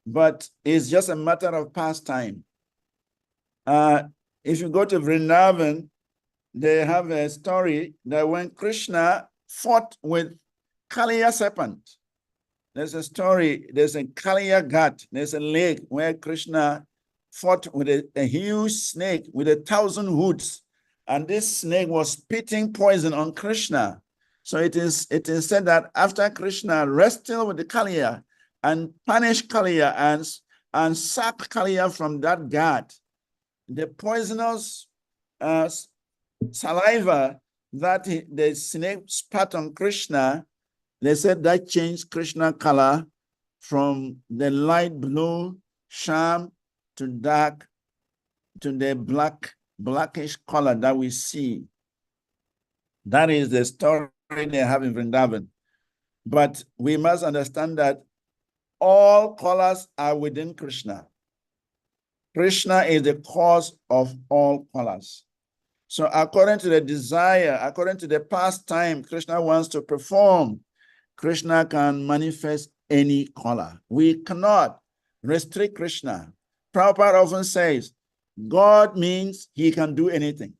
but it's just a matter of pastime. If you go to Vrindavan, they have a story that when Krishna fought with Kaliya serpent, there's a story, there's a Kaliya Ghat, there's a lake where Krishna fought with a huge snake with 1,000 hoods, and this snake was spitting poison on Krishna. So it is said that after Krishna wrestled with the Kaliya and punished Kaliya and sacked Kaliya from that ghat, the poisonous saliva that the snake spat on Krishna, they said that changed Krishna color from the light blue sham to dark to the blackish color that we see. That is the story they have in Vrindavan. But we must understand that all colors are within Krishna. Krishna is the cause of all colors. So according to the desire, according to the pastime Krishna wants to perform, Krishna can manifest any color. We cannot restrict Krishna. Prabhupada often says, God means he can do anything.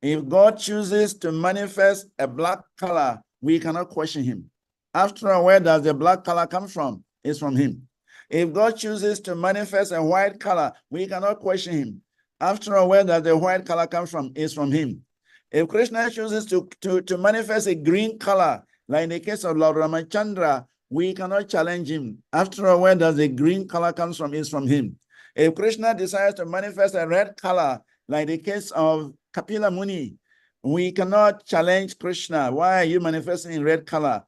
If God chooses to manifest a black color, we cannot question him. After all, where does the black color come from? It's from him. If God chooses to manifest a white color, we cannot question him. After all, where does the white color come from? It's from him. If Krishna chooses to manifest a green color, like in the case of Lord Ramachandra, we cannot challenge him. After all, where does the green color come from? It's from him. If Krishna desires to manifest a red color, like the case of Kapila Muni, we cannot challenge Krishna. Why are you manifesting in red color?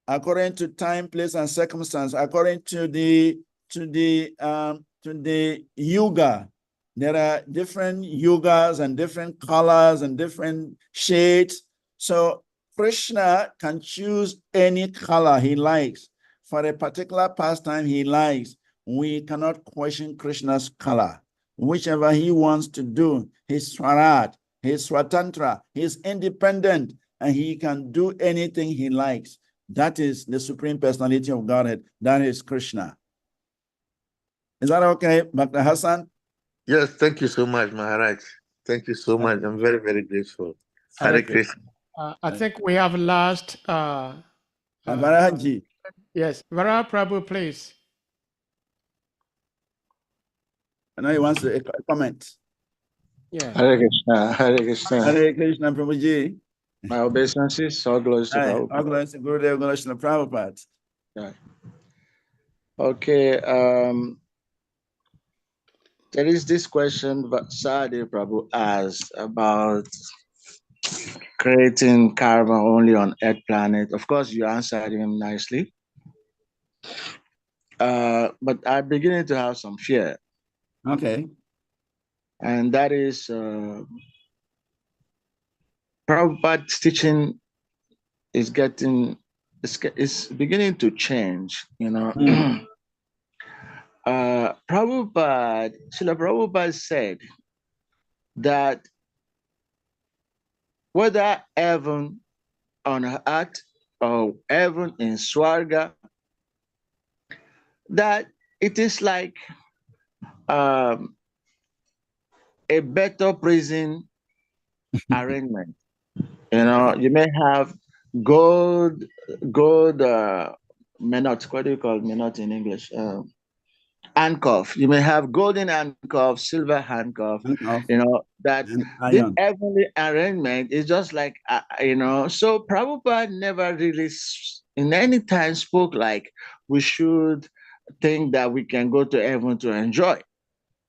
According to time, place, and circumstance, according to the yuga, there are different yugas and different colors and different shades. So Krishna can choose any color he likes for a particular pastime he likes. We cannot question Krishna's color. Whichever he wants to do, he's Swarat, he's Swatantra, he's independent, and he can do anything he likes. That is the Supreme Personality of Godhead. That is Krishna. Is that okay, Dr. Hassan? Yes, thank you so much, Maharaj. Thank you so much. I'm very, very grateful. Hare Krishna. I think we have last. Varahaji. Yes, Vara Prabhu, please. I know he wants to comment. Yeah. Hare Krishna, Hare Krishna. Hare Krishna, Prabhuji. My obeisances, all glories to Prabhupada. All glories to Gurudev Ganesha Prabhupada. Yeah. Okay. There is this question that Sadi Prabhu asked about creating karma only on Earth planet. Of course, you answered him nicely. But I'm beginning to have some fear. Okay. And that is Prabhupada's teaching is beginning to change, you know. Srila Prabhupada said that whether heaven on earth or heaven in Swarga, that it is like a better prison arrangement. You know, you may have gold menot, what do you call menot in English? Handcuff. You may have golden handcuff, silver handcuff. You know, that this heavenly arrangement is just like, you know, so Prabhupada never really in any time spoke like we should think that we can go to heaven to enjoy.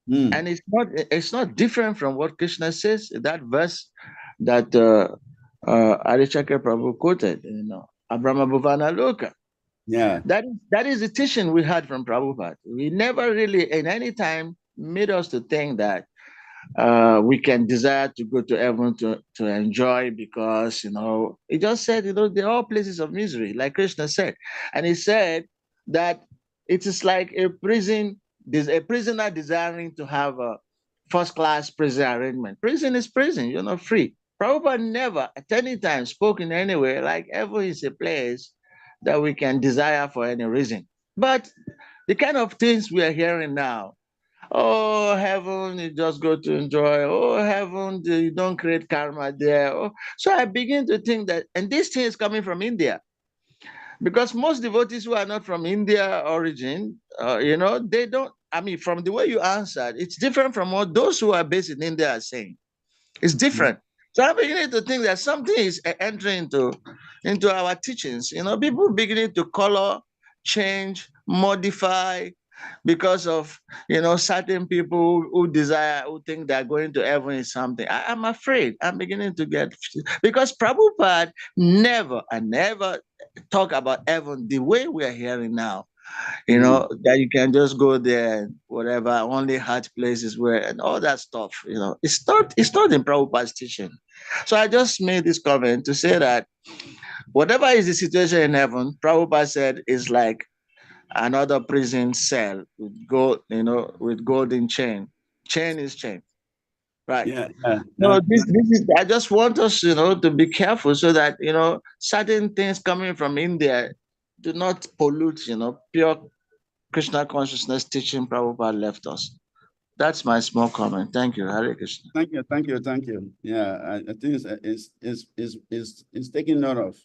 And it's not different from what Krishna says, that verse that Adhichakra Prabhu quoted, you know, Abrahma Bhuvana Loka. Yeah. That is the teaching we had from Prabhupada. We never really, in any time, made us to think that we can desire to go to heaven to enjoy, because, you know, he just said, you know, they're all places of misery, like Krishna said. And he said that it is like a prison, there's a prisoner desiring to have a first-class prison arrangement. Prison is prison, you're not free. Prabhupada never at any time spoke in any way like heaven is a place that we can desire for any reason. But the kind of things we are hearing now, oh, heaven, you just go to enjoy. Oh, heaven, you don't create karma there. Oh. So I begin to think that, and this thing is coming from India. Because most devotees who are not from India origin, you know, they don't, I mean, from the way you answered, it's different from what those who are based in India are saying. It's different. So I'm beginning to think that something is entering into our teachings. You know, people beginning to color, change, modify because of, you know, certain people who desire, who think they're going to heaven is something. I'm afraid. I'm beginning to get, because Prabhupada never talk about heaven the way we are hearing now. You know, that you can just go there and whatever, only hard places where and all that stuff, you know, it's not in Prabhupada's teaching. So I just made this comment to say that whatever is the situation in heaven, Prabhupada said is like another prison cell with gold, you know, with golden chain. Chain is chain. Right. Yeah. No, this is, I just want us, you know, to be careful so that, you know, certain things coming from India do not pollute, you know, pure Krishna consciousness teaching Prabhupada left us. That's my small comment. Thank you. Hare Krishna. Thank you. Yeah, I think it's taken note of.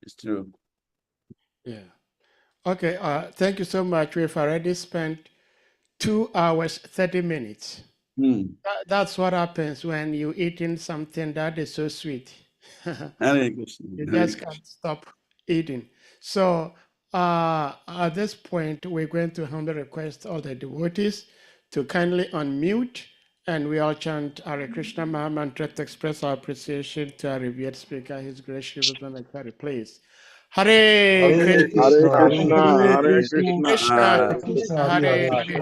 It's true. Yeah. Okay. Thank you so much. We've already spent 2 hours, 30 minutes. That's what happens when you're eating something that is so sweet. You just can't stop eating. So at this point, we're going to humbly request all the devotees to kindly unmute, and we all chant Hare Krishna Maha Mantra to express our appreciation to our revered speaker, His Grace Srivas Vanacari, please. Hare Krishna, Hare Krishna, Krishna, Hare Hare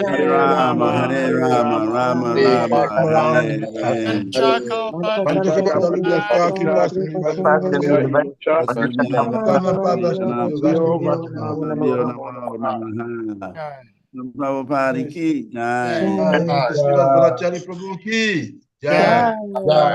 Hare Rama, Hare Rama, Rama Rama, Hare Hare. Prabhupada ki jai. Srivas Vanacari Prabhu ki jai. Jai.